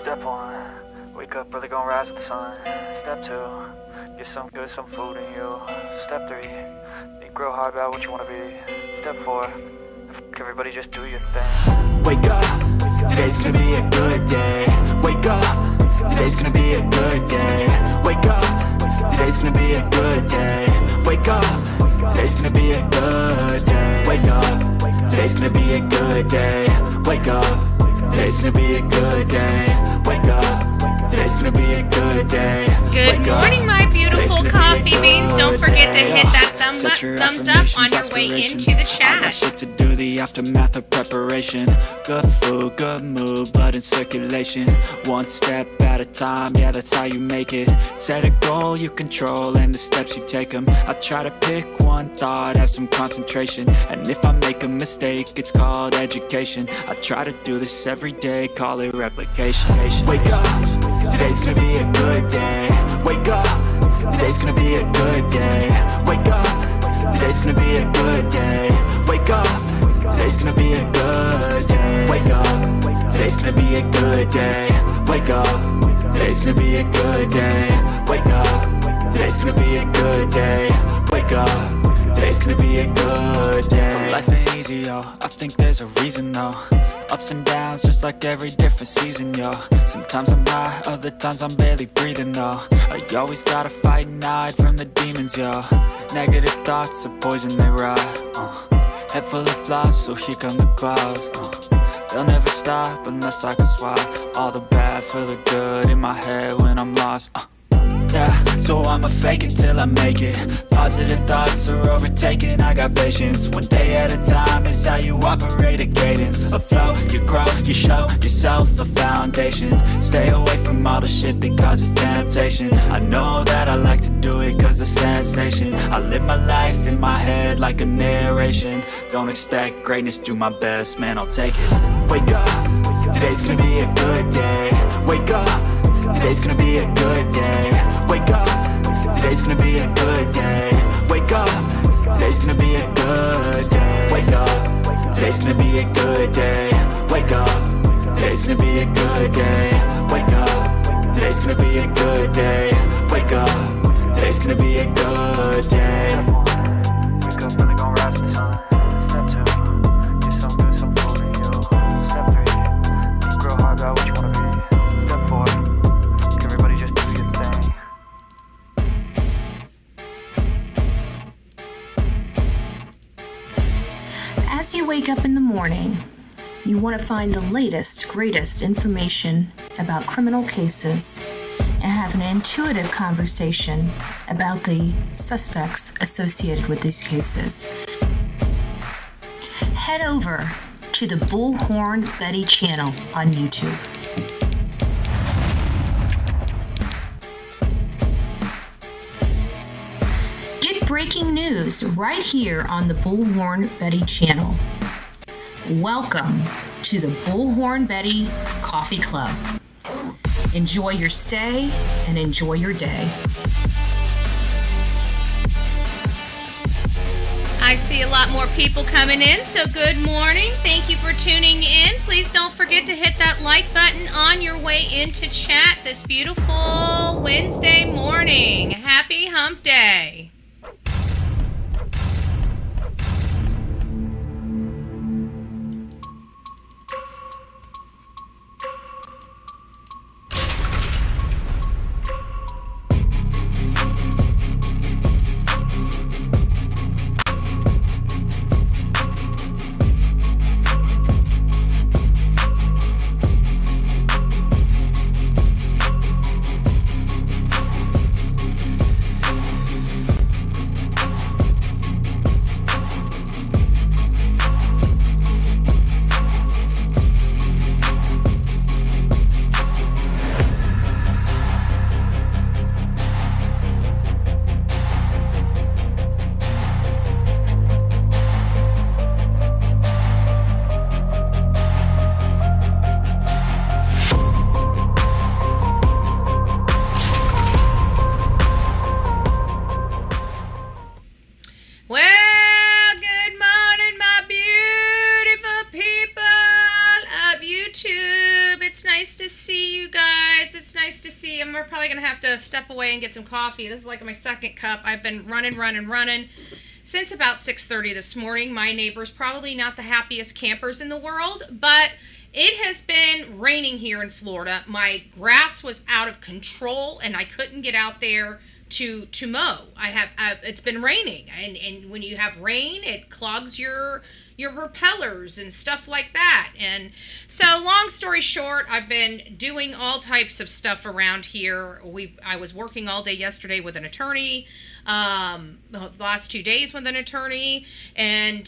Step 1, wake up early, gonna rise with the sun. Step 2, get some good, some food in you. Step 3, think real hard about what you wanna be. Step 4, everybody just do your thing. Wake up, today's gonna be a good day. Wake up, today's gonna be a good day. Wake up, today's gonna be a good day. Wake up, today's gonna be a good day. Wake up, today's gonna be a good day. Wake up, today's gonna be a good day. Wake up, today's gonna be a good day. Good morning, my beautiful coffee beans. Don't forget to hit that thumbs up on your way into the I got chat. shit to do, the aftermath of preparation. Good food, good mood, blood in circulation. One step at a time, yeah, that's how you make it. Set a goal you control and the steps you take them. I try to pick one thought, have some concentration. And if I make a mistake, it's called education. I try to do this every day, call it replication. Wake up, today's gonna be a good day. Wake up, today's gonna be a good day. Wake up, today's gonna be a good day. Wake up, today's gonna be a good day. Wake up, today's gonna be a good day. Wake up, today's gonna be a good day. Wake up, today's gonna be a good day. Wake up, today's gonna be a good day. So life ain't easy, yo, I think there's a reason though. Ups and downs, just like every different season, yo. Sometimes I'm high, other times I'm barely breathing, though. I always gotta fight and hide from the demons, yo. Negative thoughts are poison, they rot. Head full of flies, so here come the clouds. They'll never stop unless I can swap all the bad for the good in my head when I'm lost. Yeah, so I'ma fake it till I make it. Positive thoughts are overtaken, I got patience. One day at a time is how you operate a cadence. A flow, you grow, you show yourself a foundation. Stay away from all the shit that causes temptation. I know that I like to do it cause it's sensation. I live my life in my head like a narration. Don't expect greatness, do my best, man, I'll take it. Wake up, today's gonna be a good day. Wake up, today's gonna be a good day. Wake up, today's gonna be a good day. Wake up, today's gonna be a good day. Wake up, today's gonna be a good day. Wake up, today's gonna be a good day. Wake up, today's gonna be a good day. Wake up, today's gonna be a good day. Wake up early, gonna rise with the sun. Step 2, get some good, some food in you. Step 3, think real hard about what you wanna be. Step 4, everybody just do your thing. As you wake up in the morning, you want to find the latest, greatest information about criminal cases and have an intuitive conversation about the suspects associated with these cases. Head over to the Bullhorn Betty channel on YouTube. Get breaking news right here on the Bullhorn Betty channel. Welcome to the Bullhorn Betty Coffee Club. Enjoy your stay and enjoy your day. I see a lot more people coming in, so good morning. Thank you for tuning in. Please don't forget to hit that like button on your way into chat this beautiful Wednesday morning. Happy Hump Day. nice to see you guys. guys. It's nice to see you. I'm probably going to have to step away and get some coffee. This is like my second cup. I've been running since about 6:30 this morning. My neighbor's probably not the happiest campers in the world, but it has been raining here in Florida. My grass was out of control, and I couldn't get out there to mow. It's been raining, and when you have rain, it clogs your propellers and stuff like that. And so, long story short, I've been doing all types of stuff around here. I was working all day yesterday with an attorney, the last 2 days with an attorney, and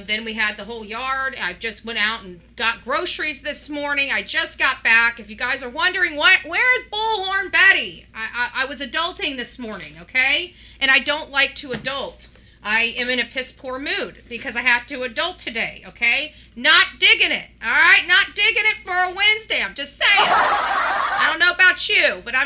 then we had the whole yard. I just went out and got groceries this morning. I just got back. If you guys are wondering where's Bullhorn Betty? I was adulting this morning, okay? And I don't like to adult. I am in a piss poor mood because I have to adult today, okay? Not digging it, all right? Not digging it for a Wednesday. I'm just saying. I don't know about you, but I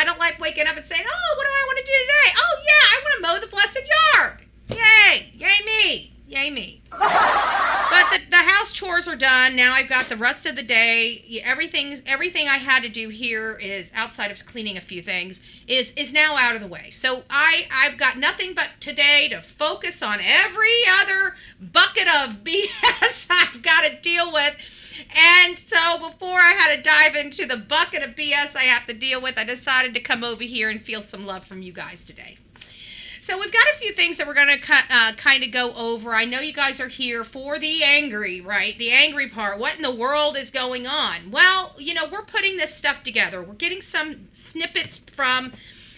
don't like waking up and saying, oh, what do I want to do today? Oh, yeah, I want to mow the blessed yard. Yay. Yay me. Yay me. But the house chores are done. Now I've got the rest of the day. Everything I had to do here is, outside of cleaning a few things, is now out of the way. So I've got nothing but today to focus on every other bucket of BS I've got to deal with. And so before I had to dive into the bucket of BS I have to deal with, I decided to come over here and feel some love from you guys today. So we've got a few things that we're going to kind of go over. I know you guys are here for the angry, right? The angry part. What in the world is going on? Well, we're putting this stuff together. We're getting some snippets from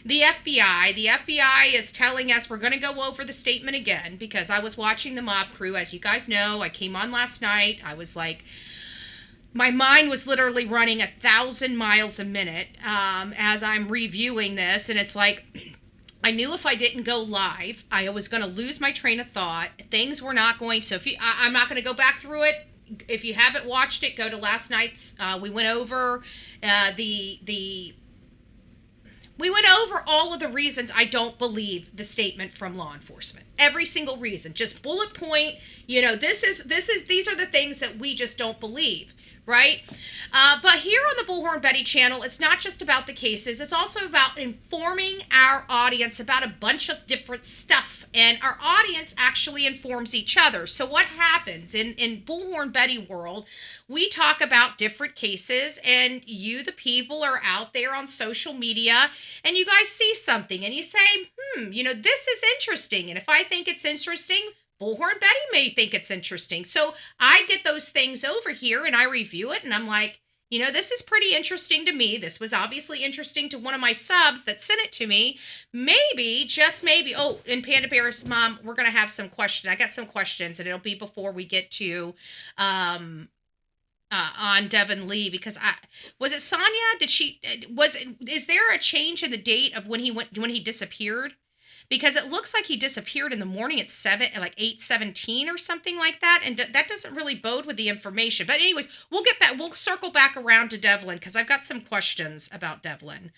the FBI. The FBI is telling us we're going to go over the statement again because I was watching the Mob Crew. As you guys know, I came on last night. I was like, my mind was literally running 1,000 miles a minute as I'm reviewing this. And it's like, I knew if I didn't go live, I was going to lose my train of thought. Things were not going to. I'm not going to go back through it. If you haven't watched it, go to last night's. We went over we went over all of the reasons I don't believe the statement from law enforcement. Every single reason, just bullet point. These are the things that we just don't believe. Right? But here on the Bullhorn Betty channel, it's not just about the cases. It's also about informing our audience about a bunch of different stuff. And our audience actually informs each other. So what happens in Bullhorn Betty world, we talk about different cases, and you, the people, are out there on social media, and you guys see something, and you say, this is interesting. And if I think it's interesting, Bullhorn Betty may think it's interesting. So I get those things over here and I review it and I'm like, this is pretty interesting to me. This was obviously interesting to one of my subs that sent it to me. Maybe, just maybe. Oh, and Panda Bear's mom, we're going to have some questions. I got some questions and it'll be before we get to on Devin Lee, because was it Sonia? Is there a change in the date of when he disappeared? Because it looks like he disappeared in the morning at 8:17 or something like that, and that doesn't really bode with the information. But anyways, we'll circle back around to Devlin, because I've got some questions about Devlin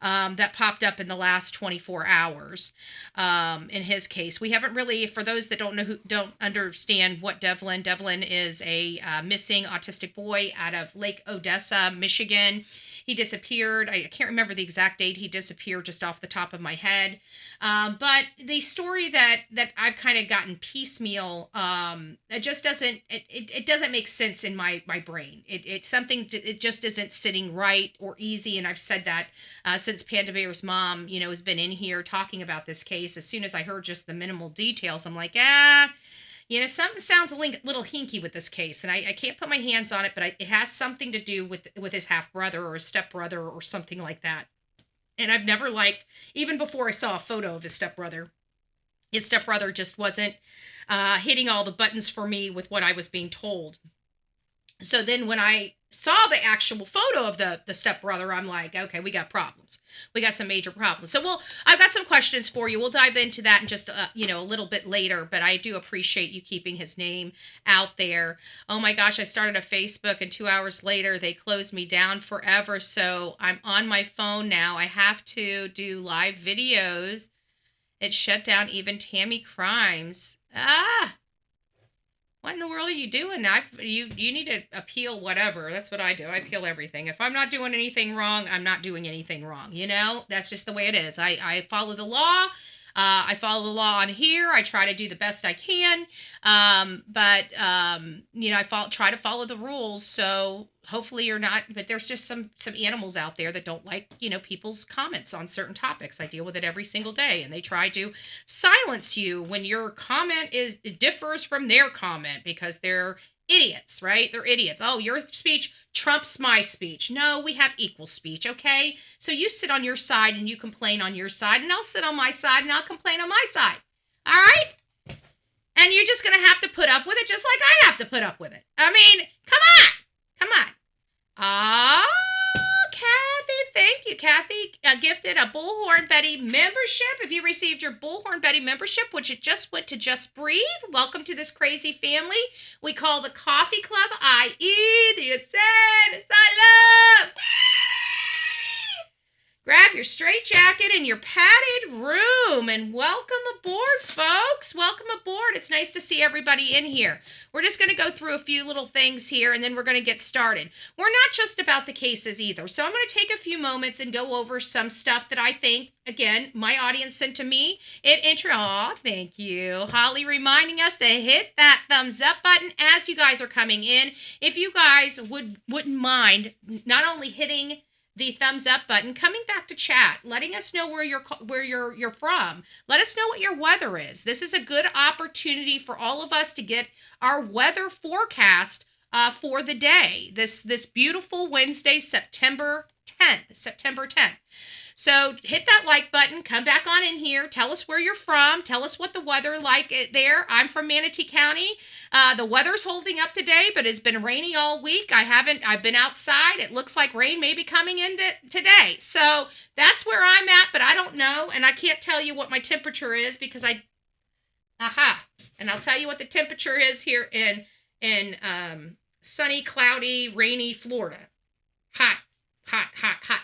that popped up in the last 24 hours in his case. We haven't really, for those that don't understand what Devlin is a missing autistic boy out of Lake Odessa, Michigan. He disappeared. I can't remember the exact date he disappeared just off the top of my head. But the story that I've kind of gotten piecemeal, it just doesn't, it doesn't make sense in my brain. It's something, it just isn't sitting right or easy. And I've said that since Panda Bear's mom, has been in here talking about this case. As soon as I heard just the minimal details, I'm like, something sounds a little hinky with this case, and I can't put my hands on it, but it has something to do with his half-brother or his stepbrother or something like that. And I've never liked, even before I saw a photo of his stepbrother just wasn't hitting all the buttons for me with what I was being told. So then when I saw the actual photo of the stepbrother, I'm like, okay, we got problems. We got some major problems. So I've got some questions for you. We'll dive into that in just, a little bit later, but I do appreciate you keeping his name out there. Oh my gosh, I started a Facebook and 2 hours later, they closed me down forever. So I'm on my phone now. I have to do live videos. It shut down even Tammy Crimes. What in the world are you doing? You need to appeal whatever. That's what I do. I appeal everything. If I'm not doing anything wrong, I'm not doing anything wrong. You know, that's just the way it is. I follow the law. I follow the law on here. I try to do the best I can. But you know, try to follow the rules. So hopefully you're not, but there's just some animals out there that don't like, you know, people's comments on certain topics. I deal with it every single day, and they try to silence you when your comment differs from their comment because they're idiots, right? They're idiots. Oh, your speech trumps my speech. No, we have equal speech, okay? So you sit on your side and you complain on your side, and I'll sit on my side and I'll complain on my side. All right? And you're just going to have to put up with it just like I have to put up with it. I mean, come on. Come on. Kathy, thank you. Kathy gifted a Bullhorn Betty membership. If you received your Bullhorn Betty membership, which it just went to Just Breathe, welcome to this crazy family we call the Coffee Club, i.e. the Insane Asylum. Grab your straitjacket and your padded room and welcome aboard, folks. Welcome aboard. It's nice to see everybody in here. We're just going to go through a few little things here and then we're going to get started. We're not just about the cases either. So I'm going to take a few moments and go over some stuff that I think, again, my audience sent to me. Aw, thank you. Holly reminding us to hit that thumbs up button as you guys are coming in. If you guys wouldn't mind not only hitting the thumbs up button, coming back to chat, letting us know where you're from. Let us know what your weather is. This is a good opportunity for all of us to get our weather forecast for the day. This beautiful Wednesday, September 10th. So hit that like button, come back on in here, tell us where you're from, tell us what the weather like there. I'm from Manatee County. The weather's holding up today, but it's been rainy all week. I've been outside. It looks like rain may be coming in today. So that's where I'm at, but I don't know. And I can't tell you what my temperature is because and I'll tell you what the temperature is here in sunny, cloudy, rainy Florida. Hot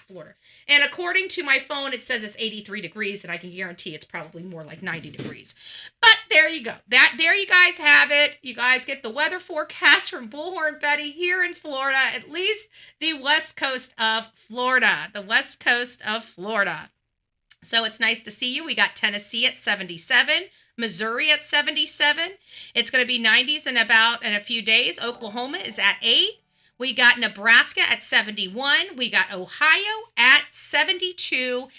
Florida. And according to my phone, it says it's 83 degrees, and I can guarantee it's probably more like 90 degrees. But there you go. There you guys have it. You guys get the weather forecast from Bullhorn Betty here in Florida, at least the west coast of Florida. The west coast of Florida. So it's nice to see you. We got Tennessee at 77. Missouri at 77. It's going to be 90s in a few days. Oklahoma is at 8. We got Nebraska at 71. We got Ohio at 72.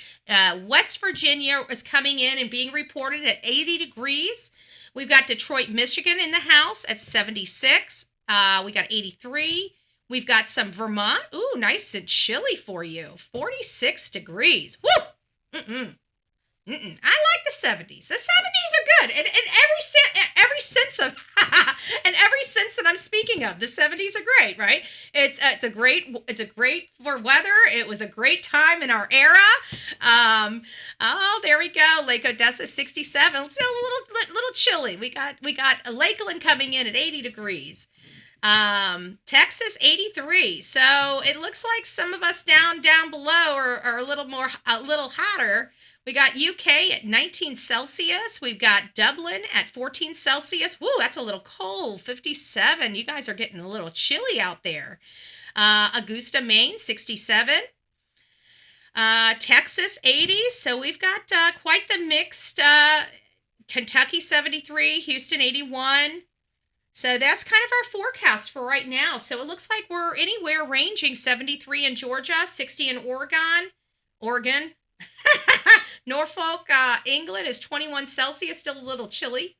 West Virginia is coming in and being reported at 80 degrees. We've got Detroit, Michigan in the house at 76. We got 83. We've got some Vermont. Ooh, nice and chilly for you. 46 degrees. Woo! I like the 70s. The 70s are good. And every sense of and every sense that I'm speaking of, the 70s are great, right? It's a great for weather. It was a great time in our era. There we go. Lake Odessa 67. It's a little chilly. We got Lakeland coming in at 80 degrees. Texas 83. So it looks like some of us down below are a little hotter. We got UK at 19 Celsius. We've got Dublin at 14 Celsius. Woo, that's a little cold, 57. You guys are getting a little chilly out there. Augusta, Maine, 67. Texas, 80. So we've got quite the mixed. Kentucky, 73. Houston, 81. So that's kind of our forecast for right now. So it looks like we're anywhere ranging 73 in Georgia, 60 in Oregon. Norfolk, England is 21 Celsius, still a little chilly.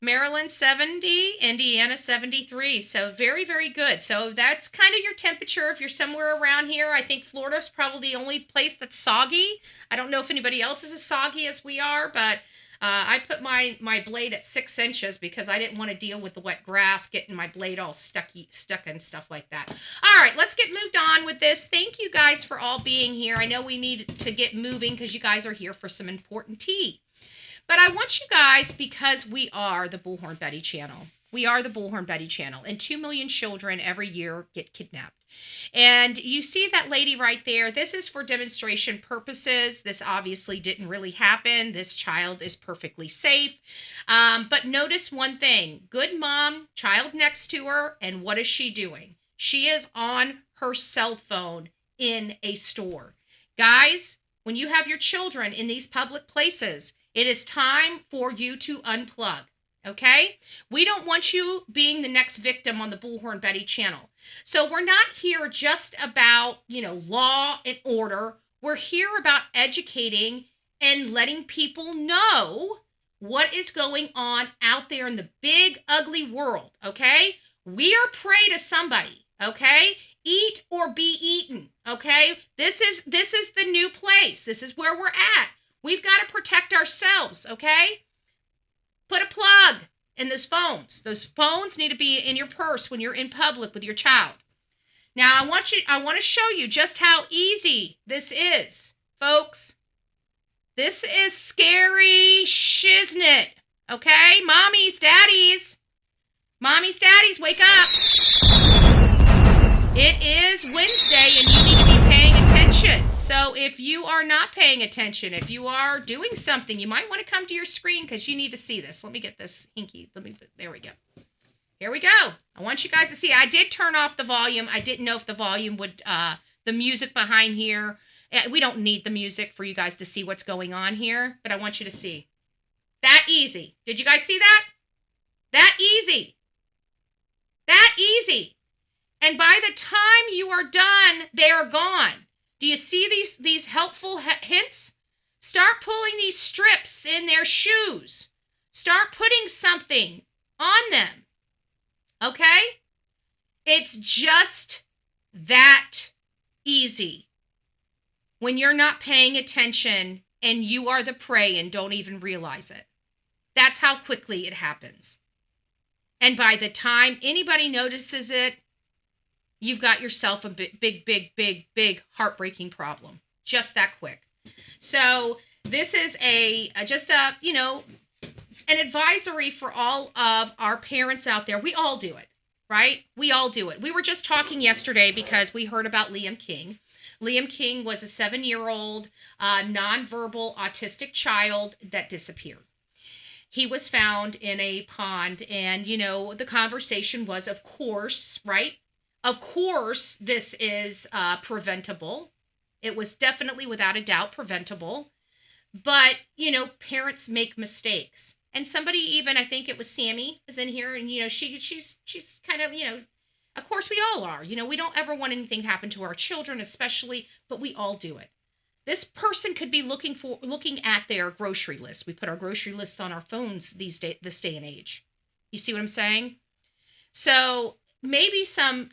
Maryland, 70. Indiana, 73. So very, very good. So that's kind of your temperature if you're somewhere around here. I think Florida's probably the only place that's soggy. I don't know if anybody else is as soggy as we are, but I put my blade at 6 inches because I didn't want to deal with the wet grass, getting my blade all stuck and stuff like that. All right, let's get moved on with this. Thank you guys for all being here. I know we need to get moving because you guys are here for some important tea. But I want you guys, because we are the Bullhorn Betty channel, We are the Bullhorn Betty channel, and 2 million children every year get kidnapped. And you see that lady right there. This is for demonstration purposes. This obviously didn't really happen. This child is perfectly safe. But notice one thing. Good mom, child next to her, and what is she doing? She is on her cell phone in a store. Guys, when you have your children in these public places, it is time for you to unplug. Okay? We don't want you being the next victim on the Bullhorn Betty channel. So we're not here just about, law and order. We're here about educating and letting people know what is going on out there in the big, ugly world. Okay? We are prey to somebody. Okay? Eat or be eaten. Okay? This is the new place. This is where we're at. We've got to protect ourselves. Okay? Put a plug in those phones. Those phones need to be in your purse when you're in public with your child. Now, I want to show you just how easy this is, folks. This is scary shiznit. Okay? Mommies, daddies, wake up. It is Wednesday and you need to be paying attention. So if you are not paying attention, if you are doing something, you might want to come to your screen because you need to see this. Let me get this hinky. There we go. Here we go. I want you guys to see. I did turn off the volume. I didn't know if the volume would, the music behind here. We don't need the music for you guys to see what's going on here, but I want you to see. That easy. Did you guys see that? That easy. That easy. And by the time you are done, they are gone. Do you see these helpful hints? Start pulling these strips in their shoes. Start putting something on them. Okay? It's just that easy. When you're not paying attention and you are the prey and don't even realize it. That's how quickly it happens. And by the time anybody notices it, you've got yourself a big heartbreaking problem. Just that quick. So this is an advisory for all of our parents out there. We all do it, right? We all do it. We were just talking yesterday because we heard about Liam King. Liam King was a 7-year-old nonverbal autistic child that disappeared. He was found in a pond and, the conversation was, of course, right? Of course, this is preventable. It was definitely, without a doubt, preventable. But, parents make mistakes. And somebody even, I think it was Sammy, is in here. And, she's kind of course we all are. We don't ever want anything to happen to our children, especially, but we all do it. This person could be looking at their grocery list. We put our grocery lists on our phones this day and age. You see what I'm saying? So maybe some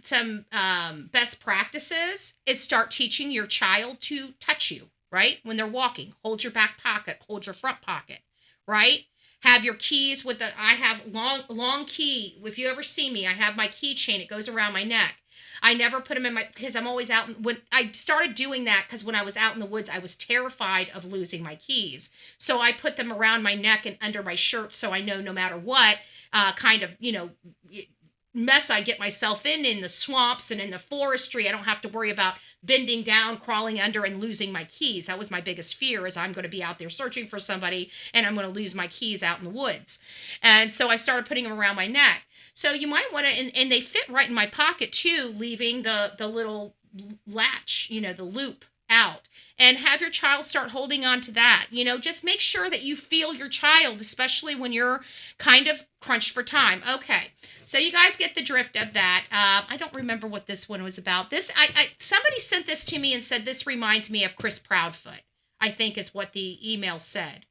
best practices is start teaching your child to touch you, right? When they're walking, hold your back pocket, hold your front pocket, right? Have your keys I have long key. If you ever see me, I have my keychain. It goes around my neck. I never put them because I'm always out. When I started doing that, because when I was out in the woods, I was terrified of losing my keys. So I put them around my neck and under my shirt so I know no matter what mess I get myself in the swamps and in the forestry, I don't have to worry about bending down, crawling under, and losing my keys. That was my biggest fear, is I'm going to be out there searching for somebody and I'm going to lose my keys out in the woods. And so I started putting them around my neck. So you might want to, and they fit right in my pocket too, leaving the little latch, the loop out. And have your child start holding on to that. Just make sure that you feel your child, especially when you're kind of crunched for time. Okay, so you guys get the drift of that. I don't remember what this one was about. Somebody sent this to me and said this reminds me of Chris Proudfoot, I think is what the email said.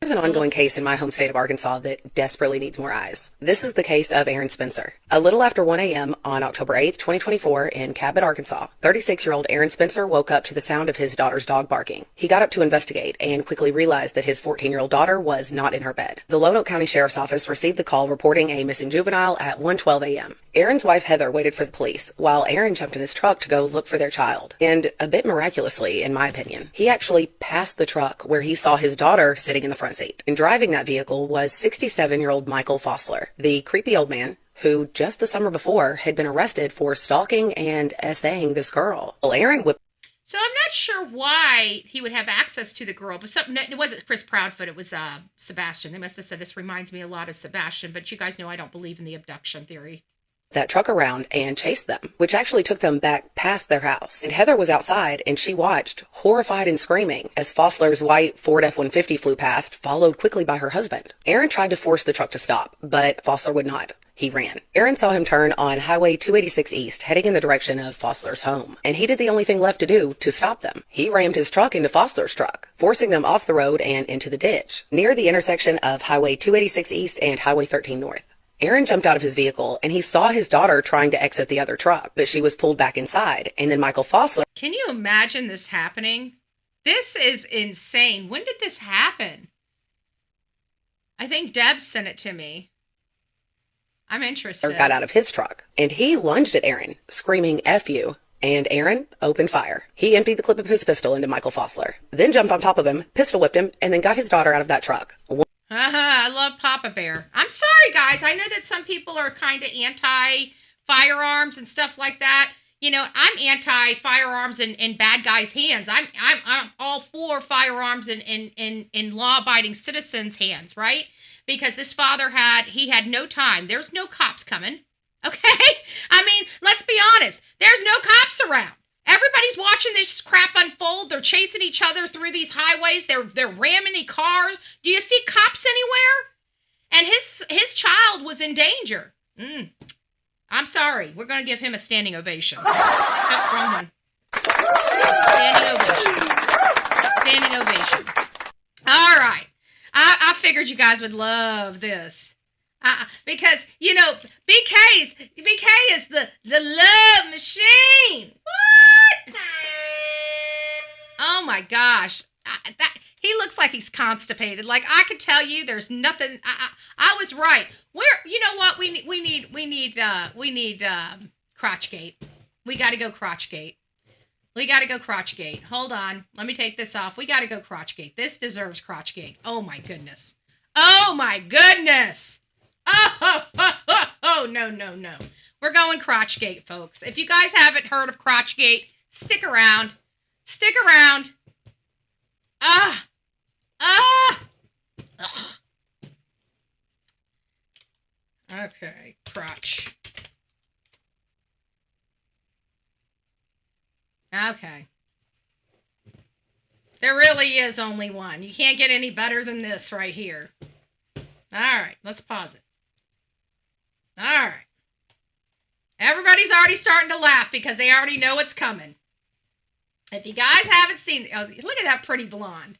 There's an ongoing case in my home state of Arkansas that desperately needs more eyes. This is the case of Aaron Spencer. A little after 1 a.m. on October 8th, 2024 in Cabot, Arkansas, 36-year-old Aaron Spencer woke up to the sound of his daughter's dog barking. He got up to investigate and quickly realized that his 14-year-old daughter was not in her bed. The Lonoke County Sheriff's Office received the call reporting a missing juvenile at 1:12 a.m. Aaron's wife Heather waited for the police while Aaron jumped in his truck to go look for their child. And a bit miraculously, in my opinion, he actually passed the truck where he saw his daughter sitting in the front seat. And driving that vehicle was 67-year-old Michael Fossler, the creepy old man who just the summer before had been arrested for stalking and essaying this girl. Well, Aaron whipped. So I'm not sure why he would have access to the girl, but it wasn't Chris Proudfoot, it was Sebastian. They must have said this reminds me a lot of Sebastian, but you guys know I don't believe in the abduction theory. That truck around and chased them, which actually took them back past their house. And Heather was outside and she watched, horrified and screaming, as Fossler's white Ford F-150 flew past, followed quickly by her husband. Aaron tried to force the truck to stop, but Fossler would not. He ran. Aaron saw him turn on Highway 286 East, heading in the direction of Fossler's home. And he did the only thing left to do to stop them. He rammed his truck into Fossler's truck, forcing them off the road and into the ditch, near the intersection of Highway 286 East and Highway 13 North. Aaron jumped out of his vehicle, and he saw his daughter trying to exit the other truck, but she was pulled back inside. And then Michael Fossler... Can you imagine this happening? This is insane. When did this happen? I think Deb sent it to me. I'm interested. Got out of his truck, and he lunged at Aaron, screaming, "F you," and Aaron opened fire. He emptied the clip of his pistol into Michael Fossler, then jumped on top of him, pistol whipped him, and then got his daughter out of that truck. I love Papa Bear. I'm sorry, guys. I know that some people are kind of anti-firearms and stuff like that. You know, I'm anti-firearms in bad guys' hands. I'm all for firearms in law-abiding citizens' hands, right? Because this father had no time. There's no cops coming, okay? I mean, let's be honest. There's no cops around. Everybody's watching this crap unfold. They're chasing each other through these highways. They're ramming the cars. Do you see cops anywhere? And his child was in danger. I'm sorry. We're going to give him a standing ovation. Nope, wrong one. Standing ovation. Standing ovation. All right. I figured you guys would love this. Because, you know, BK is the love machine. What? Oh my gosh. He looks like he's constipated. Like, I could tell you there's nothing. I was right. You know what? We need Crotchgate. We got to go Crotchgate. We got to go Crotchgate. Hold on. Let me take this off. We got to go Crotchgate. This deserves Crotchgate. Oh my goodness. Oh my goodness. Oh, no. We're going Crotchgate, folks. If you guys haven't heard of Crotchgate, stick around. Stick around. Ugh. Okay, crotch. Okay. There really is only one. You can't get any better than this right here. All right, let's pause it. All right. Everybody's already starting to laugh because they already know it's coming. If you guys haven't seen, oh, look at that pretty blonde.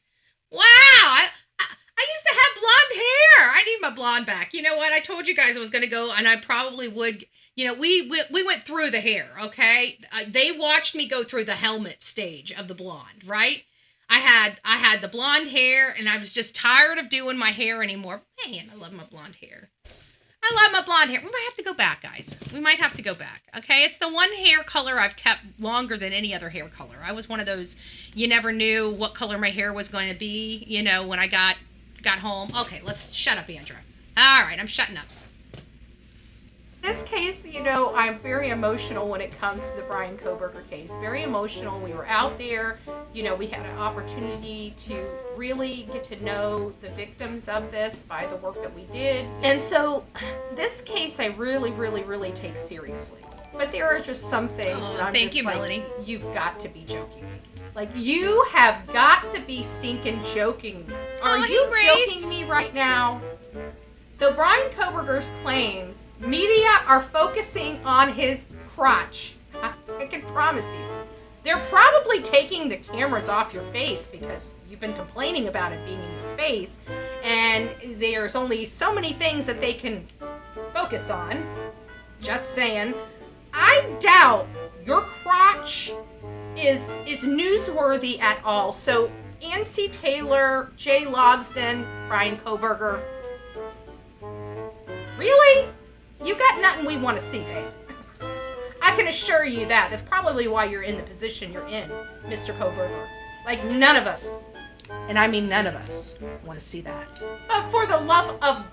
Wow, I used to have blonde hair. I need my blonde back. You know what? I told you guys I was going to go, and I probably would. You know, we went through the hair, okay? They watched me go through the helmet stage of the blonde, right? I had the blonde hair, and I was just tired of doing my hair anymore. Man, I love my blonde hair. I love my blonde hair. We might have to go back, guys. We might have to go back, okay? It's the one hair color I've kept longer than any other hair color. I was one of those, you never knew what color my hair was going to be, you know, when I got home. Okay, let's shut up, Andra. All right, I'm shutting up. This case, you know, I'm very emotional when it comes to the Brian Kohberger case. Very emotional. We were out there. You know, we had an opportunity to really get to know the victims of this by the work that we did. And so this case I really, really, really take seriously. But there are just some things that I'm just like, Melanie. You've got to be joking me. Like, you have got to be stinking joking me. Are you joking me right now? So Brian Kohberger's claims, media are focusing on his crotch. I can promise you. They're probably taking the cameras off your face because you've been complaining about it being in your face. And there's only so many things that they can focus on. Just saying. I doubt your crotch is newsworthy at all. So Nancy Taylor, Jay Logsden, Brian Kohberger. Really? You got nothing we want to see, babe. I can assure you that. That's probably why you're in the position you're in, Mr. Coburger. Like, none of us, and I mean none of us, want to see that. But for the love of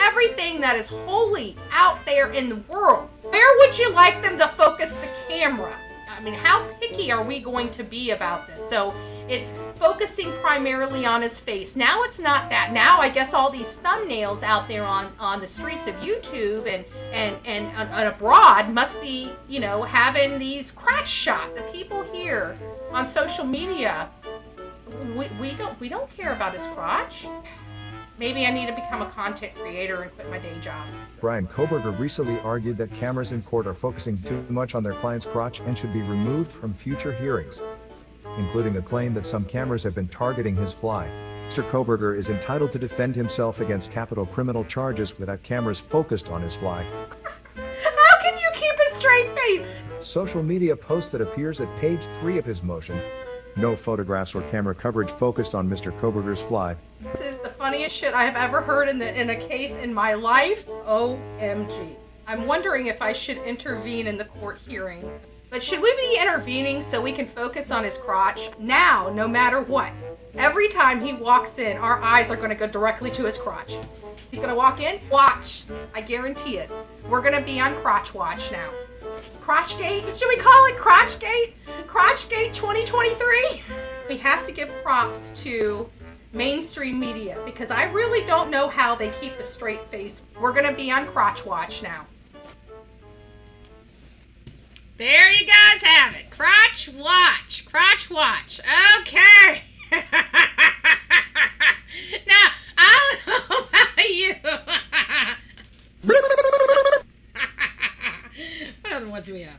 everything that is holy out there in the world, where would you like them to focus the camera? I mean, how picky are we going to be about this? So it's focusing primarily on his face. Now it's not that. Now I guess all these thumbnails out there on the streets of YouTube and abroad must be, you know, having these crotch shot. The people here on social media, we don't care about his crotch. Maybe I need to become a content creator and quit my day job. Brian Koberger recently argued that cameras in court are focusing too much on their client's crotch and should be removed from future hearings, including a claim that some cameras have been targeting his fly. Mr. Koberger is entitled to defend himself against capital criminal charges without cameras focused on his fly. How can you keep a straight face? Social media post that appears at page 3 of his motion. No photographs or camera coverage focused on Mr. Koberger's fly. This is the funniest shit I have ever heard in a case in my life. OMG. I'm wondering if I should intervene in the court hearing. But should we be intervening so we can focus on his crotch? Now, no matter what. Every time he walks in, our eyes are going to go directly to his crotch. He's going to walk in, watch. I guarantee it. We're going to be on crotch watch now. Crotchgate? Should we call it Crotchgate? Crotchgate 2023? We have to give props to mainstream media because I really don't know how they keep a straight face. We're going to be on crotch watch now. There you guys have it. Crotch watch. Crotch watch. Okay. Now, I don't know about you. What other ones do we have?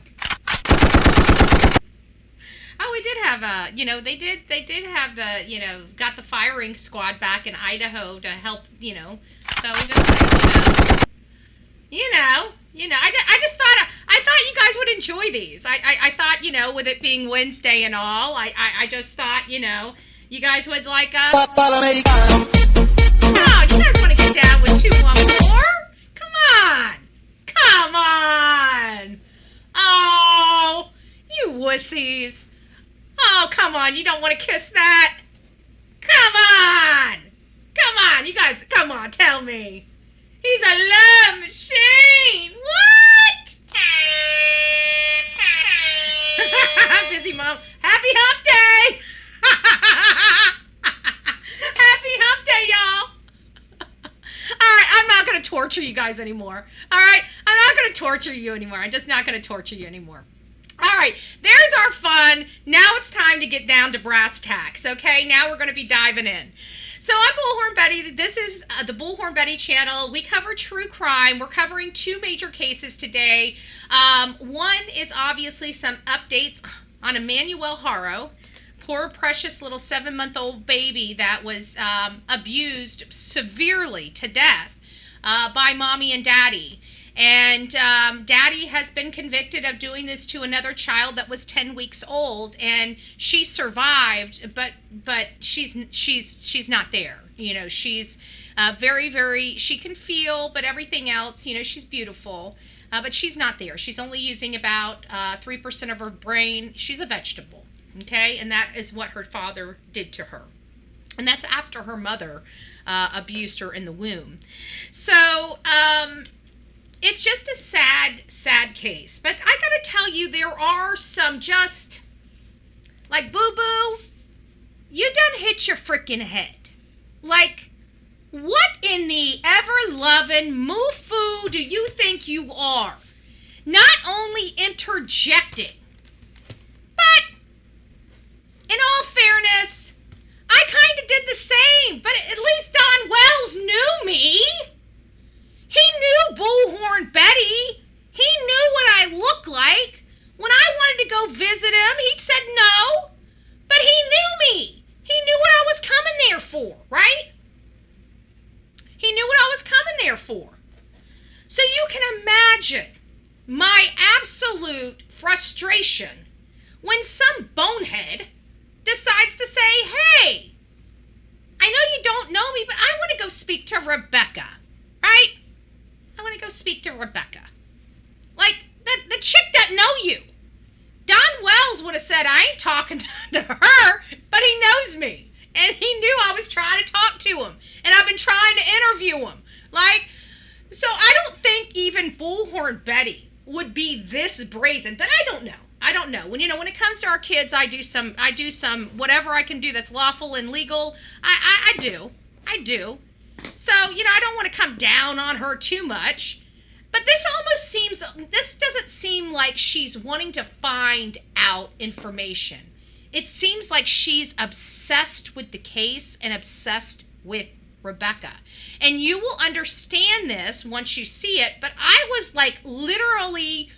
Oh, we did have they did have the, got the firing squad back in Idaho to help, so we just, I thought you guys would enjoy these. I thought, with it being Wednesday and all, I just thought, you guys would like, oh, you guys want to get down with 214? Come on. Oh, you wussies. Oh, come on. You don't want to kiss that? Come on, you guys, come on, tell me. He's a love machine. What? Busy mom. Happy hump day. Happy hump day, y'all. All right, I'm not going to torture you guys anymore. All right, I'm not going to torture you anymore. I'm just not going to torture you anymore. All right, there's our fun. Now it's time to get down to brass tacks, okay? Now we're going to be diving in. So I'm Bullhorn Betty. This is the Bullhorn Betty channel. We cover true crime. We're covering 2 major cases today. One is obviously some updates on Emmanuel Haro, poor precious little 7-month-old baby that was abused severely to death by mommy and daddy. And daddy has been convicted of doing this to another child that was 10 weeks old, and she survived, but she's not there. She's very, very, she can feel, but everything else, she's beautiful, but she's not there. She's only using about 3% of her brain. She's a vegetable, okay? And that is what her father did to her. And that's after her mother abused her in the womb. So, it's just a sad, sad case. But I gotta tell you, there are some just, like, boo-boo, you done hit your freaking head. Like, what in the ever-loving moo-foo do you think you are? Not only interjecting, but, in all fairness, I kind of did the same, but at least Don Wells knew me. He knew Bullhorn Betty. He knew what I looked like. When I wanted to go visit him, he said no. But he knew me. He knew what I was coming there for, right? He knew what I was coming there for. So you can imagine my absolute frustration when some bonehead decides to say, hey, I know you don't know me, but I want to go speak to Rebecca, right? I want to go speak to Rebecca. Like, the chick doesn't know you. Don Wells would have said, I ain't talking to her, but he knows me. And he knew I was trying to talk to him. And I've been trying to interview him. Like, so I don't think even Bullhorn Betty would be this brazen, but I don't know. I don't know. When it comes to our kids, I do some whatever I can do that's lawful and legal. I do. So, I don't want to come down on her too much. But this doesn't seem like she's wanting to find out information. It seems like she's obsessed with the case and obsessed with Rebecca. And you will understand this once you see it, but I was like literally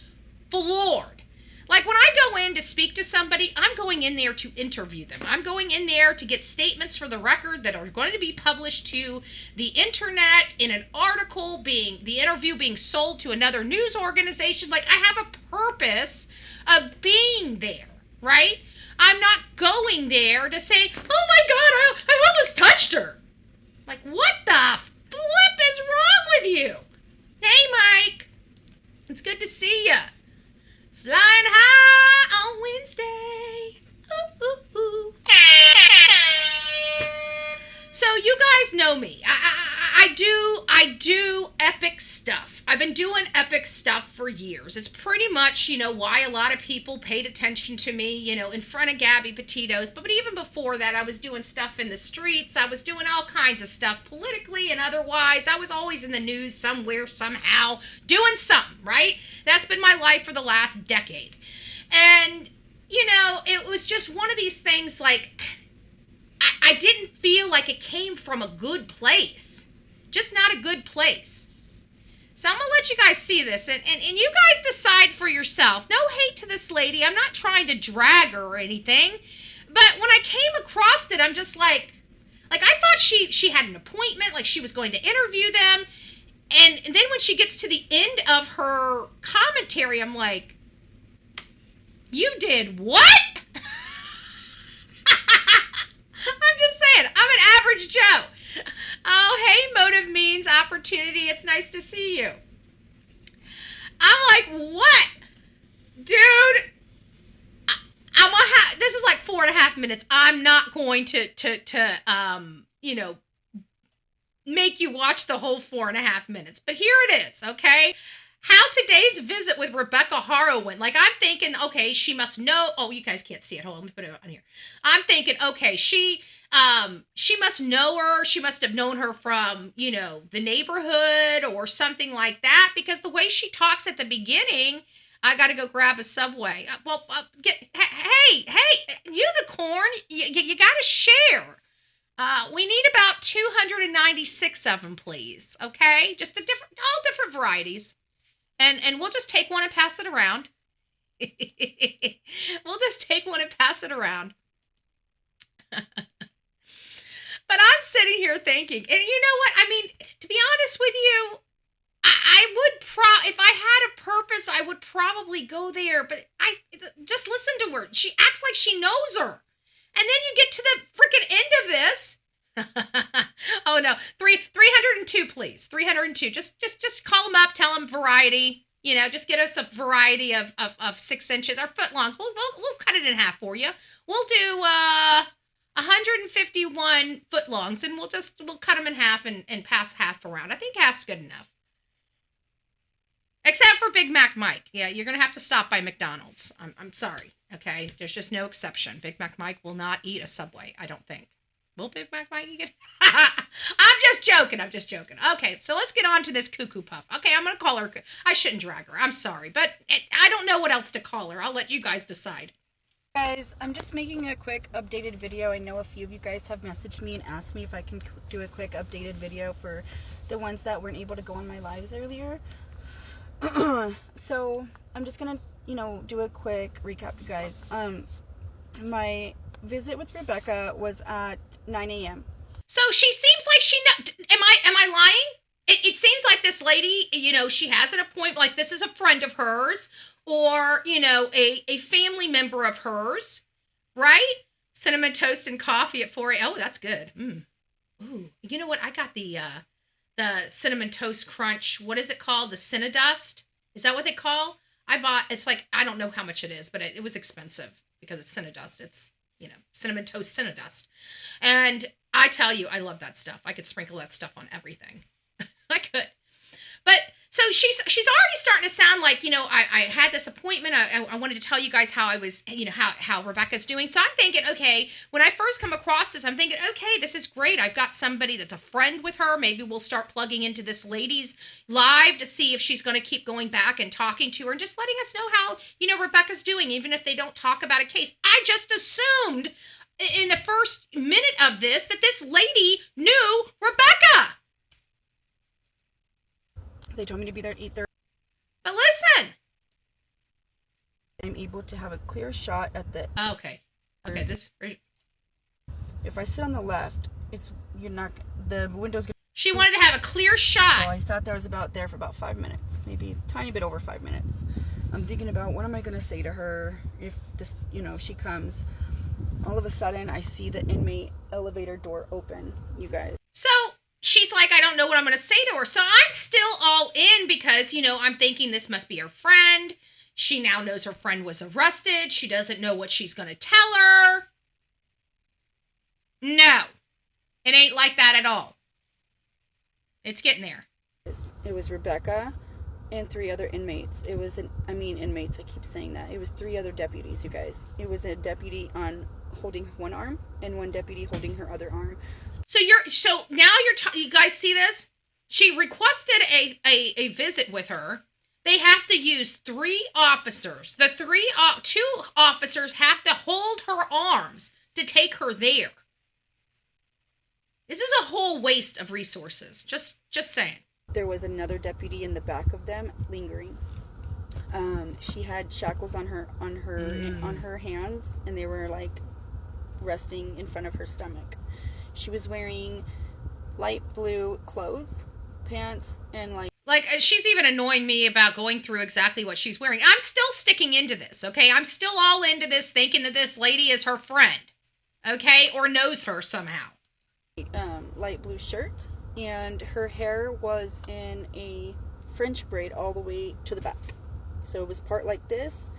floored. Like when I go in to speak to somebody, I'm going in there to interview them. I'm going in there to get statements for the record that are going to be published to the internet in an article, the interview being sold to another news organization. Like I have a purpose of being there, right? I'm not going there to say, oh my God, I almost touched her. Like what the flip is wrong with you? Hey, Mike. It's good to see ya. Flying high on Wednesday. Ooh, ooh, ooh. So you guys know me. I do epic stuff. I've been doing epic stuff for years. It's pretty much, why a lot of people paid attention to me, in front of Gabby Petito's. But even before that, I was doing stuff in the streets. I was doing all kinds of stuff politically and otherwise. I was always in the news somewhere, somehow, doing something, right? That's been my life for the last decade. And, it was just one of these things like, I didn't feel like it came from a good place. Just not a good place. So I'm going to let you guys see this, and you guys decide for yourself. No hate to this lady. I'm not trying to drag her or anything. But when I came across it, I'm just like I thought she had an appointment, like she was going to interview them. And then when she gets to the end of her commentary, I'm like, you did what? I'm just saying, I'm an average Joe. Oh, hey, motive means opportunity. It's nice to see you. I'm like, what? Dude, I'm gonna this is like 4.5 minutes. I'm not going to make you watch the whole 4.5 minutes. But here it is, okay? How today's visit with Rebecca Haro went. Like, I'm thinking, okay, she must know. Oh, you guys can't see it. Hold on, let me put it on here. I'm thinking, okay, she must know her. She must have known her from, the neighborhood or something like that. Because the way she talks at the beginning, I got to go grab a Subway. Hey, unicorn, you got to share. We need about 296 of them, please. Okay, just all different varieties. And we'll just take one and pass it around. We'll just take one and pass it around. But I'm sitting here thinking, and you know what? I mean, to be honest with you, I would if I had a purpose, I would probably go there. But I just listen to her. She acts like she knows her. And then you get to the freaking end of this. Oh no, 302, please. 302. Just call them up. Tell them variety. Just get us a variety of 6 inches or footlongs. We'll cut it in half for you. We'll do 151 footlongs, and we'll cut them in half and pass half around. I think half's good enough. Except for Big Mac Mike. Yeah, you're gonna have to stop by McDonald's. I'm sorry. Okay, there's just no exception. Big Mac Mike will not eat a Subway. I don't think. Will Big Mac Mike eat it? I'm just joking. Okay, so let's get on to this cuckoo puff. Okay, I'm gonna call her. I shouldn't drag her. I'm sorry, but I don't know what else to call her. I'll let you guys decide. Guys, I'm just making a quick updated video. I know a few of you guys have messaged me and asked me if I can do a quick updated video for the ones that weren't able to go on my lives earlier. So I'm just gonna do a quick recap, you guys. My visit with Rebecca was at 9 a.m. So she seems like she am I lying? It seems like this lady, she has an appointment, like this is a friend of hers or, a family member of hers, right? Cinnamon toast and coffee at 4 a.m. Oh, that's good. Ooh, you know what? I got the Cinnamon Toast Crunch. What is it called? The Cinnadust? Is that what they call? It's like, I don't know how much it is, but it was expensive because it's Cinnadust. It's, Cinnamon Toast Cinnadust. And I tell you, I love that stuff. I could sprinkle that stuff on everything. I could. But so she's already starting to sound like, I had this appointment. I wanted to tell you guys how I was, how Rebecca's doing. So I'm thinking, okay, when I first come across this, I'm thinking, okay, this is great. I've got somebody that's a friend with her. Maybe we'll start plugging into this lady's live to see if she's going to keep going back and talking to her and just letting us know how, Rebecca's doing, even if they don't talk about a case. I just assumed in the first minute of this that this lady knew Rebecca. They told me to be there at 8:30. But listen. I'm able to have a clear shot at the... Okay. This... If I sit on the left, the window's gonna... She wanted to have a clear shot. So I sat there, for about 5 minutes. Maybe a tiny bit over 5 minutes. I'm thinking about what am I going to say to her if this, if she comes. All of a sudden, I see the inmate elevator door open, you guys. So... she's like, I don't know what I'm going to say to her. So I'm still all in because, I'm thinking this must be her friend. She now knows her friend was arrested. She doesn't know what she's going to tell her. No, it ain't like that at all. It's getting there. It was Rebecca and 3 other inmates. Inmates, I keep saying that. It was 3 other deputies, you guys. It was a deputy holding one arm and 1 deputy holding her other arm. So now you guys see this? She requested a visit with her. They have to use 3 officers. The 2 officers have to hold her arms to take her there. This is a whole waste of resources. Just saying. There was another deputy in the back of them lingering. She had shackles on her hands, and they were like resting in front of her stomach. She was wearing light blue clothes, pants, and she's even annoying me about going through exactly what she's wearing. I'm still sticking into this, okay? I'm still all into this, thinking that this lady is her friend, okay? Or knows her somehow. Light blue shirt, and her hair was in a French braid all the way to the back. So it was part like this.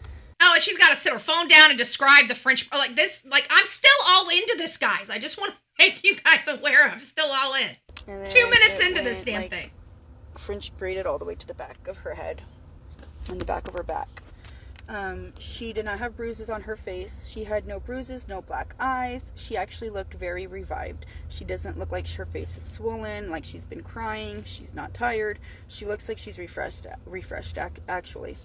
Oh, and she's got to sit her phone down and describe the French, like this. Like, I'm still all into this, guys. I just want to make you guys aware I'm still all in. 2 minutes into this damn thing. French braided all the way to the back of her head and the back of her back. She did not have bruises on her face. She had no bruises, no black eyes. She actually looked very revived. She doesn't look like her face is swollen, like she's been crying. She's not tired. She looks like she's refreshed actually.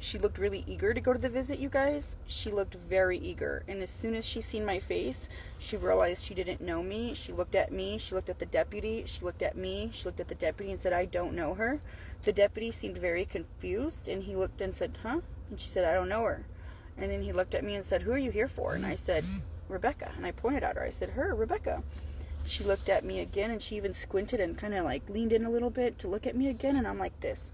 She looked really eager to go to the visit, you guys. She looked very eager. And as soon as she seen my face, she realized she didn't know me. She looked at me. She looked at the deputy. She looked at me. She looked at the deputy and said, I don't know her. The deputy seemed very confused, and he looked and said, huh? And she said, I don't know her. And then he looked at me and said, who are you here for? And I said, Rebecca. And I pointed at her. I said, her, Rebecca. She looked at me again, and she even squinted and kind of like leaned in a little bit to look at me again. And I'm like this.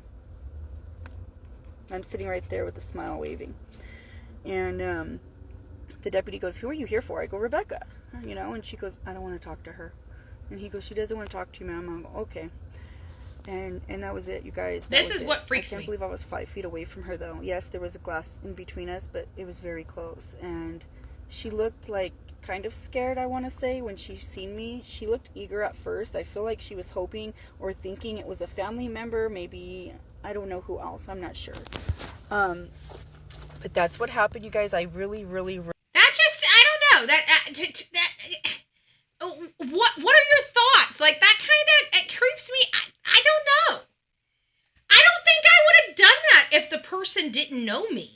I'm sitting right there with a smile waving. And the deputy goes, who are you here for? I go, Rebecca. And she goes, I don't want to talk to her. And he goes, she doesn't want to talk to you, ma'am. I go, okay. And that was it, you guys. This is what freaks me. I can't believe I was 5 feet away from her, though. Yes, there was a glass in between us, but it was very close. And she looked like kind of scared, I want to say, when she seen me. She looked eager at first. I feel like she was hoping or thinking it was a family member, maybe, I don't know who else. I'm not sure. But that's what happened, you guys. I really... That's just, I don't know. What are your thoughts? Like, that kind of, it creeps me. I don't know. I don't think I would have done that if the person didn't know me.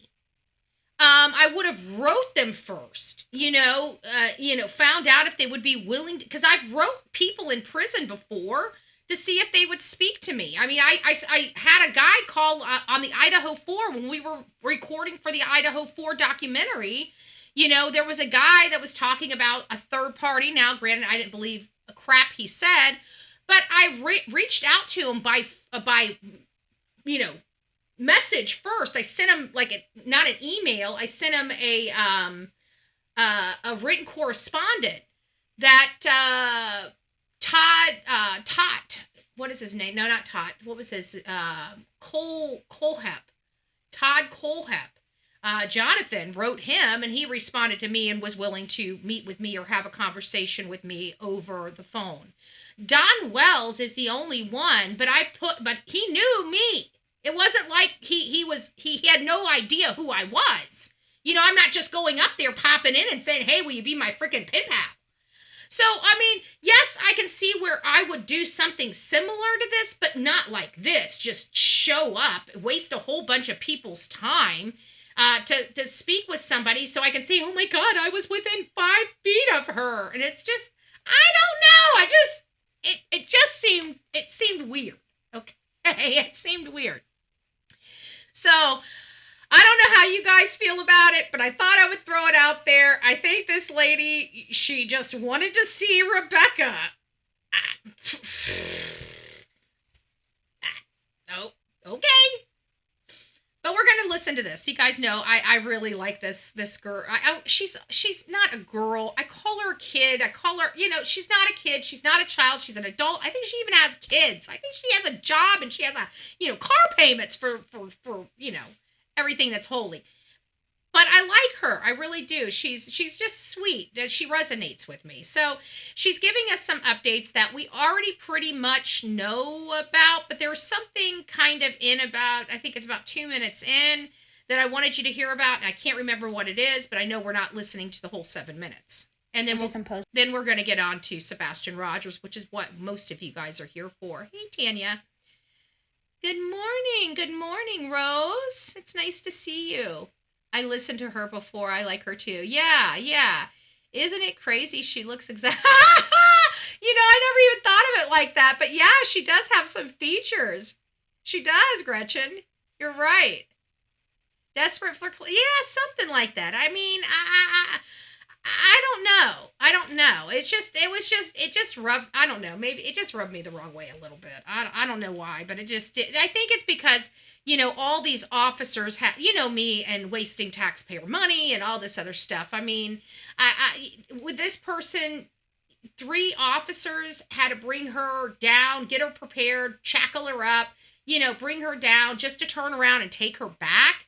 I would have wrote them first, found out if they would be willing to, because I've wrote people in prison before to see if they would speak to me. I mean, I had a guy call on the Idaho 4 when we were recording for the Idaho 4 documentary. There was a guy that was talking about a third party. Now, granted, I didn't believe a crap he said, but I reached out to him by message first. I sent him not an email. I sent him a written correspondent that Todd what is his name? No, not Todd. What was his, Colehep. Todd Colehep. Jonathan wrote him, and he responded to me and was willing to meet with me or have a conversation with me over the phone. Don Wells is the only one, but he knew me. It wasn't like he had no idea who I was. You know, I'm not just going up there popping in and saying, hey, will you be my freaking pen pal? So, I mean, yes, I can see where I would do something similar to this, but not like this. Just show up, waste a whole bunch of people's time to speak with somebody so I can say, oh my God, I was within 5 feet of her. And it's just, I don't know. It seemed weird. Okay. It seemed weird. So, I don't know how you guys feel about it, but I thought I would throw it out there. I think this lady, she just wanted to see Rebecca. Oh, okay. But we're going to listen to this. You guys know I really like this girl. She's not a girl. I call her a kid. I call her, you know, she's not a kid. She's not a child. She's an adult. I think she even has kids. I think she has a job and she has car payments for everything that's holy. But I like her. I really do. She's just sweet. She resonates with me. So she's giving us some updates that we already pretty much know about, but there was something kind of I think it's about 2 minutes in, that I wanted you to hear about, and I can't remember what it is, but I know we're not listening to the whole 7 minutes. And then we're going to get on to Sebastian Rogers, which is what most of you guys are here for. Hey, Tanya. Good morning. Good morning, Rose. It's nice to see you. I listened to her before. I like her too. Yeah. Isn't it crazy? She looks exactly... I never even thought of it like that. But yeah, she does have some features. She does, Gretchen. You're right. Desperate for... Yeah, something like that. I mean, I don't know. It just rubbed... I don't know. Maybe it just rubbed me the wrong way a little bit. I don't know why, but it just did. I think it's because... all these officers have, me and wasting taxpayer money and all this other stuff. I mean, I with this person, 3 officers had to bring her down, get her prepared, shackle her up, bring her down just to turn around and take her back.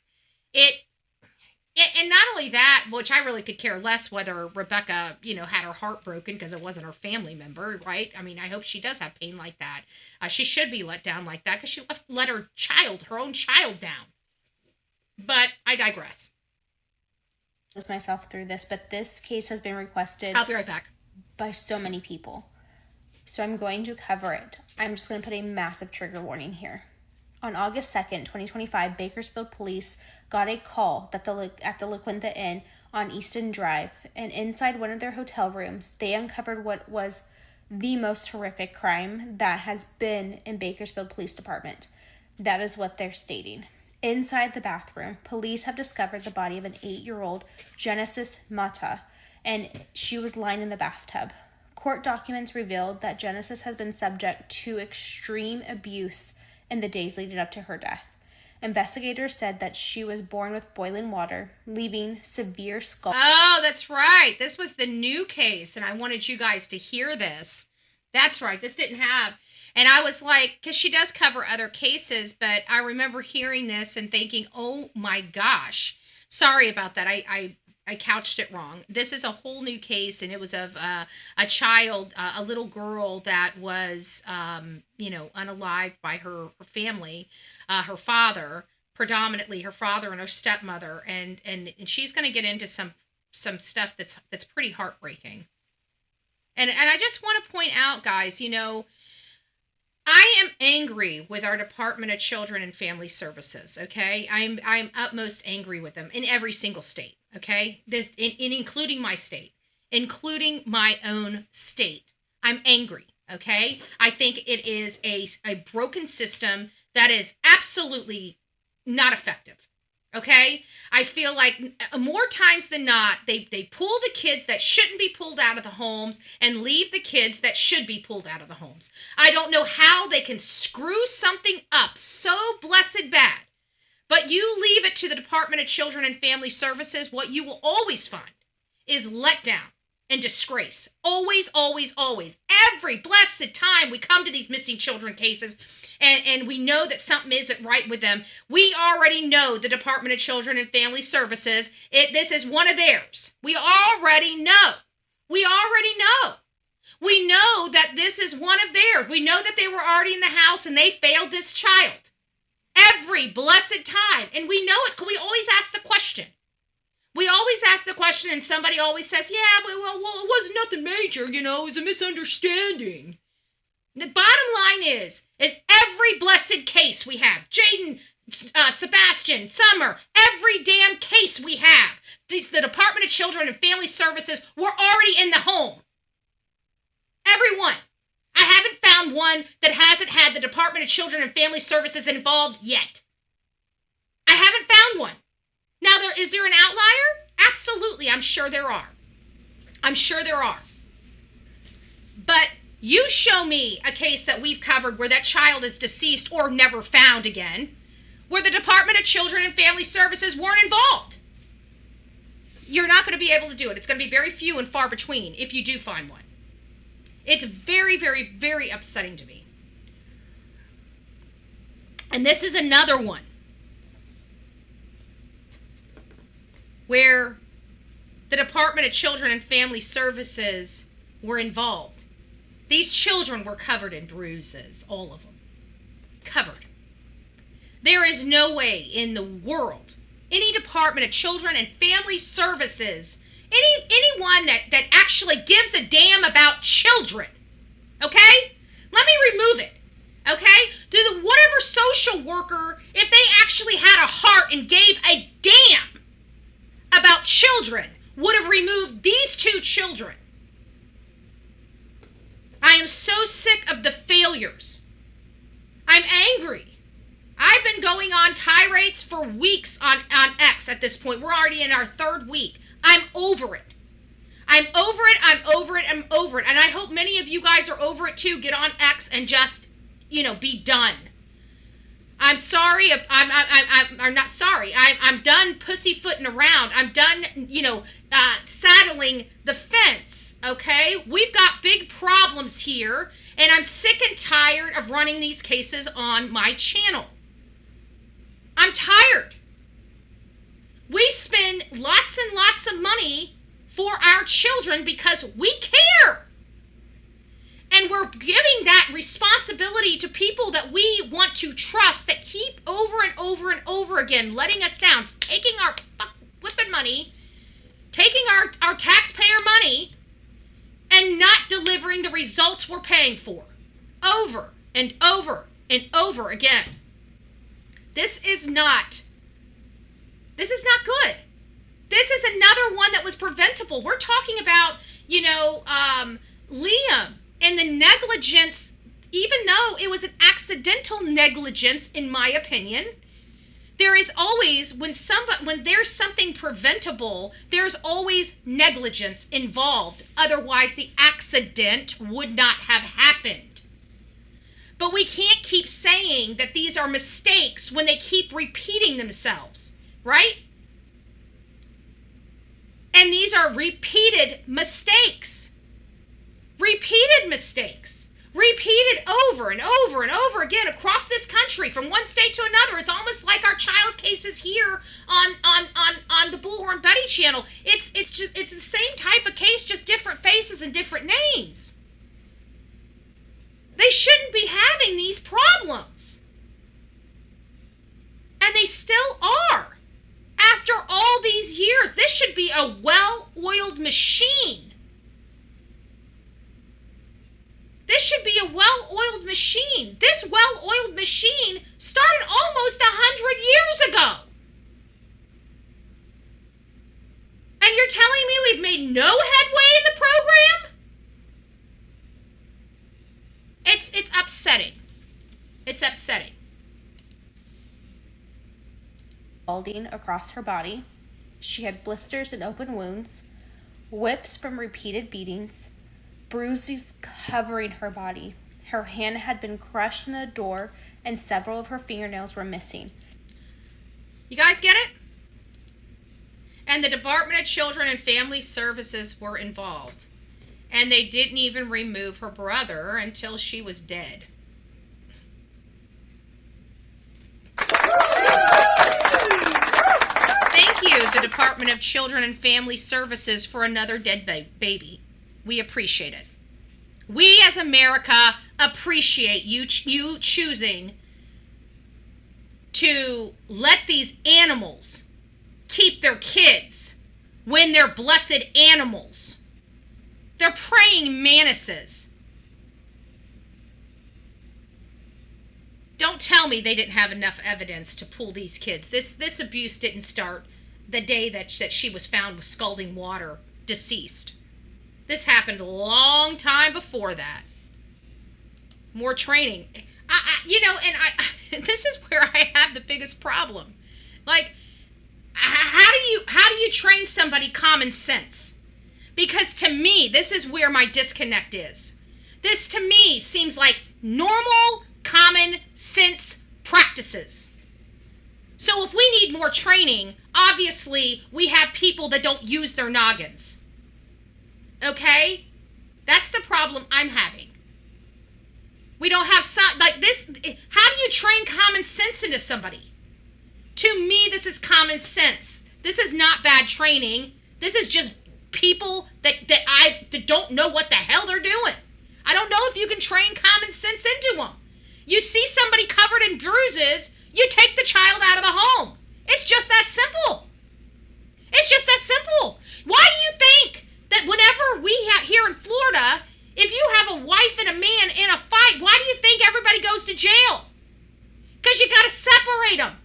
And not only that, which I really could care less whether Rebecca, had her heart broken because it wasn't her family member, right? I mean, I hope she does have pain like that. She should be let down like that because she let her own child down. But I digress. Myself through this, but this case has been requested. I'll be right back. By so many people. So I'm going to cover it. I'm just going to put a massive trigger warning here. On August 2nd, 2025, Bakersfield police got a call at the La Quinta Inn on Easton Drive, and inside one of their hotel rooms, they uncovered what was the most horrific crime that has been in Bakersfield Police Department. That is what they're stating. Inside the bathroom, police have discovered the body of an 8-year-old Genesis Mata, and she was lying in the bathtub. Court documents revealed that Genesis had been subject to extreme abuse in the days leading up to her death. Investigators said that she was born with boiling water, leaving severe scald. Oh, that's right. This was the new case, and I wanted you guys to hear this. That's right. This didn't have... And I was like, because she does cover other cases, but I remember hearing this and thinking, oh my gosh. Sorry about that. I couched it wrong. This is a whole new case, and it was of a child, a little girl that was, unalived by her family, her father, predominantly her father and her stepmother, and she's going to get into some stuff that's pretty heartbreaking. And I just want to point out, guys, I am angry with our Department of Children and Family Services, okay? I'm utmost angry with them in every single state, okay? This including my state, including my own state. I'm angry, okay? I think it is a broken system that is absolutely not effective, okay? I feel like more times than not, they pull the kids that shouldn't be pulled out of the homes and leave the kids that should be pulled out of the homes. I don't know how they can screw something up so blessed bad, but you leave it to the Department of Children and Family Services, what you will always find is let down. and disgrace. Always, always, always. Every blessed time we come to these missing children cases and we know that something isn't right with them, we already know the Department of Children and Family Services, this is one of theirs. We already know. We already know. We know that this is one of theirs. We know that they were already in the house and they failed this child. Every blessed time. And we know it because we always ask the question. We always ask the question and somebody always says, yeah, but well, it wasn't nothing major, it was a misunderstanding. The bottom line is every blessed case we have, Jaden, Sebastian, Sumner, every damn case we have, the Department of Children and Family Services were already in the home. Everyone. I haven't found one that hasn't had the Department of Children and Family Services involved yet. I haven't found one. Now, is there an outlier? Absolutely, I'm sure there are. I'm sure there are. But you show me a case that we've covered where that child is deceased or never found again, where the Department of Children and Family Services weren't involved. You're not going to be able to do it. It's going to be very few and far between if you do find one. It's very, very, very upsetting to me. And this is another one where the Department of Children and Family Services were involved. These children were covered in bruises, all of them. Covered. There is no way in the world any Department of Children and Family Services, anyone that actually gives a damn about children, okay? Let me remove it, okay? Whatever social worker, if they actually had a heart and gave a damn about children, would have removed these two children. I am so sick of the failures. I'm angry. I've been going on tirades for weeks on X at this point. We're already in our third week. I'm over it. I'm over it. I'm over it. I'm over it. And I hope many of you guys are over it too. Get on X and just, be done. I'm sorry. I'm not sorry. I'm done pussyfooting around. I'm done, saddling the fence. Okay? We've got big problems here, and I'm sick and tired of running these cases on my channel. I'm tired. We spend lots and lots of money for our children because we care. And we're giving that responsibility to people that we want to trust that keep over and over and over again letting us down, taking our flipping money, taking our taxpayer money, and not delivering the results we're paying for. Over and over and over again. This is not good. This is another one that was preventable. We're talking about, Liam and the negligence, even though it was an accidental negligence, in my opinion. There is always, when there's something preventable, there's always negligence involved. Otherwise, the accident would not have happened. But we can't keep saying that these are mistakes when they keep repeating themselves, right? And these are repeated mistakes. Repeated mistakes. Repeated over and over and over again across this country from one state to another. It's almost like our child cases here on the Bullhorn Betty channel. It's the same type of case, just different faces and different names. They shouldn't be having these problems. And they still are. After all these years, this should be a well-oiled machine. This should be a well-oiled machine. This well-oiled machine started almost 100 years ago. And you're telling me we've made no headway in the program? It's upsetting. It's upsetting. Balding across her body. She had blisters and open wounds, whips from repeated beatings, bruises covering her body. Her hand had been crushed in the door, and several of her fingernails were missing. You guys get it? And the Department of Children and Family Services were involved. And they didn't even remove her brother until she was dead. Thank you, the Department of Children and Family Services, for another dead baby. We appreciate it. We as America appreciate you choosing to let these animals keep their kids when they're blessed animals. They're praying mantises. Don't tell me they didn't have enough evidence to pull these kids. This abuse didn't start the day that she was found with scalding water, deceased. This happened a long time before that. More training. This is where I have the biggest problem. Like, how do you train somebody common sense? Because to me, this is where my disconnect is. This to me seems like normal common sense practices. So if we need more training, obviously we have people that don't use their noggins. Okay? That's the problem I'm having. We don't have like this. How do you train common sense into somebody? To me, this is common sense. This is not bad training. This is just people that don't know what the hell they're doing. I don't know if you can train common sense into them. You see somebody covered in bruises, you take the child out of the home. It's just that simple. It's just that simple. Why do you think that whenever we here in Florida, if you have a wife and a man in a fight, why do you think everybody goes to jail? Because you got to separate them.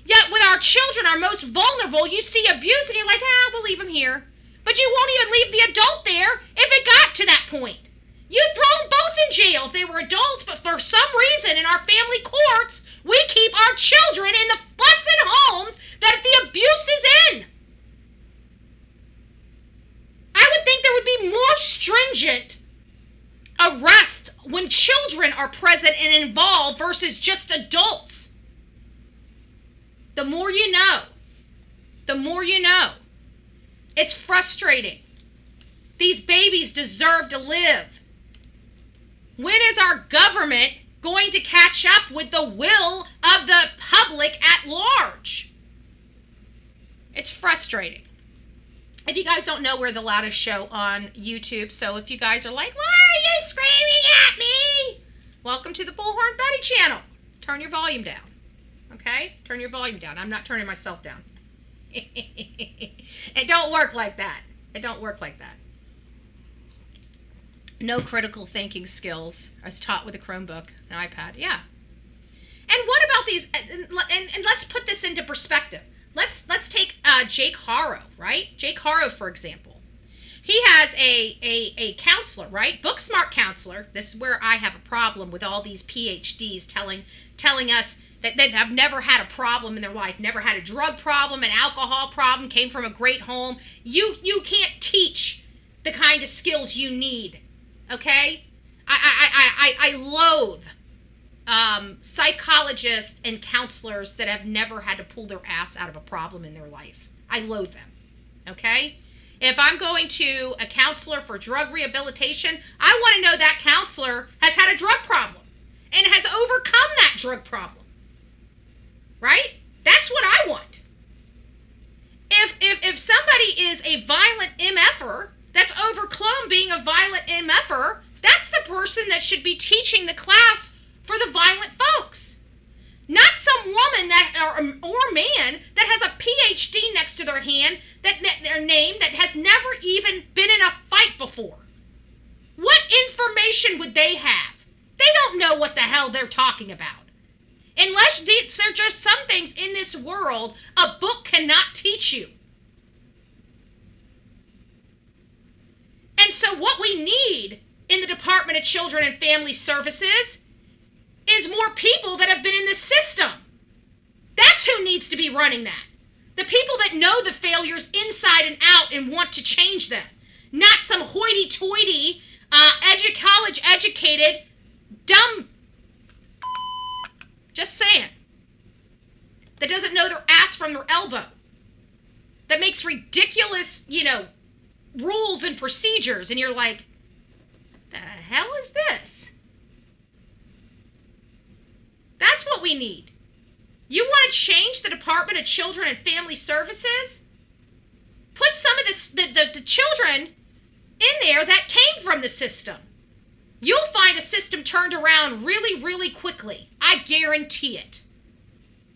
Yet with our children, our most vulnerable, you see abuse and you're like, we'll leave them here. But you won't even leave the adult there if it got to that point. You'd throw them both in jail if they were adults, but for some reason in our family courts, we keep our children in the blessed homes that the abuse is in. I would think there would be more stringent arrests when children are present and involved versus just adults. The more you know. The more you know. It's frustrating. These babies deserve to live. When is our government going to catch up with the will of the public at large? It's frustrating. If you guys don't know, we're the loudest show on YouTube, so if you guys are like, why are you screaming at me? Welcome to the Bullhorn Betty channel. Turn your volume down, okay? Turn your volume down. I'm not turning myself down. It don't work like that. It don't work like that. No critical thinking skills as taught with a Chromebook, an iPad. Yeah. And what about these? And let's put this into perspective. Let's take Jake Harrow, right? Jake Harrow, for example. He has a counselor, right? Book smart counselor. This is where I have a problem with all these PhDs telling us that they have never had a problem in their life, never had a drug problem, an alcohol problem, came from a great home. You can't teach the kind of skills you need. Okay? I loathe psychologists and counselors that have never had to pull their ass out of a problem in their life. I loathe them. Okay? If I'm going to a counselor for drug rehabilitation, I want to know that counselor has had a drug problem and has overcome that drug problem. Right? That's what I want. If somebody is a violent MFer that's overcome being a violent MFer, that's the person that should be teaching the class for the violent folks. Not some woman or man that has a PhD next to their hand, their name, that has never even been in a fight before. What information would they have? They don't know what the hell they're talking about. Unless there's just some things in this world a book cannot teach you. And so what we need in the Department of Children and Family Services is more people that have been in the system. That's who needs to be running that. The people that know the failures inside and out and want to change them. Not some hoity-toity, college-educated, dumb, just saying, that doesn't know their ass from their elbow. That makes ridiculous, rules and procedures, and you're like, the hell is this? That's what we need. You want to change the Department of Children and Family Services? Put some of the children in there that came from the system. You'll find a system turned around really, really quickly. I guarantee it.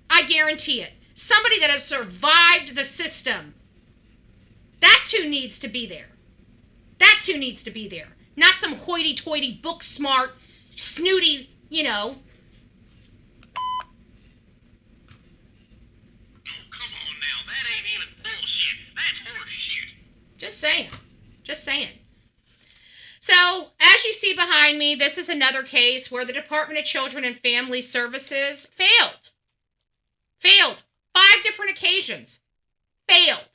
I guarantee it. Somebody that has survived the system. That's who needs to be there. That's who needs to be there. Not some hoity-toity, book-smart, snooty, Oh, come on now. That ain't even bullshit. That's horse shit. Just saying. Just saying. So, as you see behind me, this is another case where the Department of Children and Family Services failed. Failed. 5 different occasions. Failed.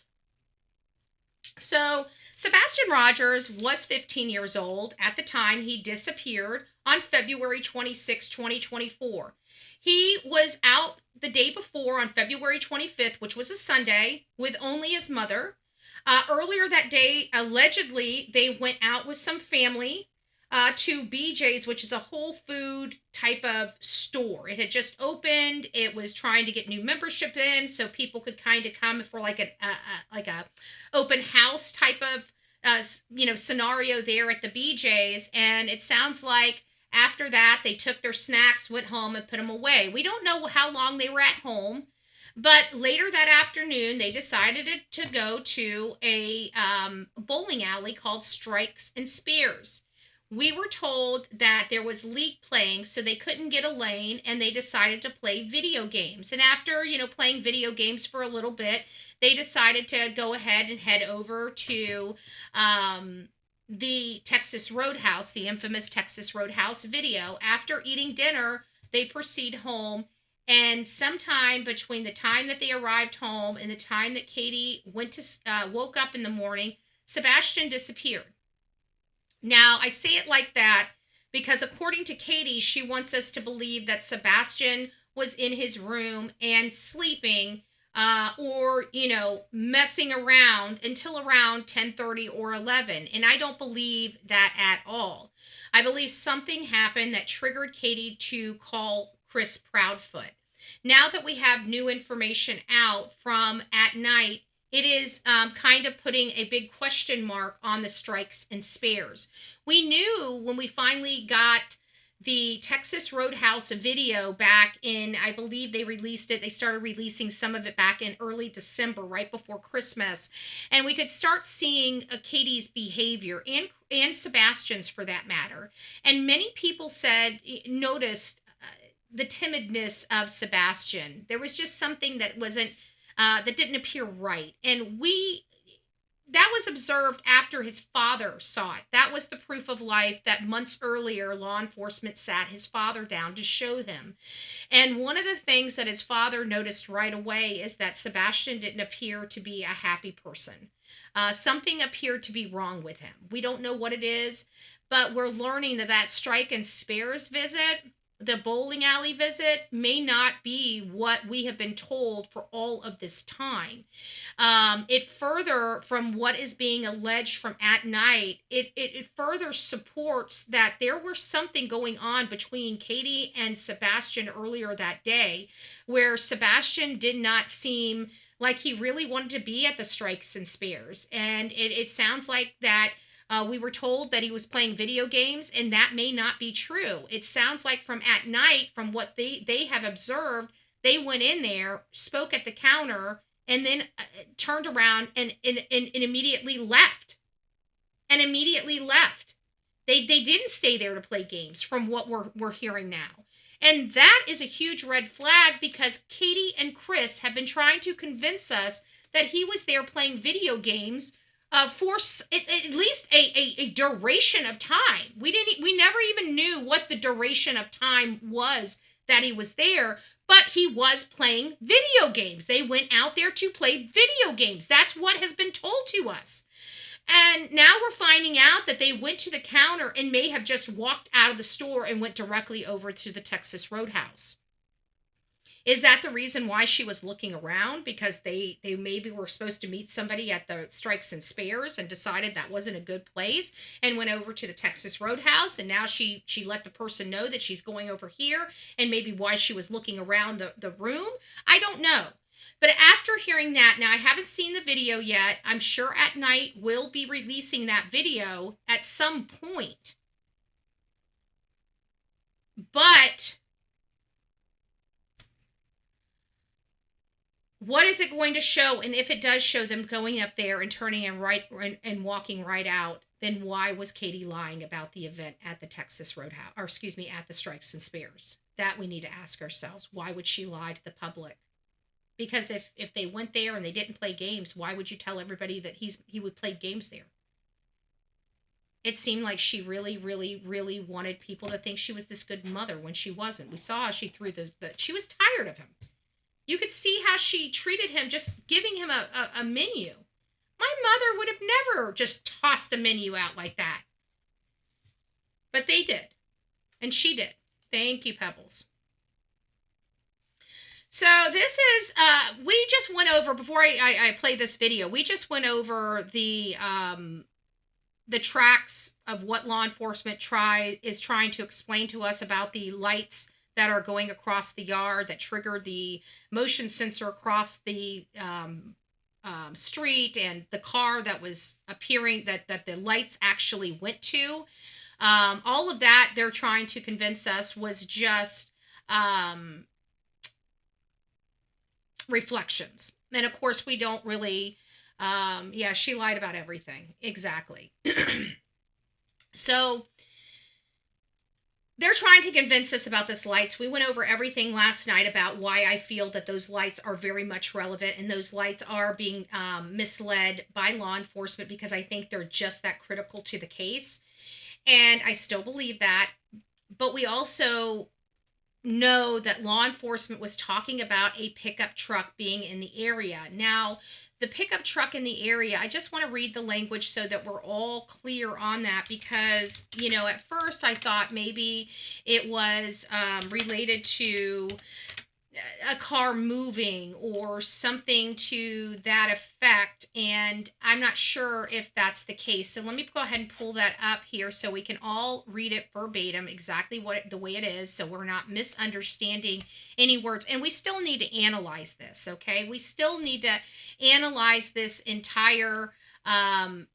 So, Sebastian Rogers was 15 years old at the time he disappeared on February 26, 2024. He was out the day before on February 25th, which was a Sunday, with only his mother. Earlier that day, allegedly, they went out with some family to BJ's, which is a whole food type of store. It had just opened. It was trying to get new membership in so people could kind of come for like a open house type of scenario there at the BJ's. And it sounds like after that, they took their snacks, went home, and put them away. We don't know how long they were at home. But later that afternoon, they decided to go to a bowling alley called Strikes and Spears. We were told that there was league playing, so they couldn't get a lane, and they decided to play video games. And after, playing video games for a little bit, they decided to go ahead and head over to the Texas Roadhouse, the infamous Texas Roadhouse video. After eating dinner, they proceed home. And sometime between the time that they arrived home and the time that Katie woke up in the morning, Sebastian disappeared. Now, I say it like that because according to Katie, she wants us to believe that Sebastian was in his room and sleeping or messing around until around 10:30 or 11. And I don't believe that at all. I believe something happened that triggered Katie to call Chris Proudfoot. Now that we have new information out from at night, it is kind of putting a big question mark on the Strikes and Spares. We knew when we finally got the Texas Roadhouse video back in, I believe they released it, they started releasing some of it back in early December, right before Christmas. And we could start seeing Katie's behavior and Sebastian's for that matter. And many people noticed the timidness of Sebastian. There was just something that that didn't appear right. And that was observed after his father saw it. That was the proof of life that months earlier, law enforcement sat his father down to show him. And one of the things that his father noticed right away is that Sebastian didn't appear to be a happy person. Something appeared to be wrong with him. We don't know what it is, but we're learning that Strike and Spares visit, the bowling alley visit, may not be what we have been told for all of this time. It further, from what is being alleged from at night, it further supports that there was something going on between Katie and Sebastian earlier that day, where Sebastian did not seem like he really wanted to be at the Strikes and Spares. And it sounds like that we were told that he was playing video games, and that may not be true. It sounds like from at night, from what they have observed, they went in there, spoke at the counter, and then turned around and immediately left. And immediately left. They didn't stay there to play games, from what we're hearing now. And that is a huge red flag, because Katie and Chris have been trying to convince us that he was there playing video games for at least a duration of time. We never even knew what the duration of time was that he was there, but he was playing video games. They went out there to play video games. That's what has been told to us. And now we're finding out that they went to the counter and may have just walked out of the store and went directly over to the Texas Roadhouse. Is that the reason why she was looking around? Because they maybe were supposed to meet somebody at the Strikes and Spares and decided that wasn't a good place and went over to the Texas Roadhouse, and now she let the person know that she's going over here, and maybe why she was looking around the room? I don't know. But after hearing that, now I haven't seen the video yet. I'm sure at night we'll be releasing that video at some point. But what is it going to show? And if it does show them going up there and turning and walking right out, then why was Katie lying about the event at the Texas Roadhouse, or excuse me, at the Strikes and Spares? That we need to ask ourselves. Why would she lie to the public? Because if they went there and they didn't play games, why would you tell everybody that he would play games there? It seemed like she really, really, really wanted people to think she was this good mother when she wasn't. We saw how she threw she was tired of him. You could see how she treated him, just giving him a menu. My mother would have never just tossed a menu out like that. But they did. And she did. Thank you, Pebbles. So this is, we just went over, before I play this video, we just went over the tracks of what law enforcement is trying to explain to us about the lights that are going across the yard that triggered the motion sensor across the street, and the car that was appearing, that the lights actually went to. All of that they're trying to convince us was just reflections. And of course we don't really, yeah, she lied about everything. Exactly. So they're trying to convince us about this lights. We went over everything last night about why I feel that those lights are very much relevant, and those lights are being misled by law enforcement, because I think they're just that critical to the case. And I still believe that. But we also know that law enforcement was talking about a pickup truck being in the area. Now, the pickup truck in the area, I just want to read the language so that we're all clear on that, because, you know, at first I thought maybe it was related to a car moving or something to that effect, and I'm not sure if that's the case. So let me go ahead and pull that up here so we can all read it verbatim, exactly the way it is, so we're not misunderstanding any words. And we still need to analyze this, okay? We still need to analyze this entire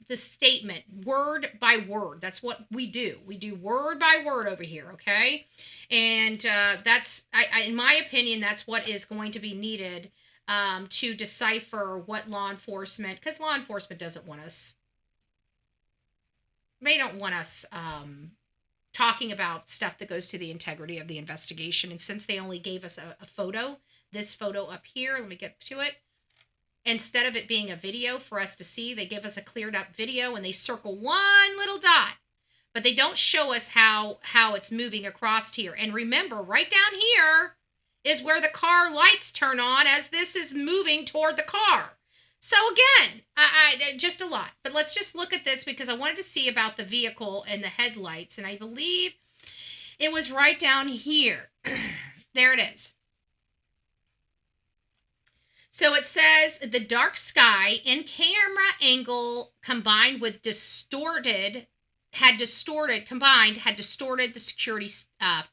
the statement word by word. That's what we do. We do word by word over here, okay? And that's, in my opinion, that's what is going to be needed to decipher what law enforcement, because law enforcement doesn't want us, they don't want us talking about stuff that goes to the integrity of the investigation. And since they only gave us a photo, this photo up here, let me get to it. Instead of it being a video for us to see, they give us a cleared up video and they circle one little dot, but they don't show us how it's moving across here. And remember, right down here is where the car lights turn on as this is moving toward the car. So again, I just a lot, but let's just look at this, because I wanted to see about the vehicle and the headlights. And I believe it was right down here. There it is. So it says the dark sky and camera angle combined with had distorted the security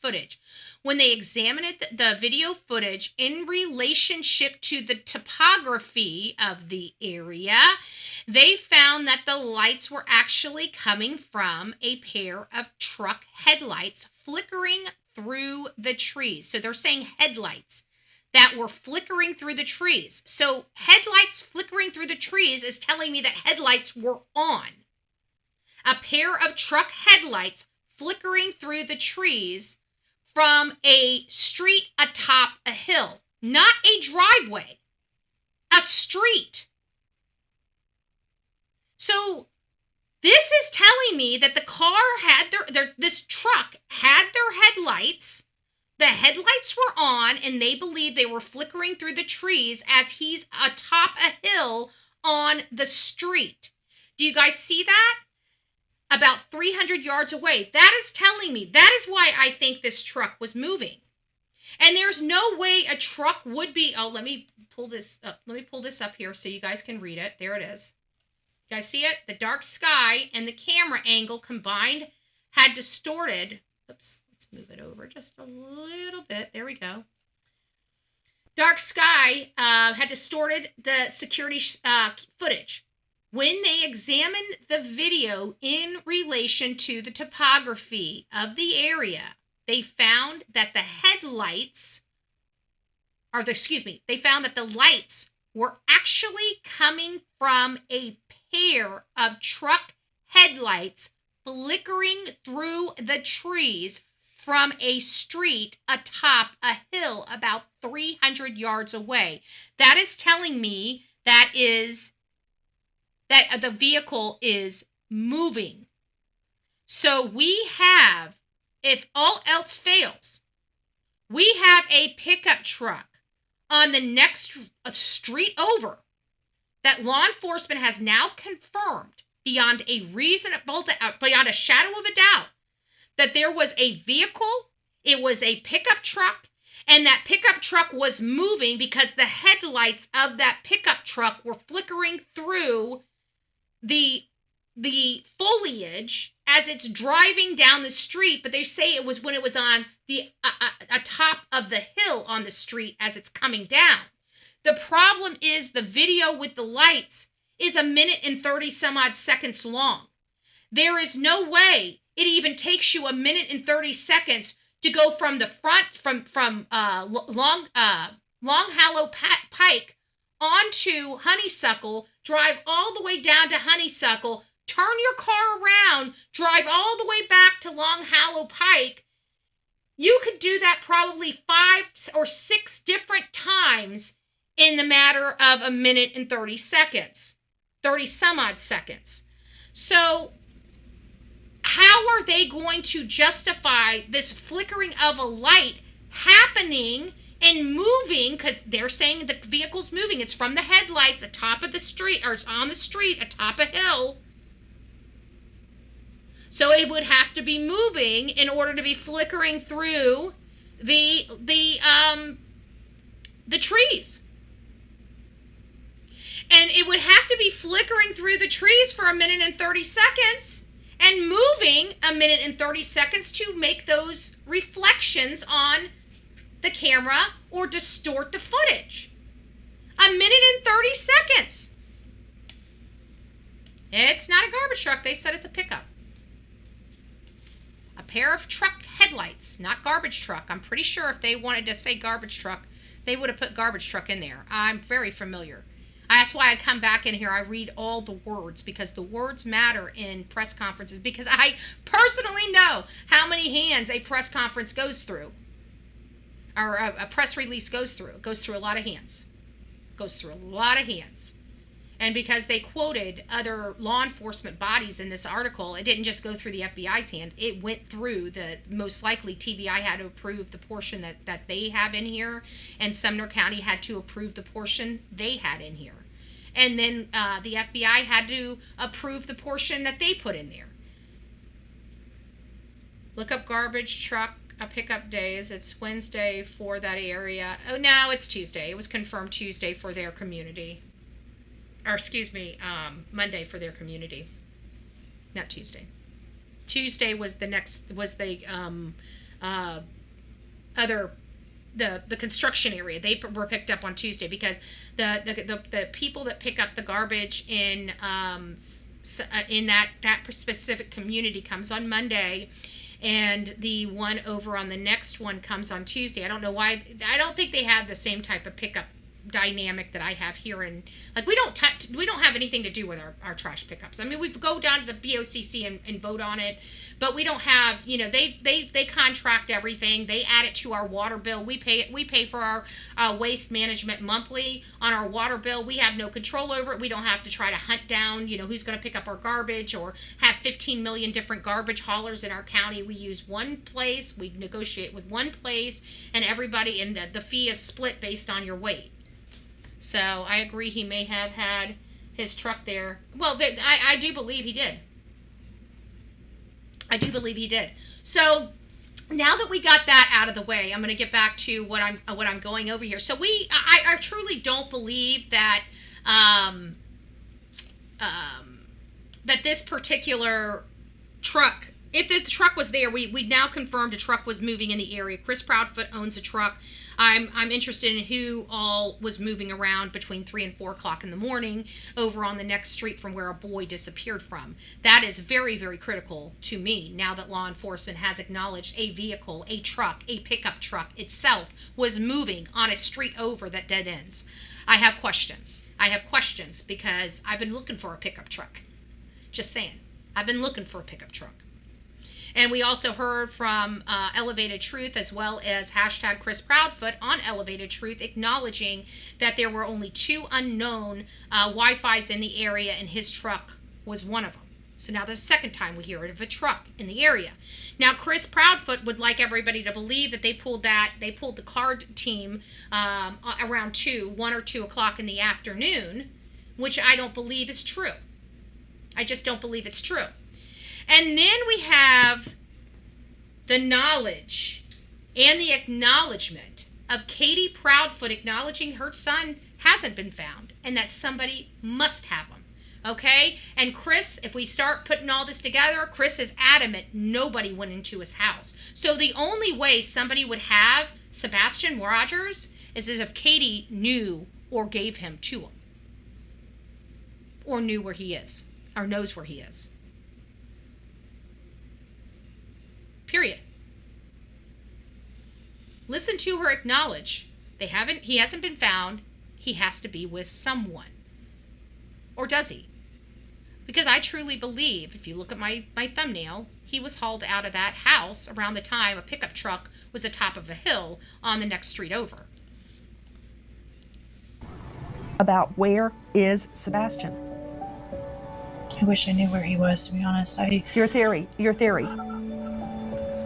footage. When they examined the video footage in relationship to the topography of the area, they found that the lights were actually coming from a pair of truck headlights flickering through the trees. So they're saying headlights that were flickering through the trees. So headlights flickering through the trees is telling me that headlights were on. A pair of truck headlights flickering through the trees from a street atop a hill. Not a driveway. A street. So this is telling me that the car had this truck had their headlights. The headlights were on, and they believed they were flickering through the trees as he's atop a hill on the street. Do you guys see that? About 300 yards away. That is telling me, that is why I think this truck was moving. And there's no way a truck would be, oh, let me pull this up. Let me pull this up here so you guys can read it. There it is. You guys see it? The dark sky and the camera angle combined had distorted. Oops, let's move it over just a little bit. There we go. Dark sky had distorted the security footage. When they examined the video in relation to the topography of the area, they found that the lights were actually coming from a pair of truck headlights flickering through the trees from a street atop a hill about 300 yards away. That is telling me that the vehicle is moving. So we have, if all else fails, we have a pickup truck on the next street over that law enforcement has now confirmed beyond a shadow of a doubt that there was a vehicle, it was a pickup truck, and that pickup truck was moving because the headlights of that pickup truck were flickering through the foliage as it's driving down the street. But they say it was when it was on the atop of the hill on the street as it's coming down. The problem is the video with the lights is 1 minute and 30 some odd seconds long. There is no way it even takes you 1 minute and 30 seconds to go from the front, from Long Hollow Pike onto Honeysuckle, drive all the way down to Honeysuckle, turn your car around, drive all the way back to Long Hollow Pike. You could do that probably 5 or 6 different times in the matter of 1 minute and 30 seconds, 30 some odd seconds. So how are they going to justify this flickering of a light happening and moving? Because they're saying the vehicle's moving. It's from the headlights atop of the street, or it's on the street atop a hill. So it would have to be moving in order to be flickering through the trees. And it would have to be flickering through the trees for 1 minute and 30 seconds and moving 1 minute and 30 seconds to make those reflections on the camera or distort the footage. 1 minute and 30 seconds. It's not a garbage truck. They said it's a pickup. A pair of truck headlights, not garbage truck. I'm pretty sure if they wanted to say garbage truck, they would have put garbage truck in there. I'm very familiar. That's why I come back in here. I read all the words because the words matter in press conferences, because I personally know how many hands a press conference goes through, or a press release goes through. It goes through a lot of hands. And because they quoted other law enforcement bodies in this article, it didn't just go through the FBI's hand. It went through most likely TBI had to approve the portion that they have in here, and Sumner County had to approve the portion they had in here. And then the FBI had to approve the portion that they put in there. Look up garbage truck pickup days. It's Wednesday for that area. Oh, no, it's Tuesday. It was confirmed Tuesday for their community. Or, excuse me, Monday for their community. Not Tuesday. Tuesday was the construction area. They were picked up on Tuesday because the people that pick up the garbage in that specific community comes on Monday, and the one over on the next one comes on Tuesday. I don't know why. I don't think they have the same type of pickup dynamic that I have here in, like, we don't have anything to do with our trash pickups. I mean, we go down to the BOCC and vote on it, but we don't have, they contract everything. They add it to our water bill. We pay for our waste management monthly on our water bill. We have no control over it. We don't have to try to hunt down, who's going to pick up our garbage, or have 15 million different garbage haulers in our county. We use one place. We negotiate with one place, and everybody, and the fee is split based on your weight. So I agree, he may have had his truck there. Well, I do believe he did. So now that we got that out of the way, I'm going to get back to what I'm going over here. So I truly don't believe that that this particular truck, if the truck was there, we now confirmed a truck was moving in the area. Chris Proudfoot owns a truck. I'm interested in who all was moving around between 3 and 4 o'clock in the morning over on the next street from where a boy disappeared from. That is very, very critical to me now that law enforcement has acknowledged a vehicle, a truck, a pickup truck itself was moving on a street over that dead ends. I have questions. Because I've been looking for a pickup truck. Just saying. I've been looking for a pickup truck. And we also heard from Elevated Truth as well as hashtag Chris Proudfoot on Elevated Truth acknowledging that there were only 2 unknown Wi-Fis in the area and his truck was one of them. So now the second time we hear of a truck in the area. Now Chris Proudfoot would like everybody to believe that they pulled the card team around 1 or 2 o'clock in the afternoon, which I don't believe is true. I just don't believe it's true. And then we have the knowledge and the acknowledgement of Katie Proudfoot acknowledging her son hasn't been found and that somebody must have him. Okay? And Chris, if we start putting all this together, Chris is adamant nobody went into his house. So the only way somebody would have Sebastian Rogers is as if Katie knew or gave him to him. Or knew where he is. Or knows where he is. Period. Listen to her acknowledge. He hasn't been found. He has to be with someone. Or does he? Because I truly believe, if you look at my thumbnail, he was hauled out of that house around the time a pickup truck was atop of a hill on the next street over. About where is Sebastian? I wish I knew where he was, to be honest. Your theory.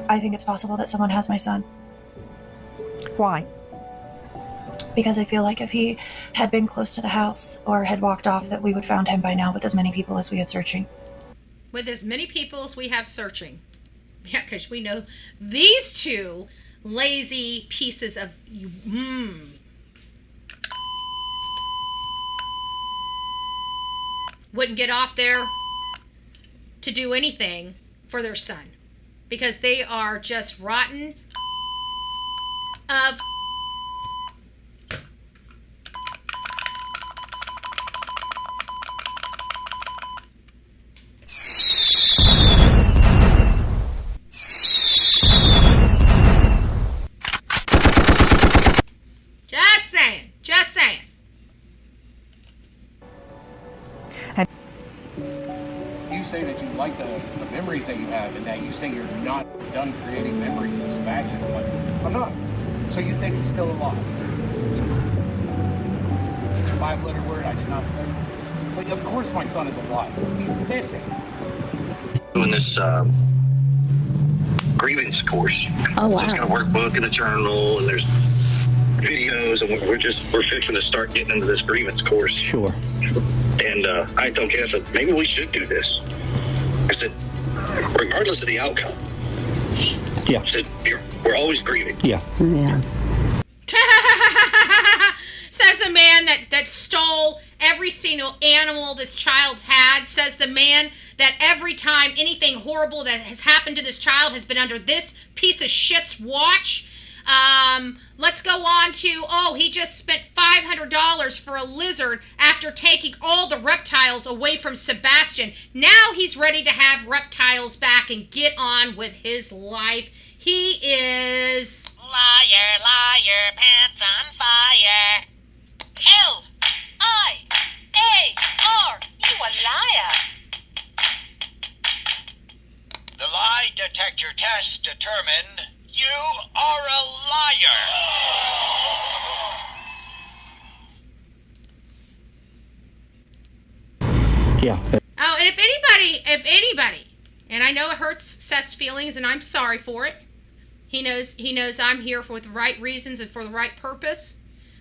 I think it's possible that someone has my son. Why? Because I feel like if he had been close to the house or had walked off, that we would found him by now with as many people as we had searching. With as many people as we have searching. Yeah, because we know these 2 lazy pieces of... wouldn't get off there to do anything for their son. Because they are just rotten of... Just saying. You say that you like the memories that you have and that you say you're not done creating memories of Sebastian. I'm like, I'm not. So you think he's still alive? 5-letter word I did not say. But of course my son is alive. He's missing. Doing this grievance course. Oh, wow. So it's got a workbook and a journal and there's videos and we're fixing to start getting into this grievance course. Sure. And I told Ken, I said, maybe we should do this. I said, regardless of the outcome. Yeah. I said, we're always grieving. Yeah. Says the man that stole every single animal this child's had. Says the man that every time anything horrible that has happened to this child has been under this piece of shit's watch. Let's go on to, he just spent $500 for a lizard after taking all the reptiles away from Sebastian. Now he's ready to have reptiles back and get on with his life. He is... Liar, liar, pants on fire. L-I-A-R, you a liar. The lie detector test determined you are a liar. Yeah. Oh, and if anybody, and I know it hurts Seth's feelings, and I'm sorry for it. He knows I'm here for the right reasons and for the right purpose.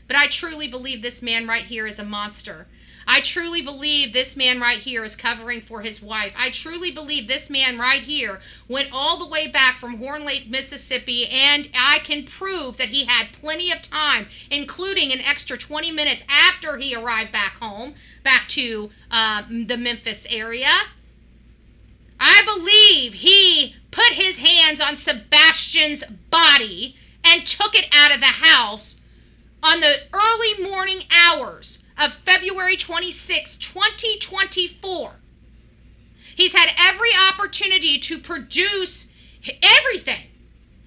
But I truly believe this man right here is a monster. I truly believe this man right here is covering for his wife. I truly believe this man right here went all the way back from Horn Lake, Mississippi, and I can prove that he had plenty of time, including an extra 20 minutes after he arrived back home, back to the Memphis area. I believe he put his hands on Sebastian's body and took it out of the house on the early morning hours of February 26, 2024. He's had every opportunity to produce everything,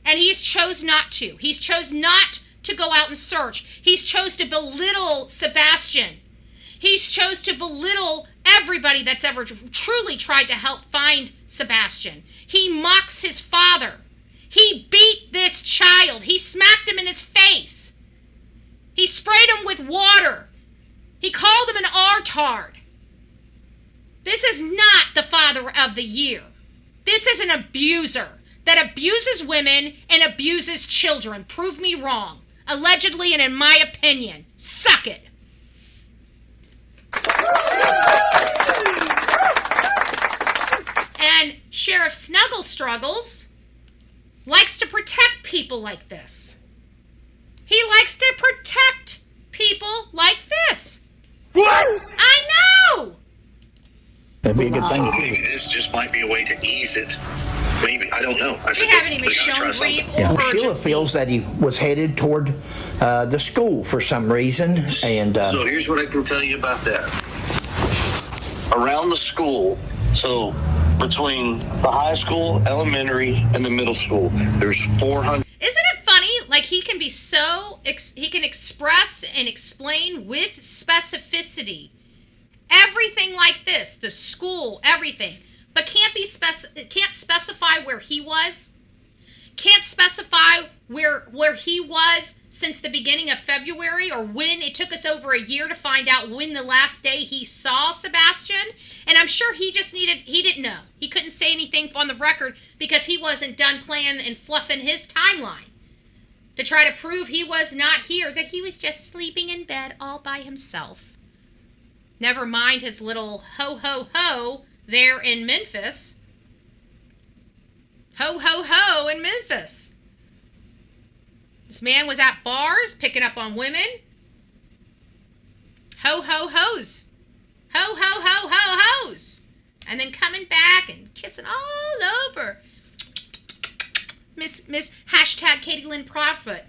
and he's chose not to. He's chose not to go out and search. He's chose to belittle Sebastian. He's chose to belittle everybody that's ever truly tried to help find Sebastian. He mocks his father. He beat this child. He smacked him in his face. He sprayed him with water. He called him an artard. This is not the father of the year. This is an abuser that abuses women and abuses children. Prove me wrong. Allegedly and in my opinion. Suck it. And Sheriff Snuggle Struggles likes to protect people like this. He likes to protect people like this. What? I know! That'd be a good thing. Maybe this just might be a way to ease it. Maybe. I don't know. We haven't even shown grief or urgency. Sheila feels that he was headed toward the school for some reason. And so here's what I can tell you about that. Around the school, so between the high school, elementary, and the middle school, there's 400. Isn't it funny? Like, he can be so, he can express and explain with specificity everything like this, the school, everything, but can't specify where he was, can't specify where he was since the beginning of February, or when it took us over a year to find out when the last day he saw Sebastian. And I'm sure he didn't know. He couldn't say anything on the record because he wasn't done playing and fluffing his timeline to try to prove he was not here, that he was just sleeping in bed all by himself. Never mind his little ho-ho-ho there in Memphis. Ho-ho-ho in Memphis. This man was at bars picking up on women. Ho-ho-hos. Ho-ho-ho-ho-hos. And then coming back and kissing all over Miss hashtag Katie Lynn Profit.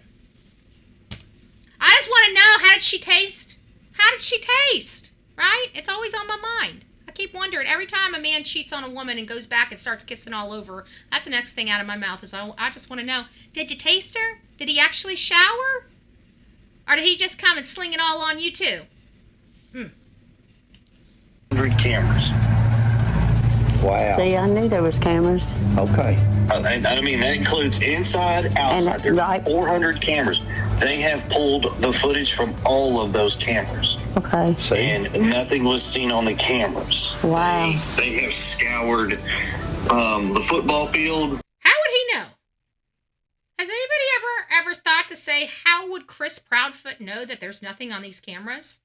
I just want to know, how did she taste? How did she taste? Right? It's always on my mind. I keep wondering, every time a man cheats on a woman and goes back and starts kissing all over, that's the next thing out of my mouth is I just want to know, did you taste her? Did he actually shower? Or did he just come and sling it all on you too? 100 cameras. wow. See, I knew there was cameras. Okay. I mean, that includes inside, outside. There's 400 cameras. They have pulled the footage from all of those cameras. Okay. And nothing was seen on the cameras. Wow. They have scoured the football field. How would he know? Has anybody ever thought to say, how would Chris Proudfoot know that there's nothing on these cameras?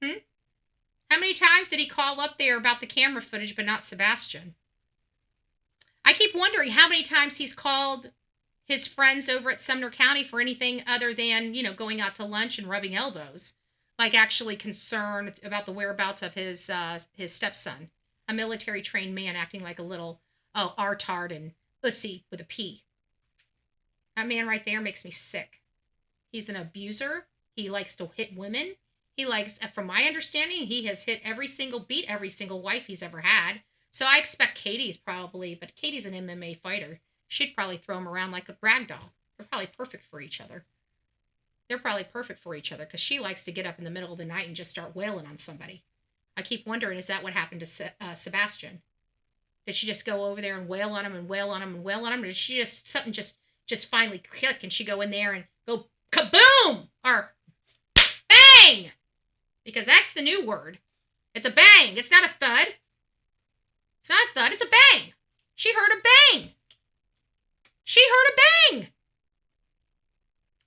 How many times did he call up there about the camera footage but not Sebastian? I keep wondering how many times he's called his friends over at Sumner County for anything other than, going out to lunch and rubbing elbows. Like actually concerned about the whereabouts of his stepson. A military-trained man acting like a little, artard and pussy with a P. That man right there makes me sick. He's an abuser. He likes to hit women. He likes, from my understanding, he has beat every single wife he's ever had. So I expect Katie's but Katie's an MMA fighter. She'd probably throw him around like a rag doll. They're probably perfect for each other. Because she likes to get up in the middle of the night and just start wailing on somebody. I keep wondering, is that what happened to Sebastian? Did she just go over there and wail on him and wail on him and wail on him? Or did she just finally click and she go in there and go kaboom or bang? Because that's the new word. It's a bang. It's not a thud. It's a bang. She heard a bang.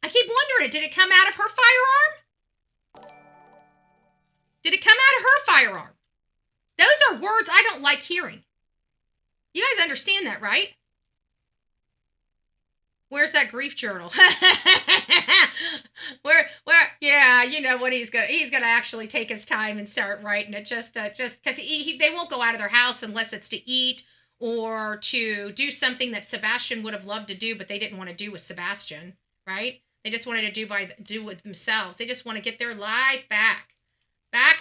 I keep wondering, did it come out of her firearm? Did it come out of her firearm? Those are words I don't like hearing. You guys understand that, right? Where's that grief journal? where, yeah, you know what he's gonna actually take his time and start writing it just because they won't go out of their house unless it's to eat or to do something that Sebastian would have loved to do, but they didn't want to do with Sebastian, right? They just wanted to do with themselves. They just want to get their life back.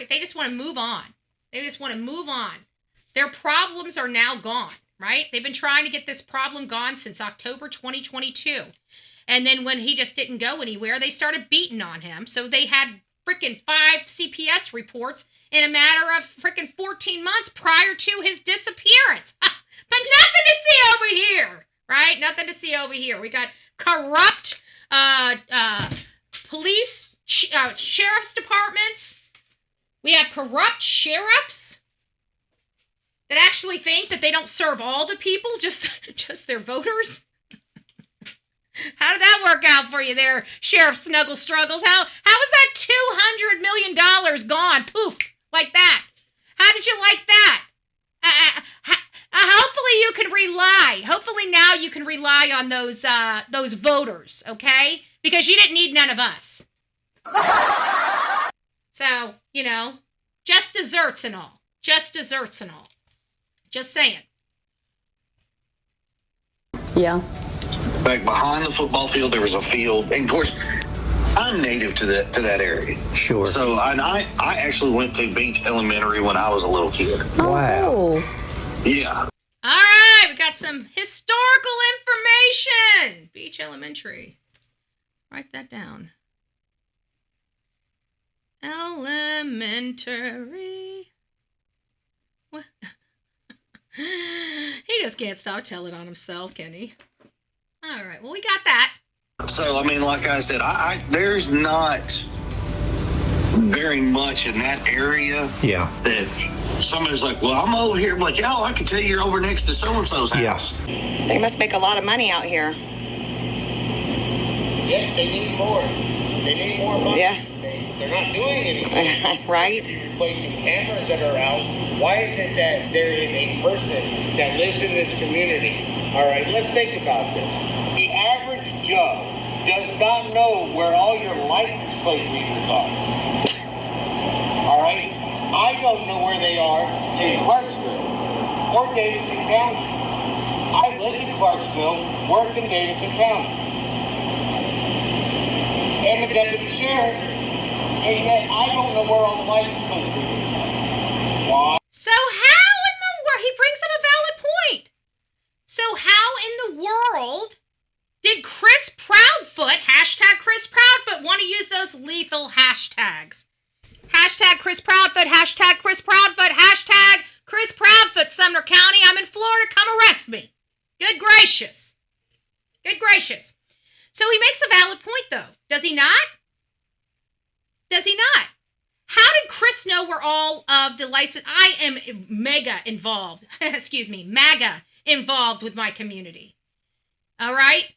They just want to move on. They just want to move on. Their problems are now gone, right? They've been trying to get this problem gone since October 2022. And then when he just didn't go anywhere, they started beating on him. So they had freaking 5 CPS reports in a matter of freaking 14 months prior to his disappearance. But nothing to see over here, right? Nothing to see over here. We got corrupt police, sheriff's departments. We have corrupt sheriffs that actually think that they don't serve all the people, just their voters. How did that work out for you there, Sheriff Snuggle Struggles? How was that $200 million gone? Poof, like that. How did you like that? Hopefully you can rely. Hopefully now you can rely on those voters, okay? Because you didn't need none of us. So, you know, just desserts and all. Just desserts and all. Just saying. Yeah. Back behind the football field, there was a field. And of course, I'm native to that area. Sure. So I actually went to Beach Elementary when I was a little kid. Wow. Yeah. All right, we got some historical information. Beach Elementary. Write that down. Elementary. What? He just can't stop telling on himself, can he? All right, well, we got that. So, I mean, like I said, there's not very much in that area that somebody's like, well, I'm over here. I'm like, yeah, I can tell you're over next to so-and-so's house. Yeah. They must make a lot of money out here. Yeah, they need more. They need more money. Yeah. They're not doing anything. Right. Placing cameras that are out. Why is it that there is a person that lives in this community? All right, let's think about this. The average Joe does not know where all your license plate readers are. All right? I don't know where they are in Clarksville or Davidson County. I live in Clarksville, work in Davidson County. And the deputy sheriff, and yet I don't know where all the license plates readers are. Why? So how in the world, he brings up a valid point. So how in the world did Chris Proudfoot, hashtag Chris Proudfoot, want to use those lethal hashtags? Hashtag Chris Proudfoot, hashtag Chris Proudfoot, hashtag Chris Proudfoot, Sumner County, I'm in Florida, come arrest me. Good gracious. Good gracious. So he makes a valid point, though. Does he not? Does he not? How did Chris know where all of the license... I am mega involved. Excuse me, MAGA involved with my community. All right?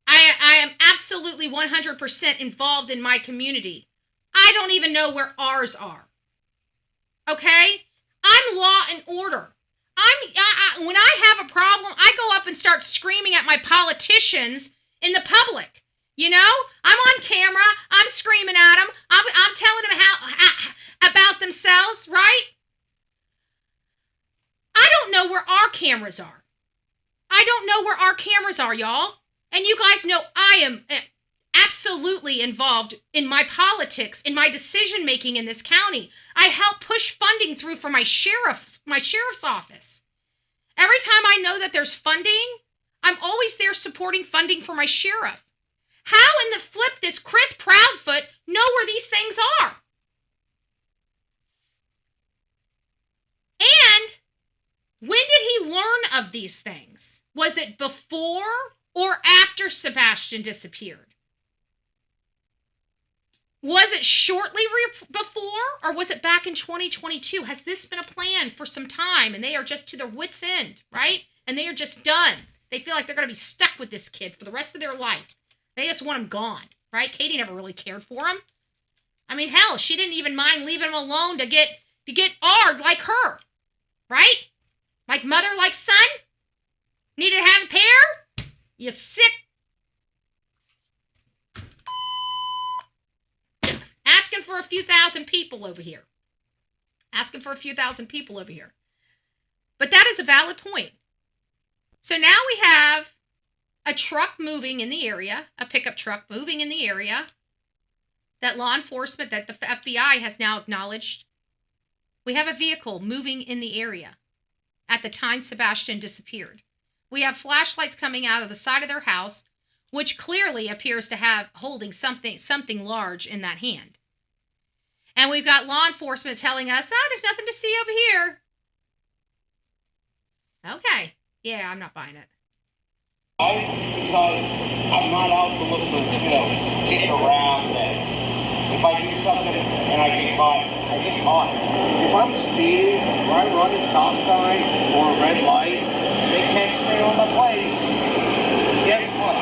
I am absolutely 100% involved in my community. I don't even know where ours are. Okay? I'm law and order. When I have a problem, I go up and start screaming at my politicians in the public. You know? I'm on camera. I'm screaming at them. I'm telling them how about themselves, right? I don't know where our cameras are. I don't know where our cameras are, y'all. And you guys know I am absolutely involved in my politics, in my decision making in this county. I help push funding through for my sheriff's office. Every time I know that there's funding, I'm always there supporting funding for my sheriff. How in the flip does Chris Proudfoot know where these things are? And when did he learn of these things? Was it before or after Sebastian disappeared? Was it shortly before, or was it back in 2022? Has this been a plan for some time, and they are just to their wits' end, right? And they are just done. They feel like they're going to be stuck with this kid for the rest of their life. They just want him gone, right? Katie never really cared for him. I mean, hell, she didn't even mind leaving him alone to get AR'd like her. Right? Like mother, like son? Needed to have a pair? You sick. Asking for a few thousand people over here. But that is a valid point. So now we have a truck moving in the area, a pickup truck moving in the area that law enforcement, that the FBI has now acknowledged. We have a vehicle moving in the area at the time Sebastian disappeared. We have flashlights coming out of the side of their house, which clearly appears to have holding something large in that hand. And we've got law enforcement telling us, there's nothing to see over here. Okay. Yeah, I'm not buying it. Because I'm not out to look for, get around that. If I do something and I get caught, I get caught. If I'm speeding or I run a stop sign or a red light, they can't stay on the plate. Guess what?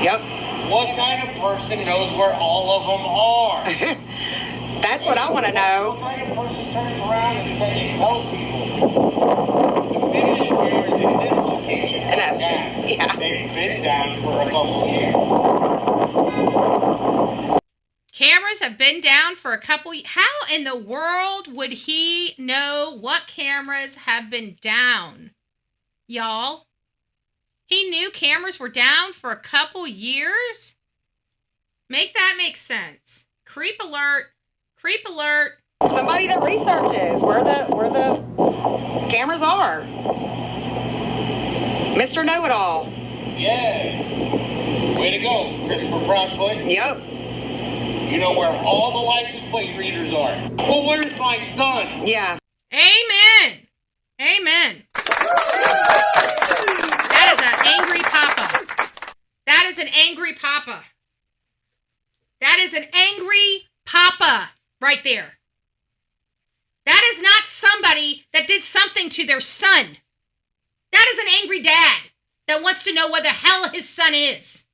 Yep. What kind of person knows where all of them are? That's what I want to know. What kind of person turns around and tells people the video cameras in this location are down. Yeah. They've been down for a couple years. Cameras have been down for a couple years. How in the world would he know what cameras have been down? Y'all? He knew cameras were down for a couple years? Make that make sense. Creep alert. Creep alert. Somebody that researches where the cameras are. Mr. Know-It-All. Yeah. Way to go, Christopher Proudfoot. Yep. You know where all the license plate readers are. Well, where's my son? Yeah. Amen. Amen. That is an angry papa. That is an angry papa. That is an angry papa right there. That is not somebody that did something to their son. That is an angry dad that wants to know where the hell his son is.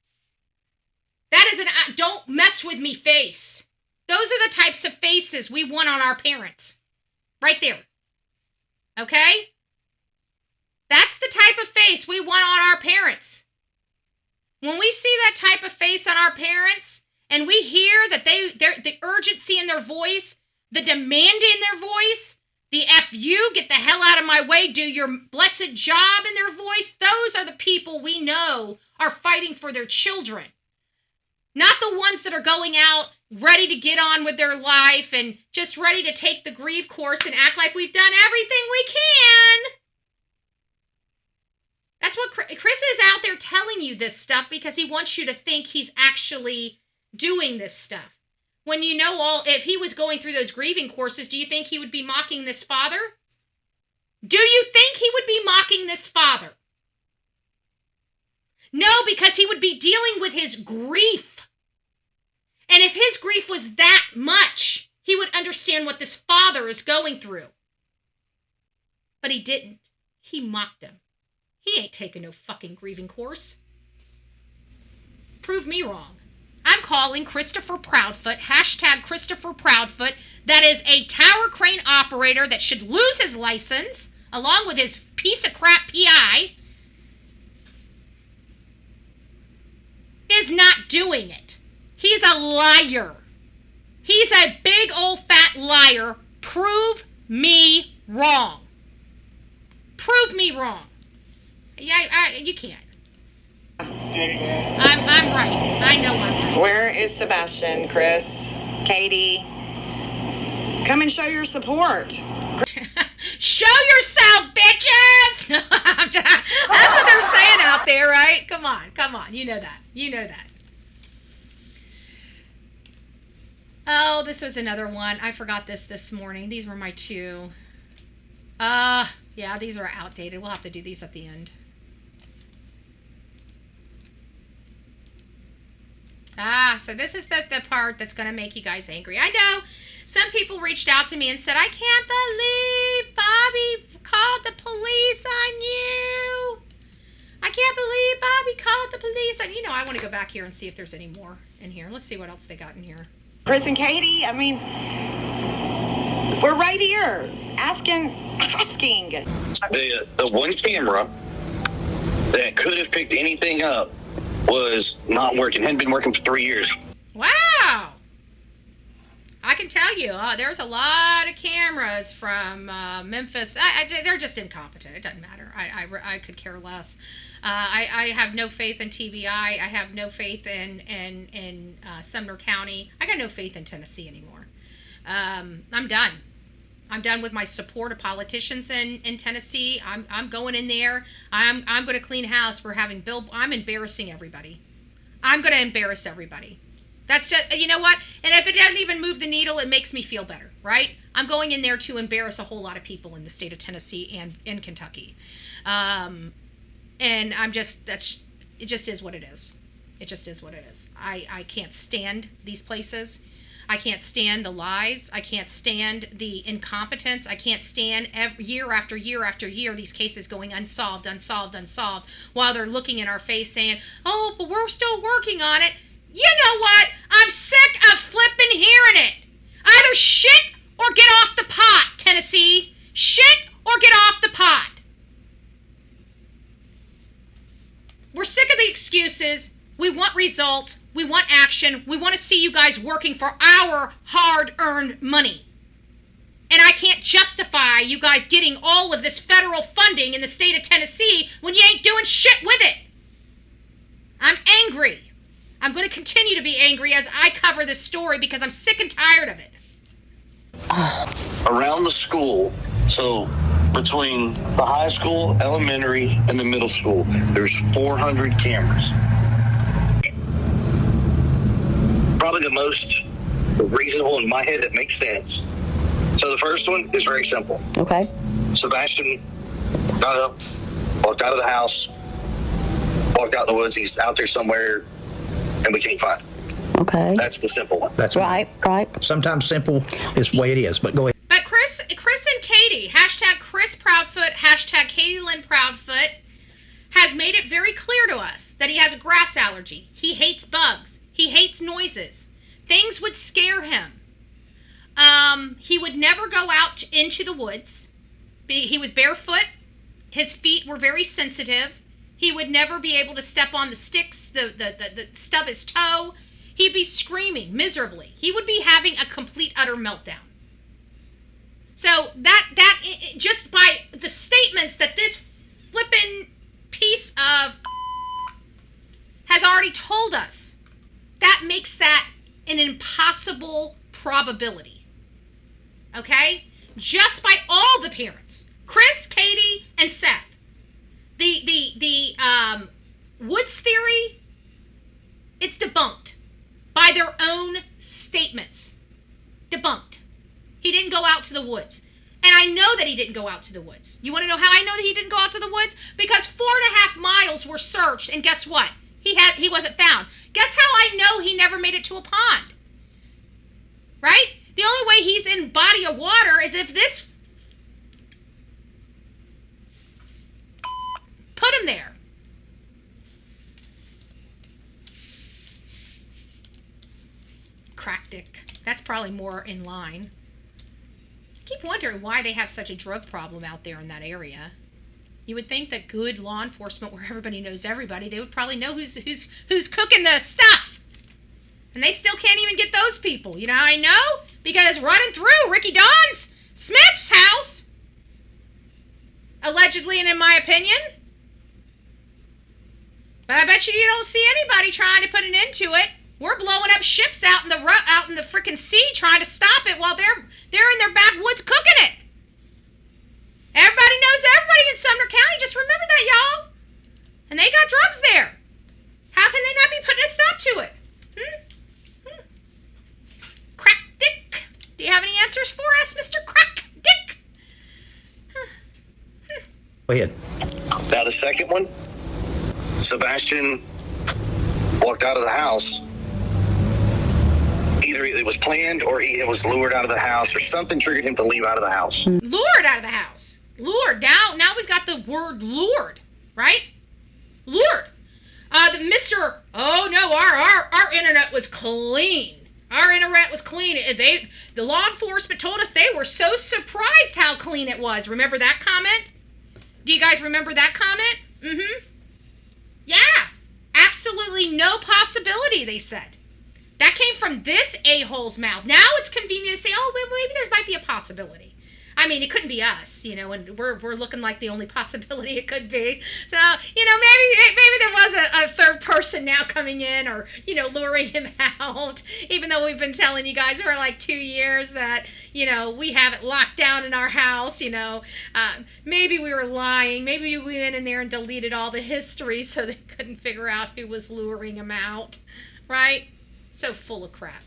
That is an don't mess with me face. Those are the types of faces we want on our parents. Right there. Okay? That's the type of face we want on our parents. When we see that type of face on our parents, and we hear that the urgency in their voice, the demand in their voice, the F you, get the hell out of my way, do your blessed job in their voice, those are the people we know are fighting for their children. Not the ones that are going out ready to get on with their life and just ready to take the grief course and act like we've done everything we can. That's what Chris is out there telling you this stuff because he wants you to think he's actually doing this stuff. When you know if he was going through those grieving courses, do you think he would be mocking this father? Do you think he would be mocking this father? No, because he would be dealing with his grief. And if his grief was that much, he would understand what this father is going through. But he didn't. He mocked him. He ain't taking no fucking grieving course. Prove me wrong. I'm calling Christopher Proudfoot, hashtag Christopher Proudfoot, that is a tower crane operator that should lose his license, along with his piece of crap PI, is not doing it. He's a liar. He's a big old fat liar. Prove me wrong. Prove me wrong. Yeah, you can't. I'm right. I know I'm right. Where is Sebastian, Chris? Katie? Come and show your support. Show yourself, bitches! That's what they're saying out there, right? Come on. You know that. Oh, this was another one. I forgot this morning. These were my two. Yeah, these are outdated. We'll have to do these at the end. So this is the part that's going to make you guys angry. I know some people reached out to me and said, I can't believe Bobby called the police on you. I can't believe Bobby called the police on you. I want to go back here and see if there's any more in here. Let's see what else they got in here. Chris and Katie, I mean, we're right here asking. The one camera that could have picked anything up was not working. Hadn't been working for 3 years. Wow. I can tell you, there's a lot of cameras from Memphis. They're just incompetent. It doesn't matter. I could care less. I have no faith in TBI. I have no faith in Sumner County. I got no faith in Tennessee anymore. I'm done. I'm done with my support of politicians in Tennessee. I'm going in there. I'm going to clean house for having I'm embarrassing everybody. I'm going to embarrass everybody. That's just, you know what? And if it doesn't even move the needle, it makes me feel better, right? I'm going in there to embarrass a whole lot of people in the state of Tennessee and in Kentucky. And it just is what it is. It just is what it is. I can't stand these places. I can't stand the lies. I can't stand the incompetence. I can't stand year after year after year these cases going unsolved, while they're looking in our face saying, oh, but we're still working on it. You know what? I'm sick of flipping hearing it. Either shit or get off the pot, Tennessee. Shit or get off the pot. We're sick of the excuses. We want results. We want action. We want to see you guys working for our hard-earned money. And I can't justify you guys getting all of this federal funding in the state of Tennessee when you ain't doing shit with it. I'm angry. I'm going to continue to be angry as I cover this story because I'm sick and tired of it. Around the school, so between the high school, elementary, and the middle school, there's 400 cameras. Probably the most reasonable in my head that makes sense. So the first one is very simple. Okay. Sebastian got up, walked out of the house, walked out in the woods. He's out there somewhere, and we can't find him. Okay. That's the simple one. That's right. Sometimes simple is the way it is, but go ahead. But Chris and Katie, hashtag Chris Proudfoot, hashtag Katie Lynn Proudfoot, has made it very clear to us that he has a grass allergy. He hates bugs. He hates noises. Things would scare him. He would never go out into the woods. He was barefoot. His feet were very sensitive. He would never be able to step on the sticks, the stub his toe. He'd be screaming miserably. He would be having a complete, utter meltdown. So that just by the statements that this flippin' piece of has already told us, that makes that an impossible probability. Okay? Just by all the parents, Chris, Katie, and Seth. The Woods theory, it's debunked by their own statements. Debunked. He didn't go out to the woods. And I know that he didn't go out to the woods. You want to know how I know that he didn't go out to the woods? Because 4.5 miles were searched, and guess what? He wasn't found. Guess how I know he never made it to a pond? Right? The only way he's in body of water is if this put him there. Crackdick. That's probably more in line. I keep wondering why they have such a drug problem out there in that area. You would think that good law enforcement, where everybody knows everybody, they would probably know who's cooking the stuff. And they still can't even get those people. You know how I know? Because it's running through Ricky Don Smith's house. Allegedly and in my opinion. But I bet you don't see anybody trying to put an end to it. We're blowing up ships out in the freaking sea trying to stop it while they're in their backwoods cooking it. Everybody knows everybody in Sumner County. Just remember that, y'all. And they got drugs there. How can they not be putting a stop to it? Crack Dick. Do you have any answers for us, Mr. Crack Dick? Go ahead. Now the second one, Sebastian walked out of the house. Either it was planned or he was lured out of the house or something triggered him to leave out of the house. Lured out of the house. Lured. Now we've got the word lured, right? Lured. Oh no, our internet was clean. Our internet was clean. The law enforcement told us they were so surprised how clean it was. Remember that comment? Do you guys remember that comment? Mm-hmm. Yeah. Absolutely no possibility, they said. That came from this a-hole's mouth. Now it's convenient to say, oh, maybe there might be a possibility. I mean, it couldn't be us, you know, and we're looking like the only possibility it could be. So, you know, maybe there was a third person now coming in or, you know, luring him out. Even though we've been telling you guys for like 2 years that, you know, we have it locked down in our house, you know. Maybe we were lying. Maybe we went in there and deleted all the history so they couldn't figure out who was luring him out, right? So full of crap.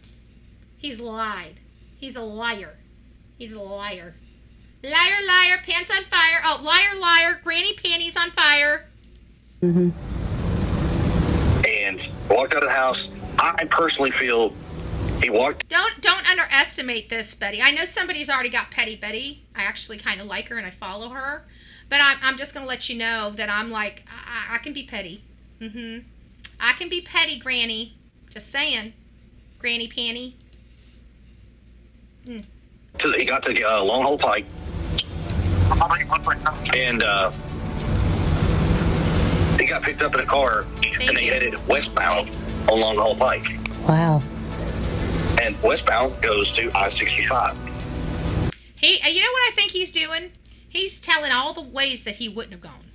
He's lied. He's a liar. He's a liar. Liar, liar, pants on fire. Oh, liar, liar, granny panties on fire. And walked out of the house. I personally feel he walked. Don't underestimate this, Betty. I know somebody's already got Petty Betty. I actually kind of like her and I follow her. But I'm just going to let you know that I'm like, I can be petty. I can be petty, Granny. Just saying. Granny Panty. He got to Long Hole Pike. And he got picked up in a car and they headed westbound on Long Hole Pike. Wow. And westbound goes to I-65. You know what I think he's doing? He's telling all the ways that he wouldn't have gone.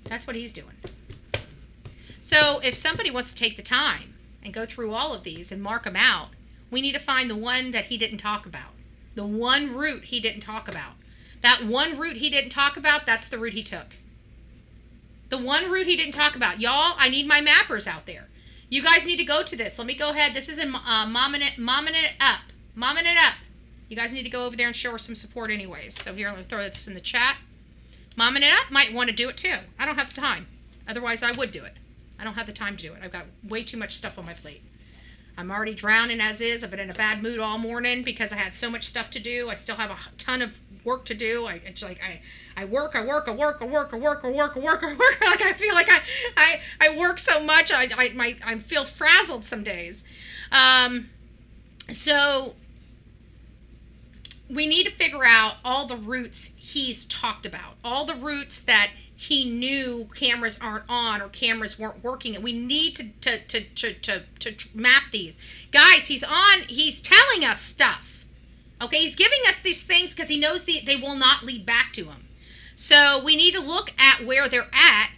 That's what he's doing. So if somebody wants to take the time and go through all of these and mark them out, we need to find the one that he didn't talk about. The one route he didn't talk about. That one route he didn't talk about, that's the route he took. The one route he didn't talk about. Y'all, I need my mappers out there. You guys need to go to this. Let me go ahead. This is in Momming It Up. Momming It Up. You guys need to go over there and show her some support anyways. So here, let me throw this in the chat. Momming It Up might want to do it too. I don't have the time. Otherwise, I would do it. I don't have the time to do it. I've got way too much stuff on my plate. I'm already drowning as is. I've been in a bad mood all morning because I had so much stuff to do. I still have a ton of work to do. I work. Like I feel like I work so much. I feel frazzled some days. So we need to figure out all the routes he's talked about, all the routes that he knew cameras aren't on or cameras weren't working, and we need to map these. Guys, he's telling us stuff. Okay, he's giving us these things because he knows they will not lead back to him. So we need to look at where they're at,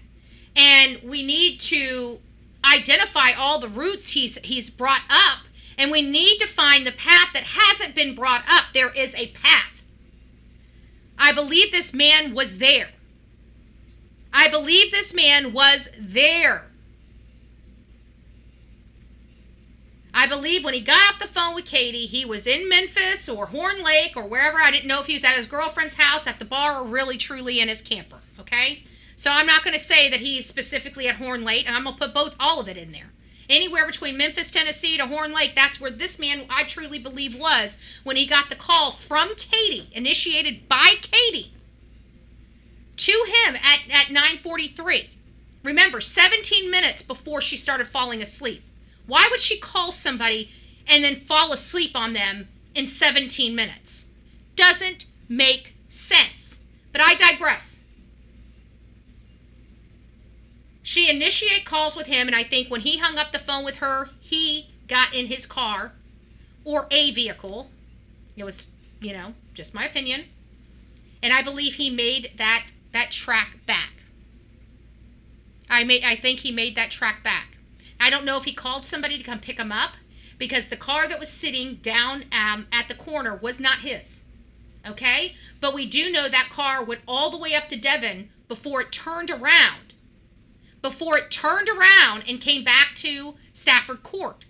and we need to identify all the routes he's brought up, and we need to find the path that hasn't been brought up. There is a path. I believe this man was there. I believe this man was there. I believe when he got off the phone with Katie, he was in Memphis or Horn Lake or wherever. I didn't know if he was at his girlfriend's house, at the bar, or really truly in his camper, okay? So I'm not going to say that he's specifically at Horn Lake. I'm going to put all of it in there. Anywhere between Memphis, Tennessee to Horn Lake, that's where this man, I truly believe, was when he got the call from Katie, initiated by Katie, to him at 9:43. Remember, 17 minutes before she started falling asleep. Why would she call somebody and then fall asleep on them in 17 minutes? Doesn't make sense. But I digress. She initiated calls with him, and I think when he hung up the phone with her, he got in his car or a vehicle. It was, just my opinion. And I believe he made that track back. I think he made that track back. I don't know if he called somebody to come pick him up, because the car that was sitting down at the corner was not his. Okay? But we do know that car went all the way up to Devon before it turned around. Before it turned around and came back to Stafford Court.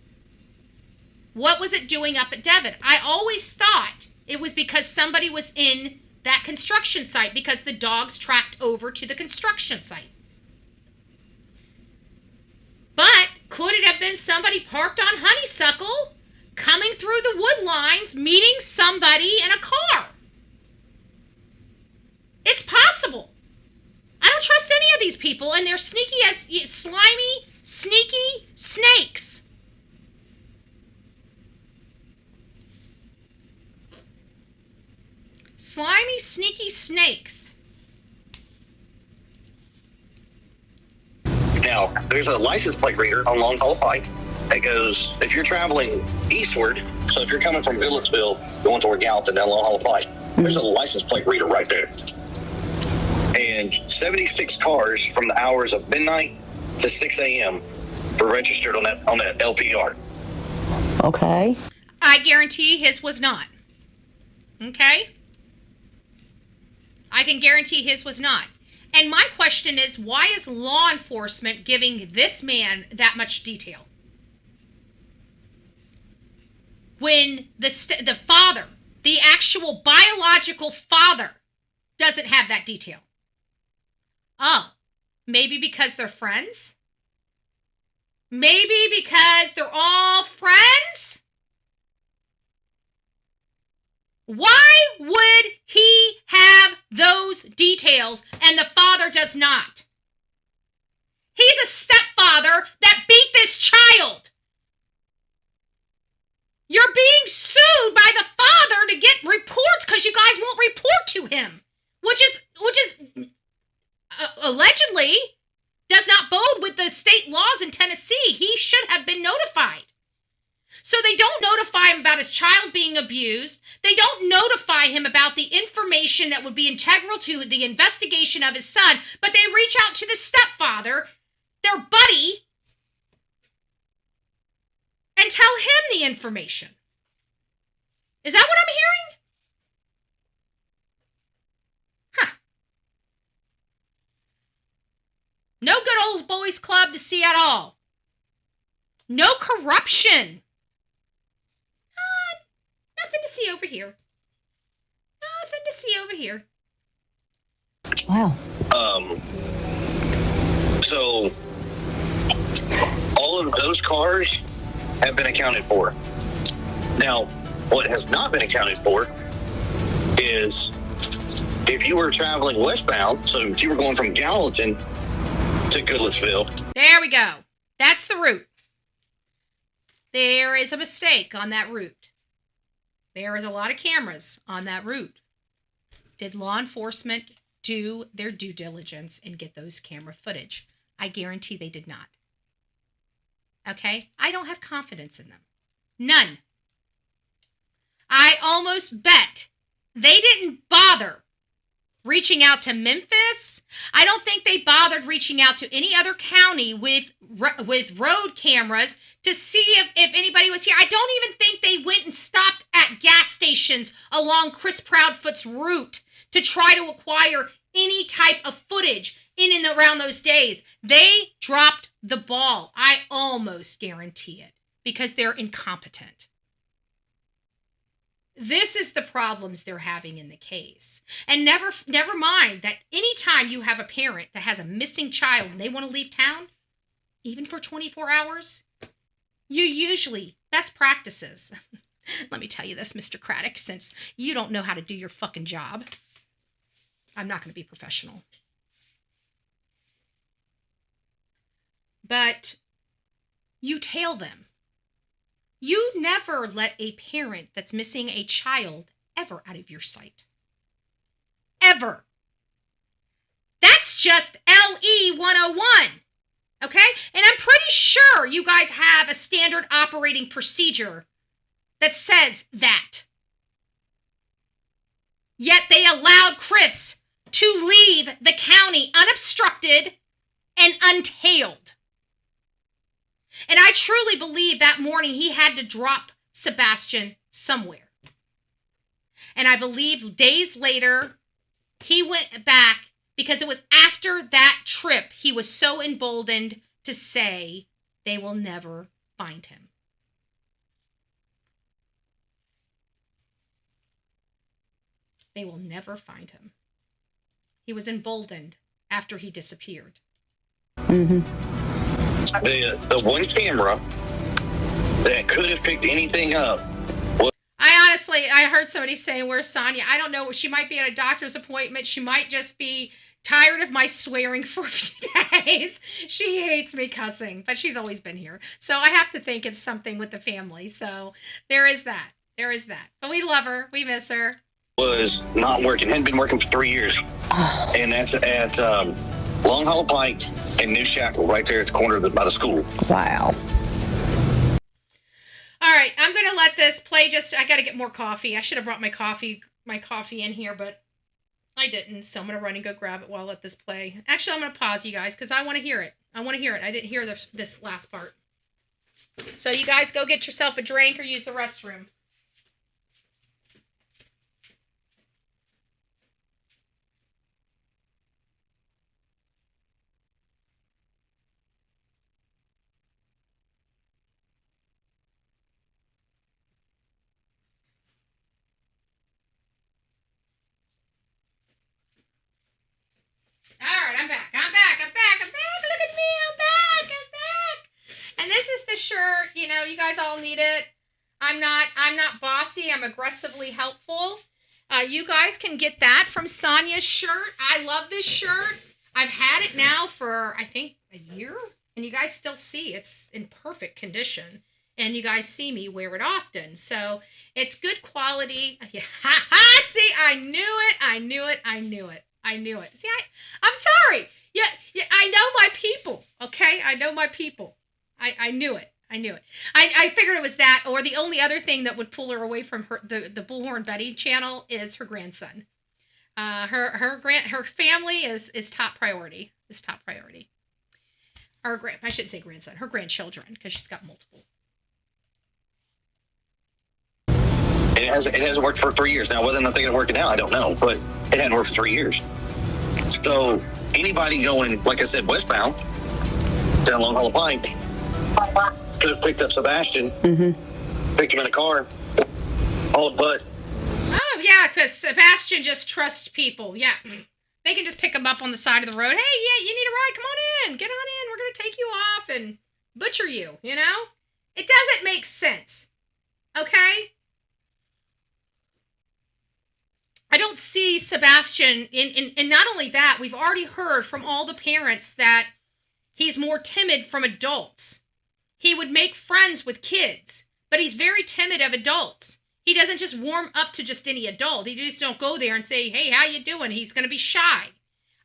What was it doing up at Devon? I always thought it was because somebody was in that construction site, because the dogs tracked over to the construction site. But could it have been somebody parked on Honeysuckle, coming through the wood lines, meeting somebody in a car? It's possible. I don't trust any of these people, and they're sneaky as slimy, sneaky snakes. Slimy, sneaky snakes. Now, there's a license plate reader on Long Haul Pike that goes, if you're traveling eastward, so if you're coming from Goodlettsville, going toward Gallatin down Long Haul Pike, there's a license plate reader right there. And 76 cars from the hours of midnight to 6 a.m. were registered on that LPR. Okay. I guarantee his was not. Okay? I can guarantee his was not. And my question is, why is law enforcement giving this man that much detail? When the father, the actual biological father, doesn't have that detail. Oh, maybe because they're friends? Maybe because they're all friends? Why would he have those details and the father does not? He's a stepfather that beat this child. You're being sued by the father to get reports because you guys won't report to him, which is allegedly does not bode with the state laws in Tennessee. He should have been notified. So they don't notify him about his child being abused. They don't notify him about the information that would be integral to the investigation of his son, but they reach out to the stepfather, their buddy, and tell him the information. Is that what I'm hearing? Huh. No good old boys club to see at all. No corruption. Nothing to see over here. Nothing to see over here. Wow. So all of those cars have been accounted for. Now, what has not been accounted for is if you were traveling westbound, so if you were going from Gallatin to Goodlettsville. There we go. That's the route. There is a mistake on that route. There is a lot of cameras on that route. Did law enforcement do their due diligence and get those camera footage? I guarantee they did not. Okay? I don't have confidence in them. None. I almost bet they didn't bother reaching out to Memphis. I don't think they bothered reaching out to any other county with road cameras to see if anybody was here. I don't even think they went and stopped at gas stations along Chris Proudfoot's route to try to acquire any type of footage in and around those days. They dropped the ball. I almost guarantee it because they're incompetent. This is the problems they're having in the case. And never mind that anytime you have a parent that has a missing child and they want to leave town, even for 24 hours, you usually, best practices. Let me tell you this, Mr. Craddock, since you don't know how to do your fucking job. I'm not going to be professional. But you tail them. You never let a parent that's missing a child ever out of your sight. Ever. That's just LE 101. Okay? And I'm pretty sure you guys have a standard operating procedure that says that. Yet they allowed Chris to leave the county unobstructed and untailed. And I truly believe that morning he had to drop Sebastian somewhere. And I believe days later, he went back because it was after that trip he was so emboldened to say they will never find him. They will never find him. He was emboldened after he disappeared. The one camera that could have picked anything up. I heard somebody saying, where's Sonia? I don't know. She might be at a doctor's appointment. She might just be tired of my swearing for a few days. She hates me cussing, but she's always been here. So I have to think it's something with the family. So there is that. There is that. But we love her. We miss her. was not working, hadn't been working for 3 years. And that's at Long Hollow Pike and New Shackle, right there at the corner by the school. Wow. All right, I'm going to let this play. I got to get more coffee. I should have brought my coffee in here, but I didn't. So I'm going to run and go grab it while I let this play. Actually, I'm going to pause you guys because I want to hear it. I didn't hear this last part. So you guys go get yourself a drink or use the restroom. All right, I'm back. Look at me, I'm back. And this is the shirt, you guys all need it. I'm not bossy, I'm aggressively helpful. You guys can get that from Sonia's shirt. I love this shirt. I've had it now for, I think, a year. And you guys still see it's in perfect condition. And you guys see me wear it often. So it's good quality. See, I knew it. See, I'm sorry. Yeah, I know my people, okay? I know my people. I knew it. I figured it was that, or the only other thing that would pull her away from the Bullhorn Betty channel is her grandson. Her family is top priority. I shouldn't say grandson. Her grandchildren, because she's got multiple. And it hasn't worked for 3 years now. Whether or not they're going to work it now, I don't know. But it hadn't worked for 3 years. So anybody going, like I said, westbound down Long Hollow Pike could have picked up Sebastian, picked him in a car, all but. Oh yeah, because Sebastian just trusts people. Yeah, they can just pick him up on the side of the road. Hey, yeah, you need a ride? Come on in. Get on in. We're gonna take you off and butcher you. It doesn't make sense. Okay. I don't see Sebastian and not only that, we've already heard from all the parents that he's more timid from adults. He would make friends with kids, but he's very timid of adults. He doesn't just warm up to just any adult. He just don't go there and say, "Hey, how you doing?" He's going to be shy.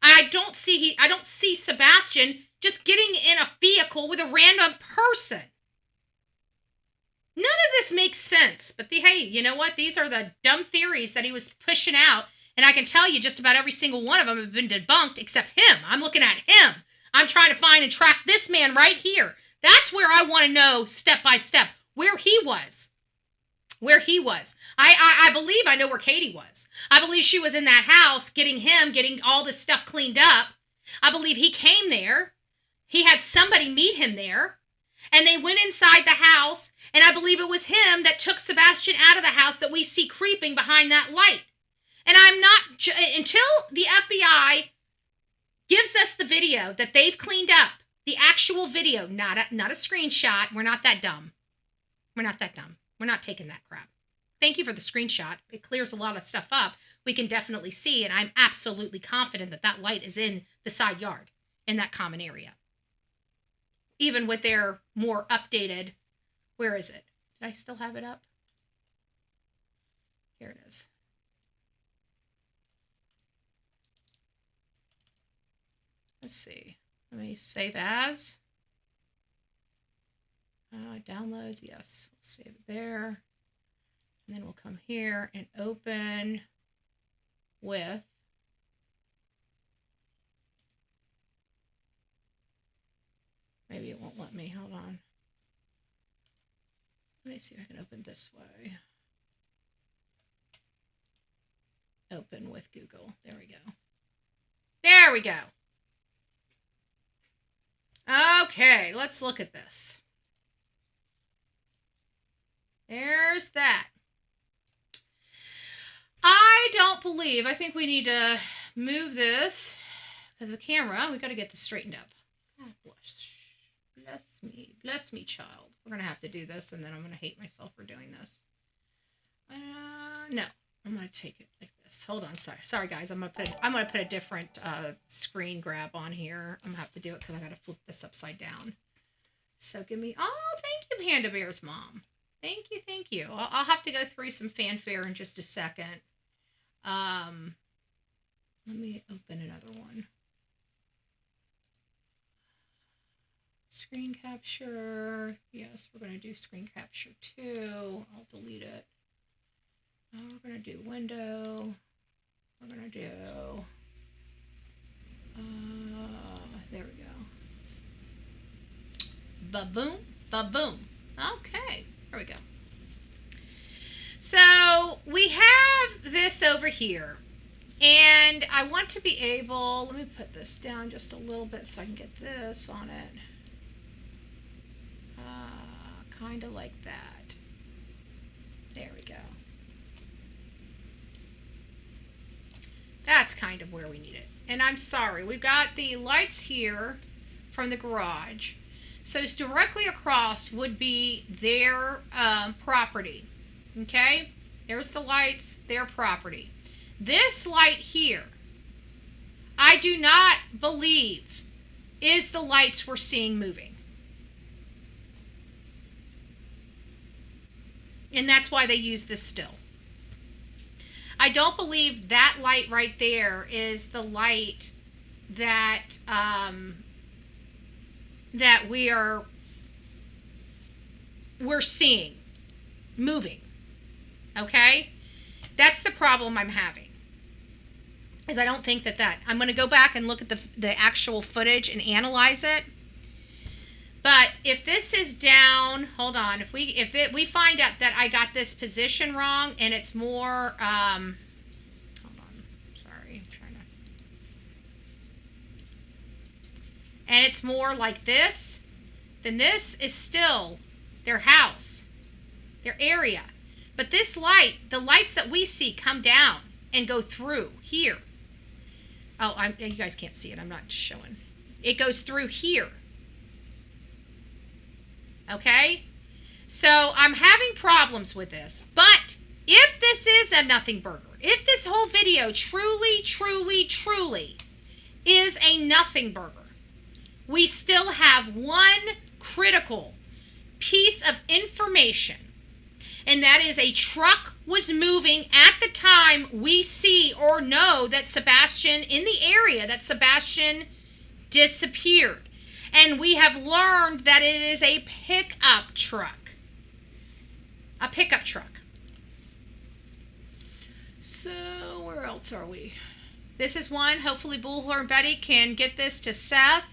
I don't see Sebastian just getting in a vehicle with a random person. None of this makes sense, but hey, you know what? These are the dumb theories that he was pushing out, and I can tell you just about every single one of them have been debunked except him. I'm looking at him. I'm trying to find and track this man right here. That's where I want to know step by step where he was. I believe I know where Katie was. I believe she was in that house getting all this stuff cleaned up. I believe he came there. He had somebody meet him there. And they went inside the house, and I believe it was him that took Sebastian out of the house that we see creeping behind that light. And I'm not, until the FBI gives us the video that they've cleaned up, the actual video, not a screenshot. We're not that dumb. We're not taking that crap. Thank you for the screenshot. It clears a lot of stuff up. We can definitely see, and I'm absolutely confident that light is in the side yard, in that common area. Even with their more updated, where is it? Did I still have it up? Here it is. Let's see. Let me save as. Downloads, yes. Let's save it there. And then we'll come here and open with maybe it won't let me. Hold on. Let me see if I can open this way. Open with Google. There we go. There we go. Okay, let's look at this. There's that. I think we need to move this because the camera, we got to get this straightened up. God bless me, child. We're going to have to do this, and then I'm going to hate myself for doing this. No, I'm going to take it like this. Hold on, sorry guys. I'm going to put a different screen grab on here. I'm going to have to do it because I got to flip this upside down. So give me, oh, thank you, Panda Bear's mom. Thank you. I'll have to go through some fanfare in just a second. Let me open another one. Screen capture. Yes, we're going to do screen capture too. I'll delete it. We're going to do window. We're going to do... there we go. Ba-boom, ba-boom. Okay, there we go. So we have this over here. And I want to be able... Let me put this down just a little bit so I can get this on it. Kind of like that. There we go. That's kind of where we need it. And I'm sorry, we've got the lights here from the garage. So it's directly across would be their property. Okay? There's the lights, their property. This light here, I do not believe is the lights we're seeing moving. And that's why they use this still. I don't believe that light right there is the light that that we're seeing moving. Okay? That's the problem I'm having. Is I don't think that I'm going to go back and look at the actual footage and analyze it. But if this is down, hold on. If we find out that I got this position wrong and it's more, hold on. Sorry, I'm trying to. And it's more like this, then this is still their house, their area. But this light, the lights that we see come down and go through here. Oh, you guys can't see it. I'm not showing. It goes through here. Okay? So I'm having problems with this. But if this is a nothing burger, if this whole video truly, truly, truly is a nothing burger, we still have one critical piece of information. And that is a truck was moving at the time we see or know that Sebastian, in the area that Sebastian disappeared. And we have learned that it is a pickup truck. A pickup truck. So where else are we? This is one. Hopefully Bullhorn Betty can get this to Seth.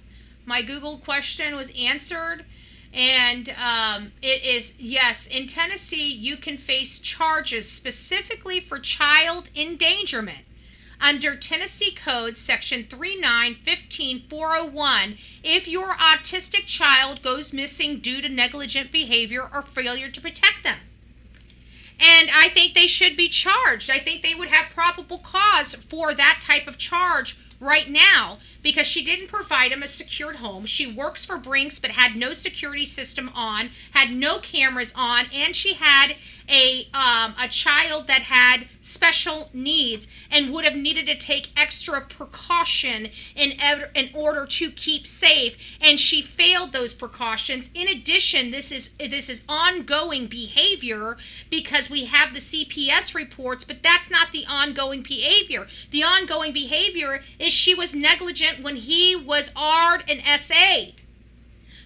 My Google question was answered. And it is, yes, in Tennessee, you can face charges specifically for child endangerment under Tennessee Code Section 3915401 if your autistic child goes missing due to negligent behavior or failure to protect them. And I think they should be charged. I think they would have probable cause for that type of charge right now because she didn't provide him a secured home. She works for Brinks but had no security system on, had no cameras on, and she had a child that had special needs and would have needed to take extra precaution in order to keep safe, and she failed those precautions. In addition, this is ongoing behavior because we have the CPS reports, but that's not the ongoing behavior. The ongoing behavior is she was negligent when he was R'd and SA'd.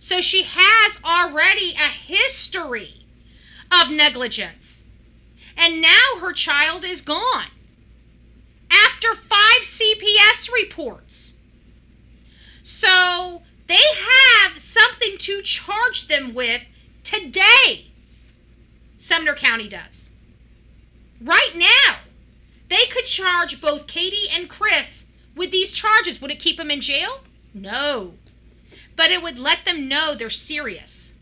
So she has already a history of negligence. And now her child is gone. After 5 CPS reports. So they have something to charge them with today. Sumner County does. Right now. They could charge both Katie and Chris with these charges. Would it keep them in jail? No. But it would let them know they're serious.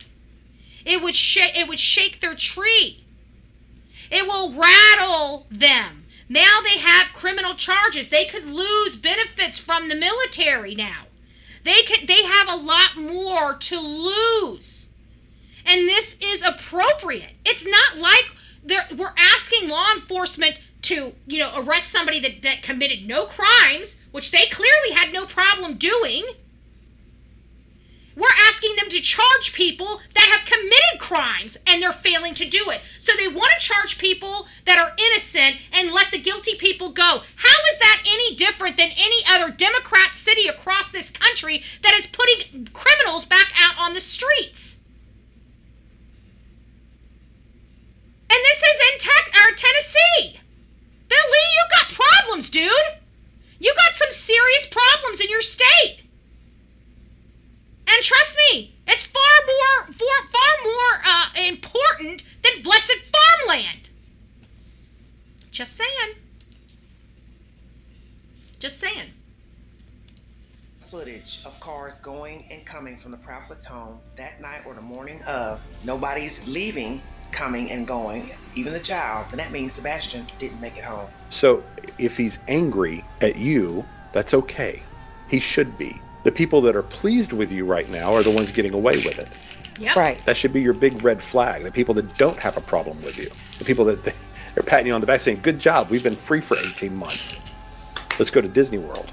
It would shake their tree. It will rattle them. Now they have criminal charges. They could lose benefits from the military now. They have a lot more to lose. And this is appropriate. It's not like we're asking law enforcement to, arrest somebody that committed no crimes, which they clearly had no problem doing. We're asking them to charge people that have committed crimes and they're failing to do it. So they want to charge people that are innocent and let the guilty people go. How is that any different than any other Democrat city across this country that is putting criminals back out on the streets? And this is in Tennessee. Bill Lee, you got problems, dude. You got some serious problems in your state. And trust me, it's far more important than blessed farmland. Just saying. Just saying. Footage of cars going and coming from the Proudfoot's home that night or the morning of. Nobody's leaving, coming and going, even the child, and that means Sebastian didn't make it home. So if he's angry at you, that's okay. He should be. The people that are pleased with you right now are the ones getting away with it. Yep. Right. That should be your big red flag. The people that don't have a problem with you. The people that are patting you on the back saying, good job, we've been free for 18 months. Let's go to Disney World.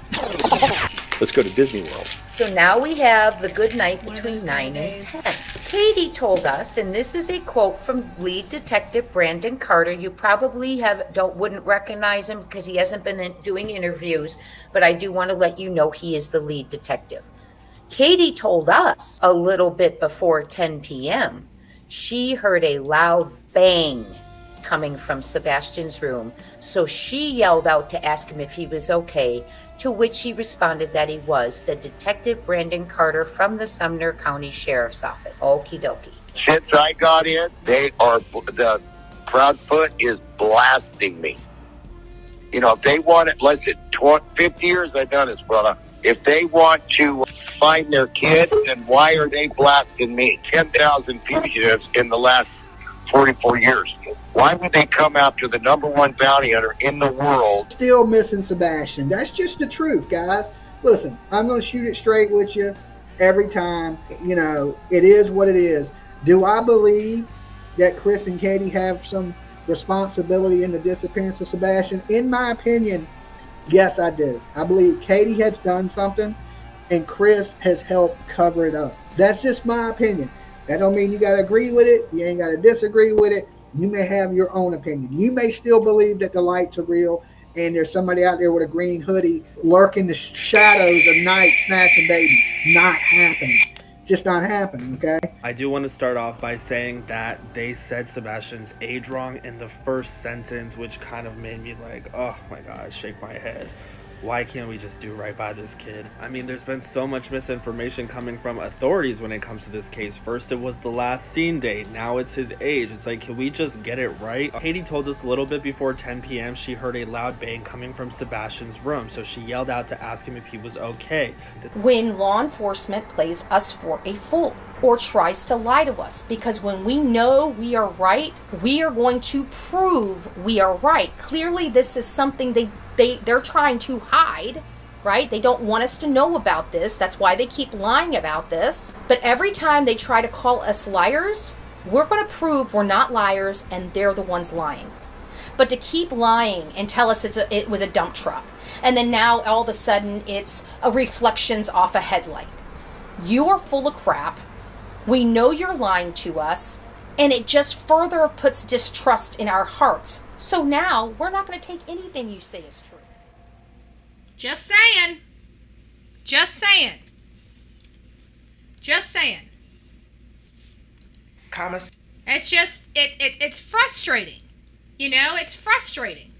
Let's go to Disney World. So now we have the good night between 9 and 10. Katie told us, and this is a quote from lead detective Brandon Carter. You probably wouldn't recognize him because he hasn't been doing interviews, but I do want to let you know he is the lead detective. Katie told us a little bit before 10 p.m. she heard a loud bang coming from Sebastian's room, so she yelled out to ask him if he was okay, to which he responded that he was, said Detective Brandon Carter from the Sumner County Sheriff's Office. Okie dokie. Since I got in, the Proudfoot is blasting me. You know, if they want it, listen, 50 years I've done this, brother. If they want to find their kid, then why are they blasting me? 10,000 fugitives in the last 44 years. Why would they come after the #1 bounty hunter in the world? Still missing Sebastian. That's just the truth, guys. Listen, I'm going to shoot it straight with you every time. You know, it is what it is. Do I believe that Chris and Katie have some responsibility in the disappearance of Sebastian? In my opinion, yes, I do. I believe Katie has done something and Chris has helped cover it up. That's just my opinion. That don't mean you got to agree with it. You ain't got to disagree with it. You may have your own opinion. You may still believe that the lights are real and there's somebody out there with a green hoodie lurking the shadows of night snatching babies. Not happening. Just not happening, okay? I do want to start off by saying that they said Sebastian's age wrong in the first sentence, which kind of made me like, oh my God, shake my head. Why can't we just do right by this kid? I mean, there's been so much misinformation coming from authorities when it comes to this case. First, it was the last seen date. Now it's his age. It's like, can we just get it right? Katie told us a little bit before 10 p.m. she heard a loud bang coming from Sebastian's room. So she yelled out to ask him if he was okay. When law enforcement plays us for a fool or tries to lie to us, because when we know we are right, we are going to prove we are right. Clearly, this is something they're trying to hide, right? They don't want us to know about this. That's why they keep lying about this. But every time they try to call us liars, we're going to prove we're not liars and they're the ones lying. But to keep lying and tell us it was a dump truck, and then now all of a sudden it's a reflections off a headlight. You are full of crap. We know you're lying to us, and it just further puts distrust in our hearts. So now we're not going to take anything you say as true. Just saying. Just saying. Just saying. It's just, it's frustrating. You know, it's frustrating.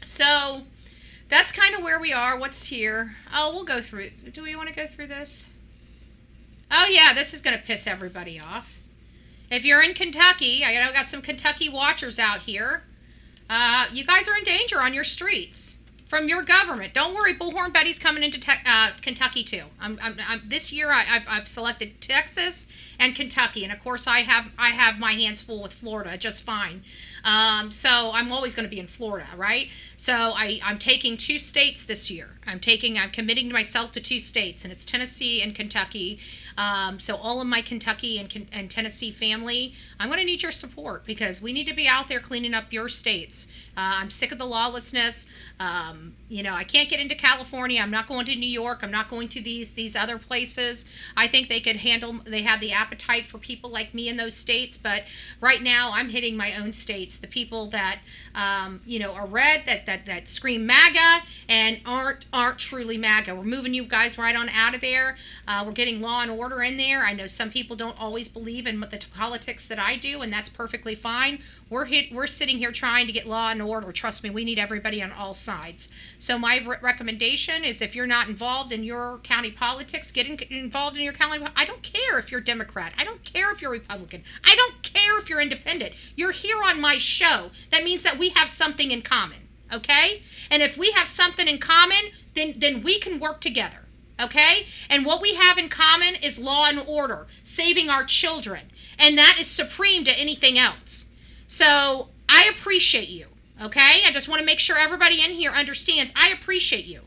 So that's kind of where we are. What's here? Oh, we'll go through. Do we want to go through this? Oh, yeah, this is going to piss everybody off. If you're in Kentucky, I got some Kentucky watchers out here. You guys are in danger on your streets from your government. Don't worry, Bullhorn Betty's coming into Kentucky too. This year I've selected Texas and Kentucky, and of course I have my hands full with Florida just fine. So I'm always going to be in Florida, right? So I'm taking 2 states this year. I'm committing myself to 2 states, and it's Tennessee and Kentucky. So all of my Kentucky and Tennessee family, I'm going to need your support because we need to be out there cleaning up your states. I'm sick of the lawlessness. I can't get into California. I'm not going to New York. I'm not going to these other places. I think they have the appetite for people like me in those states. But right now I'm hitting my own states. The people that, are red, that scream MAGA and aren't truly MAGA. We're moving you guys right on out of there. We're getting law and order in there. I know some people don't always believe in the politics that I do, and that's perfectly fine. We're sitting here trying to get law and order. Trust me, we need everybody on all sides. So my recommendation is, if you're not involved in your county politics, get involved in your county. I don't care if you're Democrat. I don't care if you're Republican. I don't care if you're independent. You're here on my show. That means that we have something in common, okay? And if we have something in common, then we can work together, okay? And what we have in common is law and order, saving our children. And that is supreme to anything else. So I appreciate you, okay? I just want to make sure everybody in here understands I appreciate you.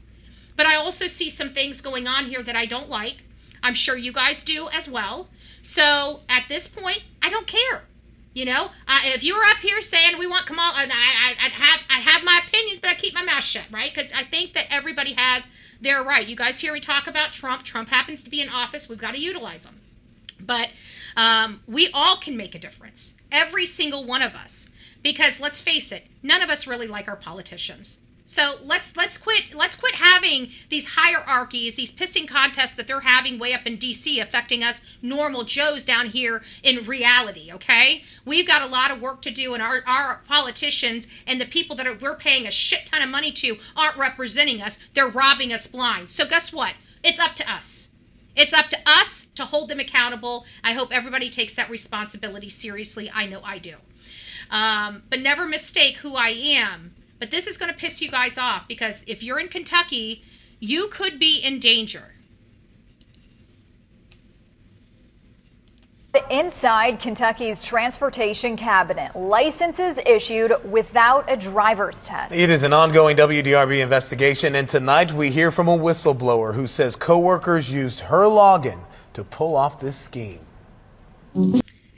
But I also see some things going on here that I don't like. I'm sure you guys do as well. So at this point, I don't care. If you were up here saying we want Kamal, I'd have my opinions, but I keep my mouth shut, right? Because I think that everybody has their right. You guys hear me talk about Trump. Trump happens to be in office. We've got to utilize him. But we all can make a difference. Every single one of us. Because let's face it, none of us really like our politicians. So let's quit having these hierarchies, these pissing contests that they're having way up in DC affecting us normal Joes down here in reality, okay? We've got a lot of work to do, and our politicians and the people that we're paying a shit ton of money to aren't representing us. They're robbing us blind. So guess what? It's up to us. It's up to us to hold them accountable. I hope everybody takes that responsibility seriously. I know I do. But never mistake who I am. But this is going to piss you guys off, because if you're in Kentucky, you could be in danger. Inside Kentucky's transportation cabinet, licenses issued without a driver's test. It is an ongoing WDRB investigation, and tonight we hear from a whistleblower who says coworkers used her login to pull off this scheme.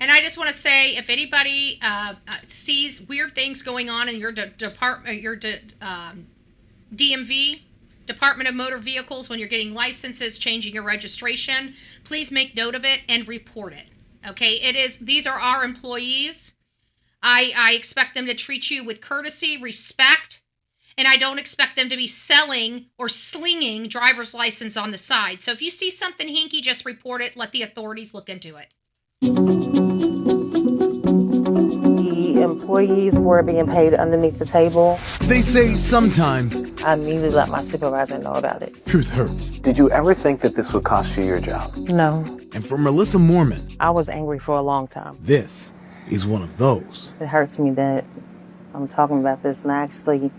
And I just want to say, if anybody sees weird things going on in your department, your DMV, Department of Motor Vehicles, when you're getting licenses, changing your registration, please make note of it and report it. Okay, these are our employees. I expect them to treat you with courtesy, respect, and I don't expect them to be selling or slinging driver's license on the side. So if you see something hinky, just report it. Let the authorities look into it. The employees were being paid underneath the table. They say sometimes I immediately let my supervisor know about it. truth hurts. Did you ever think that this would cost you your job? No. And for Melissa Mormon, I was angry for a long time. this is one of those. It hurts me that I'm talking about this and I actually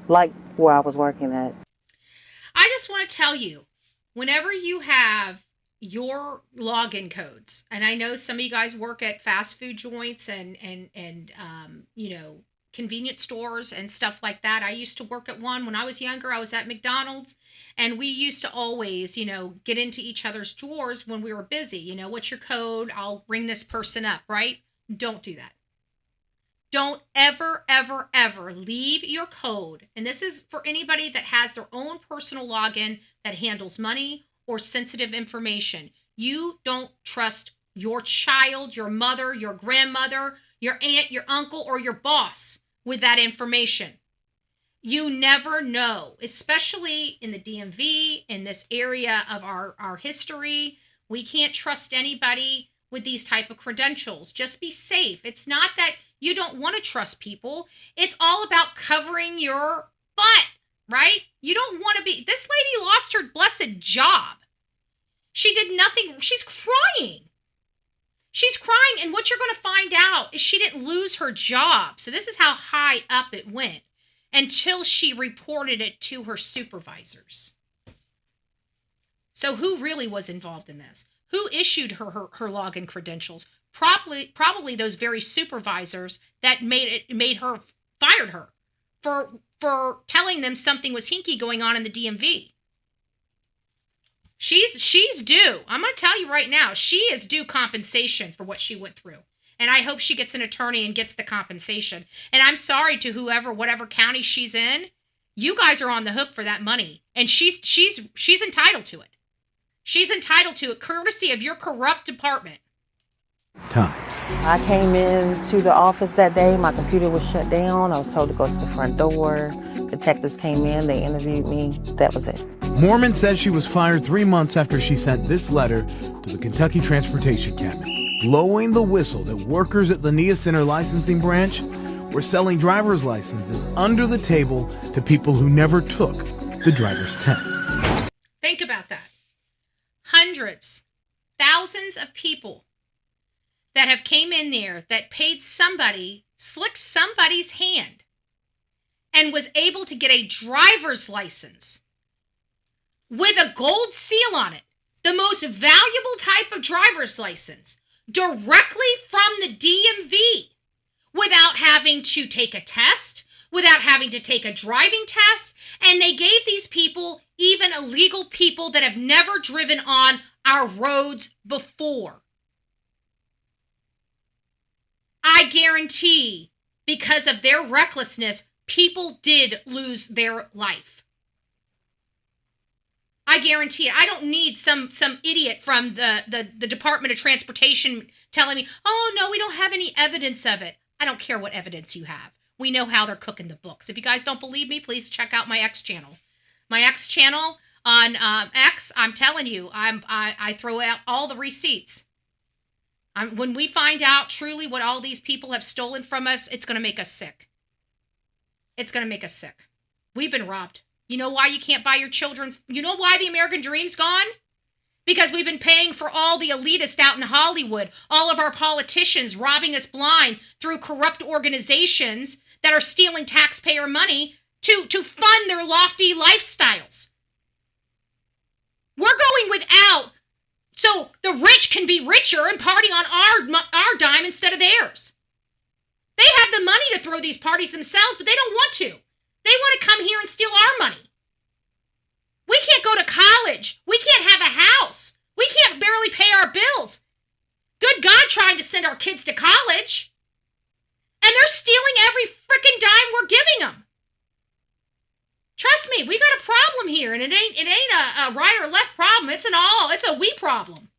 like where I was working at. I just want to tell you, whenever you have your login codes, and I know some of you guys work at fast food joints and convenience stores and stuff like that. I used to work at one when I was younger. I was at McDonald's, and we used to always, get into each other's drawers when we were busy. What's your code? I'll ring this person up, right? Don't do that. Don't ever, ever, ever leave your code. And this is for anybody that has their own personal login that handles money or sensitive information. You don't trust your child, your mother, your grandmother, your aunt, your uncle, or your boss with that information. You never know, especially in the DMV, in this area of our history. We can't trust anybody with these type of credentials. Just be safe. It's not that you don't want to trust people. It's all about covering your butt, right? You don't want to be... This lady lost her blessed job. She did nothing. She's crying. She's crying, and what you're going to find out is she didn't lose her job. So this is how high up it went until she reported it to her supervisors. So who really was involved in this? Who issued her login credentials? Probably those very supervisors that fired her for telling them something was hinky going on in the DMV. She's due. I'm going to tell you right now, she is due compensation for what she went through. And I hope she gets an attorney and gets the compensation. And I'm sorry to whatever county she's in. You guys are on the hook for that money, and she's entitled to it. She's entitled to it, courtesy of your corrupt department. Times. I came into the office that day. My computer was shut down. I was told to go to the front door. Detectives came in. They interviewed me. That was it. Mormon says she was fired 3 months after she sent this letter to the Kentucky Transportation Cabinet, blowing the whistle that workers at the NIA Center licensing branch were selling driver's licenses under the table to people who never took the driver's test. Think about that. Hundreds, thousands of people that have came in there that paid somebody, slicked somebody's hand, and was able to get a driver's license with a gold seal on it, the most valuable type of driver's license, directly from the DMV, without having to take a test, without having to take a driving test, and they gave these people, even illegal people that have never driven on our roads before. I guarantee, because of their recklessness, people did lose their life. I guarantee it. I don't need some idiot from the Department of Transportation telling me, oh, no, we don't have any evidence of it. I don't care what evidence you have. We know how they're cooking the books. If you guys don't believe me, please check out my X channel. My X channel on X, I'm telling you, I throw out all the receipts. When we find out truly what all these people have stolen from us, it's going to make us sick. It's going to make us sick. We've been robbed. You know why you can't buy your children? You know why the American dream's gone? Because we've been paying for all the elitists out in Hollywood, all of our politicians robbing us blind through corrupt organizations that are stealing taxpayer money to fund their lofty lifestyles. We're going without, so the rich can be richer and party on our dime instead of theirs. They have the money to throw these parties themselves, but they don't want to. They want to come here and steal our money. We can't go to college. We can't have a house. We can't barely pay our bills. Good God, trying to send our kids to college. And they're stealing every frickin' dime we're giving them. Trust me, we got a problem here, and it ain't a right or left problem. It's a we problem.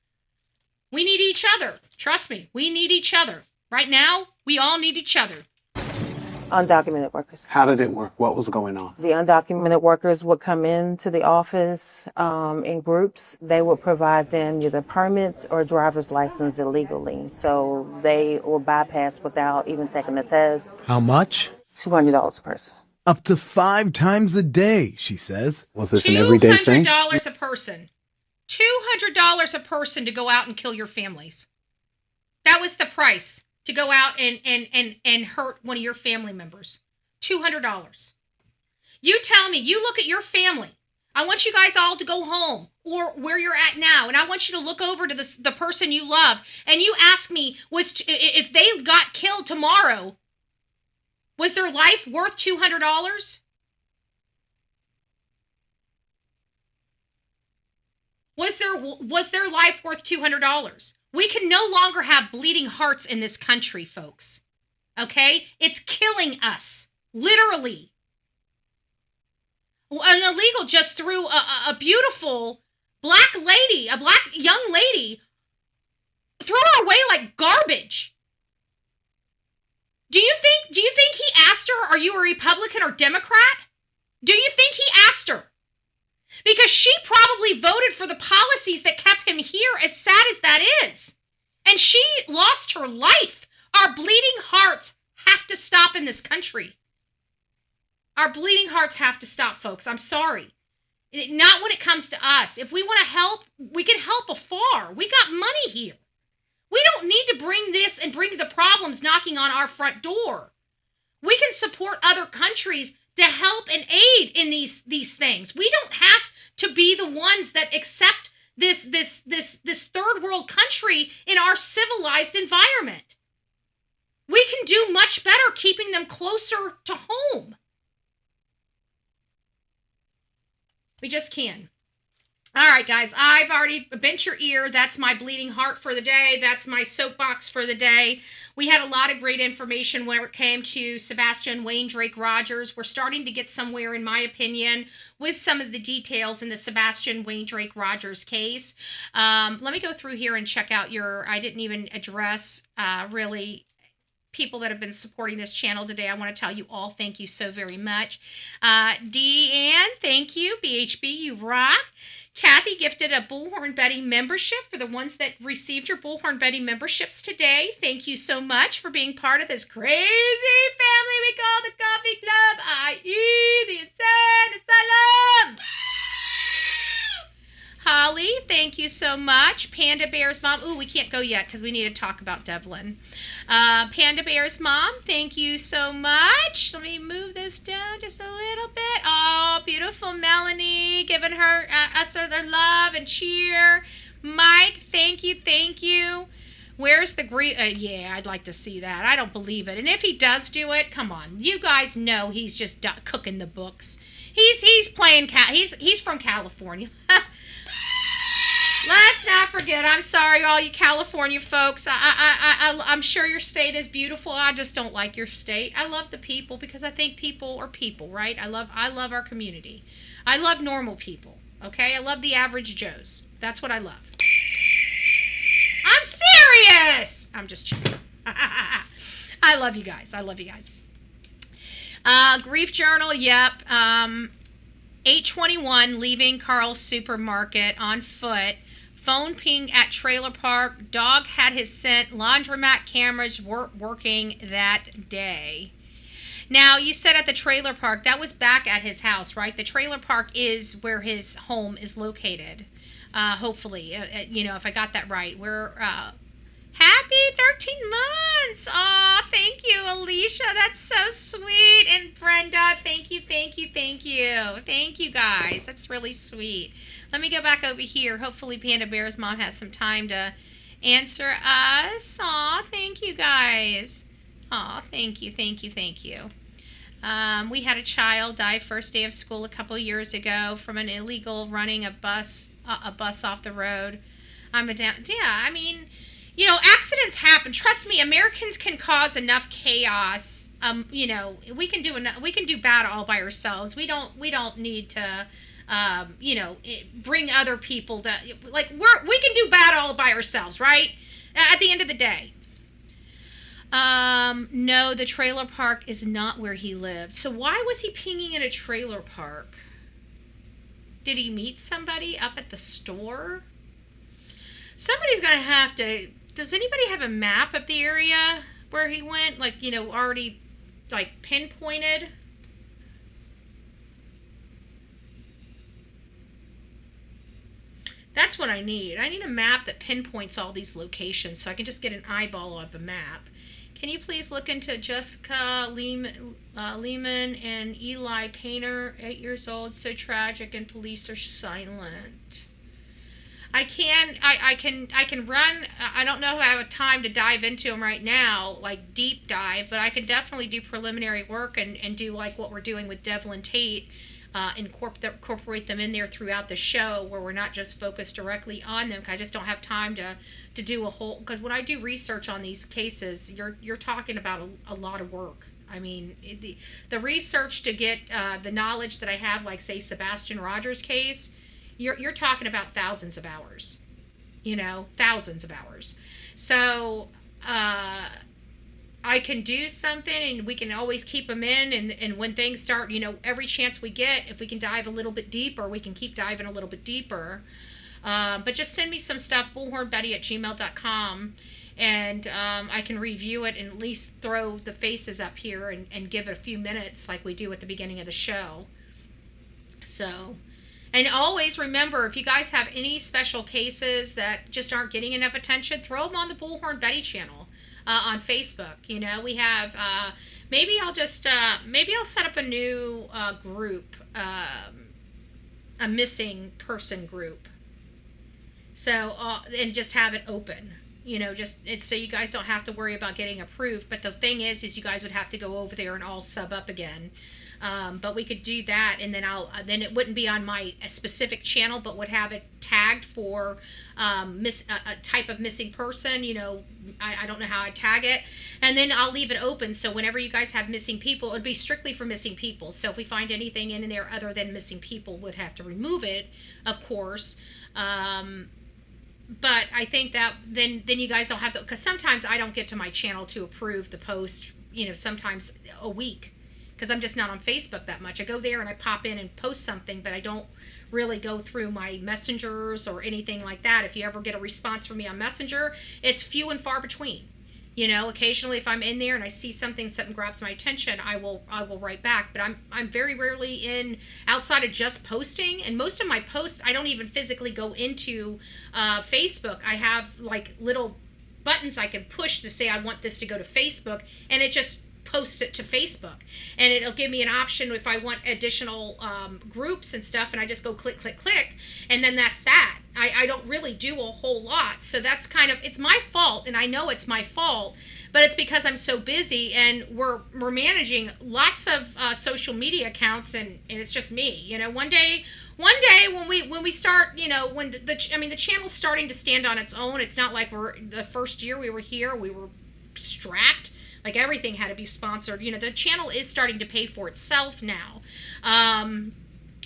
We need each other. Trust me, we need each other. Right now, we all need each other. Undocumented workers. How did it work? What was going on? The undocumented workers would come into the office in groups. They would provide them either permits or driver's license illegally. So they will bypass without even taking the test. How much? $200 a person. Up to 5 times a day, she says. Was this an everyday thing? $200 a person. $200 a person to go out and kill your families. That was the price to go out and hurt one of your family members. $200. You tell me, you look at your family. I want you guys all to go home or where you're at now, and I want you to look over to the person you love, and you ask me, if they got killed tomorrow, was their life worth $200? Was their life worth $200? We can no longer have bleeding hearts in this country, folks. Okay? It's killing us. Literally. An illegal just threw a beautiful black lady, a black young lady, threw her away like garbage. Do you think he asked her, are you a Republican or Democrat? Do you think he asked her? Because she probably voted for the policies that kept him here, as sad as that is. And she lost her life. Our bleeding hearts have to stop in this country. Our bleeding hearts have to stop, folks. I'm sorry. Not when it comes to us. If we want to help, we can help afar. We got money here. We don't need to bring this and bring the problems knocking on our front door. We can support other countries to help and aid in these things. We don't have to be the ones that accept this third world country in our civilized environment. We can do much better keeping them closer to home. We just can. All right, guys, I've already bent your ear. That's my bleeding heart for the day. That's my soapbox for the day. We had a lot of great information when it came to Sebastian Wayne Drake Rogers. We're starting to get somewhere, in my opinion, with some of the details in the Sebastian Wayne Drake Rogers case. Let me go through here and check out I didn't even address really people that have been supporting this channel today. I want to tell you all thank you so very much. Deanne, thank you. BHB, you rock. Kathy gifted a Bullhorn Betty membership for the ones that received your Bullhorn Betty memberships today. Thank you so much for being part of this crazy family we call the Coffee Club, i.e. the Insane Asylum. Holly, thank you so much. Panda Bear's mom. Ooh, we can't go yet because we need to talk about Devlin. Panda Bear's mom, thank you so much. Let me move this down just a little bit. Oh, beautiful Melanie, giving her us their love and cheer. Mike, thank you, thank you. Where's the yeah, I'd like to see that. I don't believe it. And if he does do it, come on. You guys know he's just cooking the books. He's playing he's from California. Let's not forget, I'm sorry, all you California folks. I'm sure your state is beautiful. I just don't like your state. I love the people because I think people are people, right? I love our community. I love normal people, okay? I love the average Joes. That's what I love. I'm serious! I'm just kidding. I love you guys. I love you guys. Grief journal, yep. 8:21, leaving Carl's Supermarket on foot. Phone ping at trailer park. Dog had his scent. Laundromat cameras weren't working that day. Now, you said at the trailer park, that was back at his house, right? The trailer park is where his home is located. Hopefully, if I got that right. We're happy 13 months. Aw, thank you, Alicia. That's so sweet. And Brenda, thank you, thank you, thank you. Thank you, guys. That's really sweet. Let me go back over here. Hopefully Panda Bear's mom has some time to answer us. Aw, thank you, guys. Aw, thank you, thank you, thank you. We had a child die first day of school a couple years ago from an illegal running a bus off the road. Accidents happen. Trust me, Americans can cause enough chaos. We can do bad all by ourselves. We don't need to, bring other people to, we can do bad all by ourselves, right? At the end of the day. No, the trailer park is not where he lived. So why was he pinging in a trailer park? Did he meet somebody up at the store? Somebody's going to have to... Does anybody have a map of the area where he went? Already, pinpointed? That's what I need. I need a map that pinpoints all these locations so I can just get an eyeball of the map. Can you please look into Jessica Lehman and Eli Painter, 8 years old, so tragic, and police are silent. I can run. I don't know if I have time to dive into them right now, like deep dive, but I can definitely do preliminary work and do like what we're doing with Devlin Tate, incorporate them in there throughout the show where we're not just focused directly on them. I just don't have time to do a whole, because when I do research on these cases, you're talking about a lot of work. I mean, the research to get the knowledge that I have, like say Sebastian Rogers case, you're talking about thousands of hours, thousands of hours. So I can do something and we can always keep them in. And when things start, every chance we get, if we can dive a little bit deeper, we can keep diving a little bit deeper. But just send me some stuff, bullhornbetty@gmail.com. And I can review it and at least throw the faces up here and give it a few minutes like we do at the beginning of the show. So... And always remember, if you guys have any special cases that just aren't getting enough attention, throw them on the Bullhorn Betty channel on Facebook. We have, maybe I'll set up a new group, a missing person group. So, and just have it open. just it's so you guys don't have to worry about getting approved. But the thing is you guys would have to go over there and all sub up again. But we could do that, and then it wouldn't be on my specific channel, but would have it tagged for a type of missing person. I don't know how I tag it, and then I'll leave it open. So whenever you guys have missing people, it'd be strictly for missing people. So if we find anything in there other than missing people, would have to remove it, of course. But I think that then you guys don't have to, because sometimes I don't get to my channel to approve the post. Sometimes a week. Because I'm just not on Facebook that much. I go there and I pop in and post something, but I don't really go through my messengers or anything like that. If you ever get a response from me on Messenger, it's few and far between. Occasionally if I'm in there and I see something grabs my attention, I will write back. But I'm very rarely in outside of just posting. And most of my posts, I don't even physically go into Facebook. I have like little buttons I can push to say I want this to go to Facebook, and it just post it to Facebook, and it'll give me an option if I want additional groups and stuff, and I just go click, and then that's that. I don't really do a whole lot, so that's it's my fault, and I know it's my fault, but it's because I'm so busy, and we're managing lots of social media accounts, and it's just me. One day when we start, when the channel's starting to stand on its own. It's not like the first year we were here, we were strapped. Like everything had to be sponsored. The channel is starting to pay for itself now.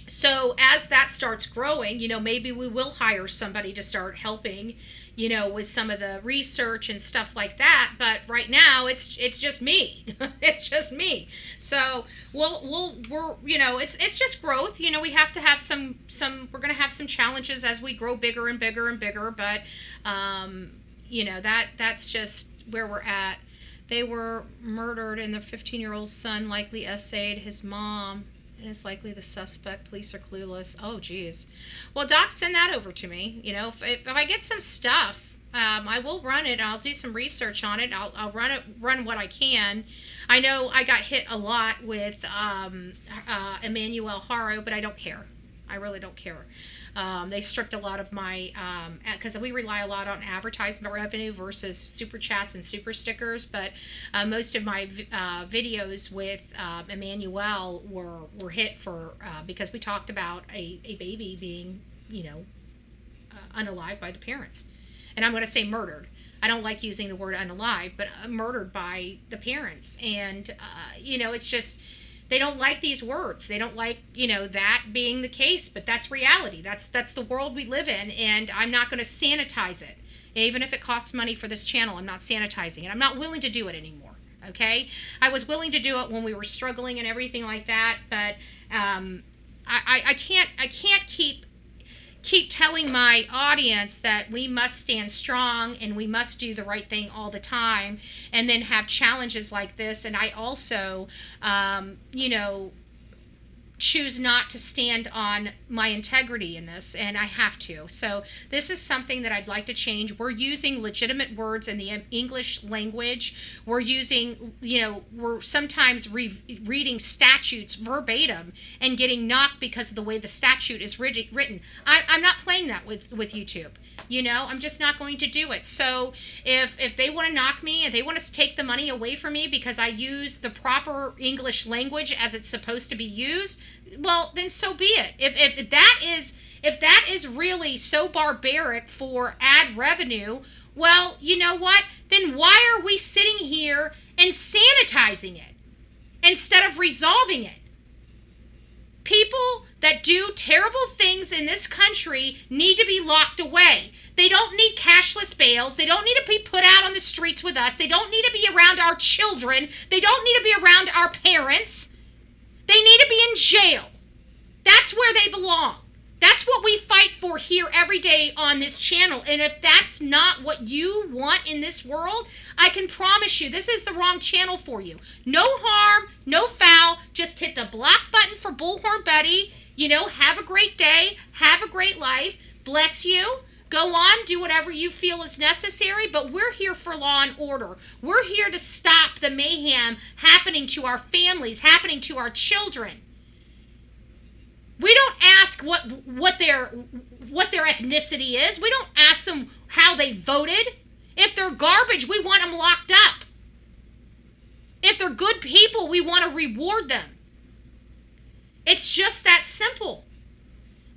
So as that starts growing, maybe we will hire somebody to start helping, with some of the research and stuff like that. But right now it's just me. It's just me. So it's just growth. We have to have we're going to have some challenges as we grow bigger and bigger and bigger. But, that's just where we're at. They were murdered, and the 15-year-old son likely essayed his mom, and it's likely the suspect. Police are clueless. Oh, geez. Well, Doc, send that over to me. If I get some stuff, I will run it. I'll do some research on it. I'll run what I can. I know I got hit a lot with Emmanuel Haro, but I don't care. I really don't care. They stripped a lot of my, because we rely a lot on advertisement revenue versus super chats and super stickers, but most of my videos with Emmanuel were hit for, because we talked about a baby being, unalived by the parents. And I'm going to say murdered. I don't like using the word unalive, but murdered by the parents. And, it's just, they don't like these words. They don't like, that being the case, but that's reality. That's the world we live in, and I'm not going to sanitize it. Even if it costs money for this channel, I'm not sanitizing it. I'm not willing to do it anymore, okay? I was willing to do it when we were struggling and everything like that, but I can't keep telling my audience that we must stand strong and we must do the right thing all the time, and then have challenges like this. And I also, choose not to stand on my integrity in this, and I have to. So this is something that I'd like to change. We're using legitimate words in the English language. We're using, we're sometimes reading statutes verbatim and getting knocked because of the way the statute is written. I'm not playing that with YouTube. I'm just not going to do it. So if they want to knock me and they want to take the money away from me because I use the proper English language as it's supposed to be used, well, then so be it. If that is really so barbaric for ad revenue, well, you know what? Then why are we sitting here and sanitizing it instead of resolving it? People that do terrible things in this country need to be locked away. They don't need cashless bails. They don't need to be put out on the streets with us. They don't need to be around our children. They don't need to be around our parents. They need to be in jail. That's where they belong. That's what we fight for here every day on this channel. And if that's not what you want in this world, I can promise you this is the wrong channel for you. No harm, no foul. Just hit the block button for Bullhorn Betty. Have a great day. Have a great life. Bless you. Go on, do whatever you feel is necessary, but we're here for law and order. We're here to stop the mayhem happening to our families, happening to our children. We don't ask what their ethnicity is. We don't ask them how they voted. If they're garbage, we want them locked up. If they're good people, we want to reward them. It's just that simple.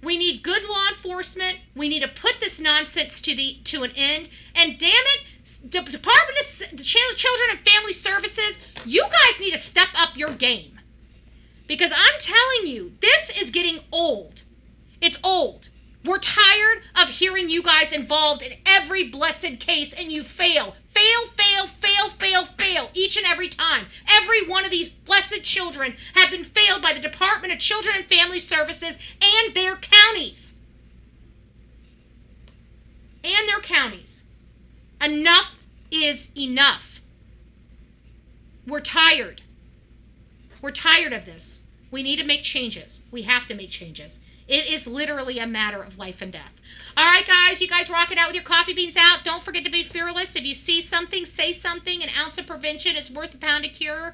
We need good law enforcement. We need to put this nonsense to an end. And damn it, the Department of Children and Family Services, you guys need to step up your game. Because I'm telling you, this is getting old. It's old. We're tired of hearing you guys involved in every blessed case, and you fail. Fail, fail, fail, fail, fail, each and every time. Every one of these blessed children have been failed by the Department of Children and Family Services and their counties. And their counties. Enough is enough. We're tired. We're tired of this. We need to make changes. We have to make changes. It is literally a matter of life and death. All right, guys, you guys rock it out with your coffee beans out. Don't forget to be fearless. If you see something, say something. An ounce of prevention is worth a pound of cure.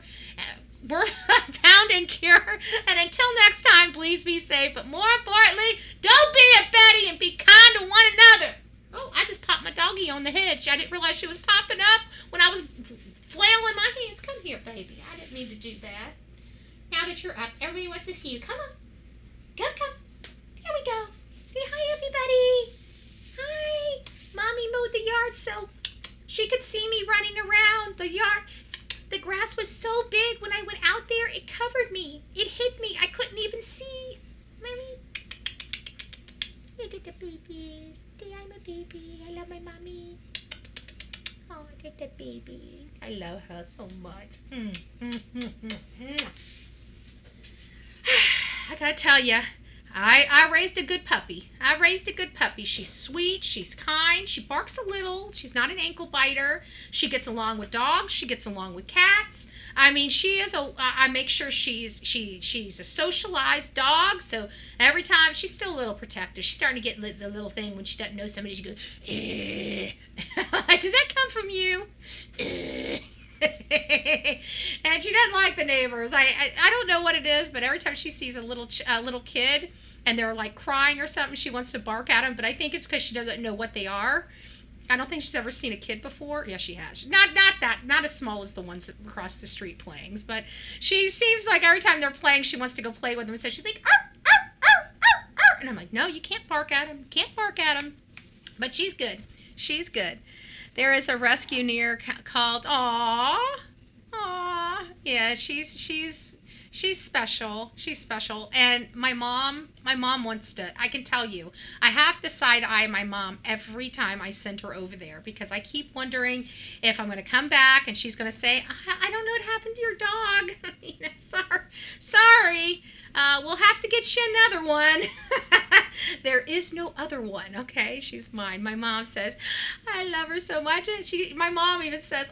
Worth a pound and cure. And until next time, please be safe. But more importantly, don't be a Betty and be kind to one another. Oh, I just popped my doggie on the head. I didn't realize she was popping up when I was flailing my hands. Come here, baby. I didn't mean to do that. Now that you're up, everybody wants to see you. Come on. Come. There we go. Say hi, everybody. Hi. Mommy mowed the yard so she could see me running around the yard. The grass was so big when I went out there, it covered me. It hid me. I couldn't even see. Mommy. You did the baby. I'm a baby. I love my mommy. Oh, I did the baby. I love her so much. I gotta tell you, I raised a good puppy. She's sweet. She's kind. She barks a little. She's not an ankle biter. She gets along with dogs. She gets along with cats. I mean, she is I make sure she's a socialized dog. So every time, she's still a little protective. She's starting to get the little thing when she doesn't know somebody. She goes, eh. Did that come from you? And she doesn't like the neighbors. I don't know what it is, but every time she sees a little kid and they're like crying or something, she wants to bark at them. But I think it's because she doesn't know what they are. I don't think she's ever seen a kid before. Yeah, she has. Not as small as the ones across the street playing. But she seems like every time they're playing, she wants to go play with them. So she's like, arr, arr, arr, arr, arr. And I'm like, no, you can't bark at him. Can't bark at him. But she's good. She's good. There is a rescue near called Aww. Yeah, she's special. She's special. And my mom wants to, I can tell you, I have to side-eye my mom every time I send her over there because I keep wondering if I'm going to come back and she's going to say, I don't know what happened to your dog. Sorry. We'll have to get you another one. There is no other one, okay? She's mine. My mom says, I love her so much. And my mom even says,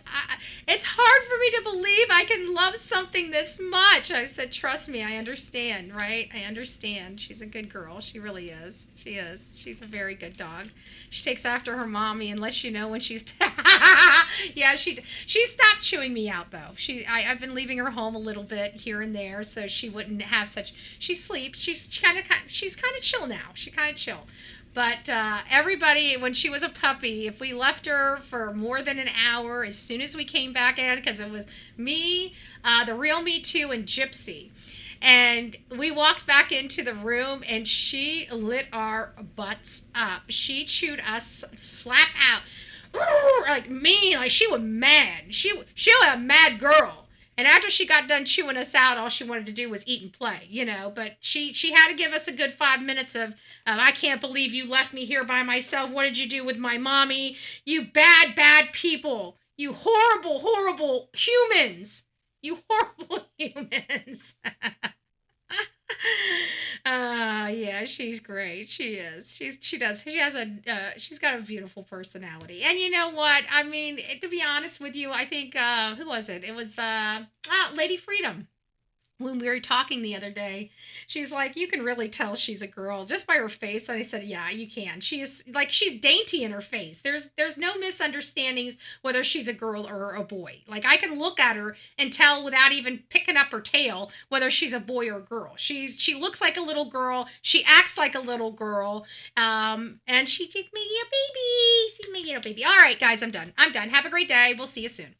it's hard for me to believe I can love something this much. I said, trust me, I understand, right? I understand. She's a good girl. She really is. She is. She's a very good dog. She takes after her mommy and lets you know when she's... Yeah, she stopped chewing me out, though. I've been leaving her home a little bit here and there, so she wouldn't have such... She sleeps. She's kind of chill now. She's kind of chill. But everybody, when she was a puppy, if we left her for more than an hour, as soon as we came back in, because it was me, the real Me Too, and Gypsy. And we walked back into the room, and she lit our butts up. She chewed us slap out. Like mean, like she was mad. She was a mad girl. And after she got done chewing us out, all she wanted to do was eat and play, you know. But she had to give us a good 5 minutes of I can't believe you left me here by myself. What did you do with my mommy? You bad, bad people. You horrible, horrible humans. You horrible humans. Yeah, she's great. She is. She's got a beautiful personality. And you know what? I mean, to be honest with you, I think who was it? It was Lady Freedom. When we were talking the other day, she's like, you can really tell she's a girl just by her face. And I said, yeah, you can. She's dainty in her face. There's no misunderstandings whether she's a girl or a boy. Like I can look at her and tell without even picking up her tail whether she's a boy or a girl. She looks like a little girl. She acts like a little girl. And she gives me a baby. my little baby. All right, guys, I'm done. Have a great day. We'll see you soon.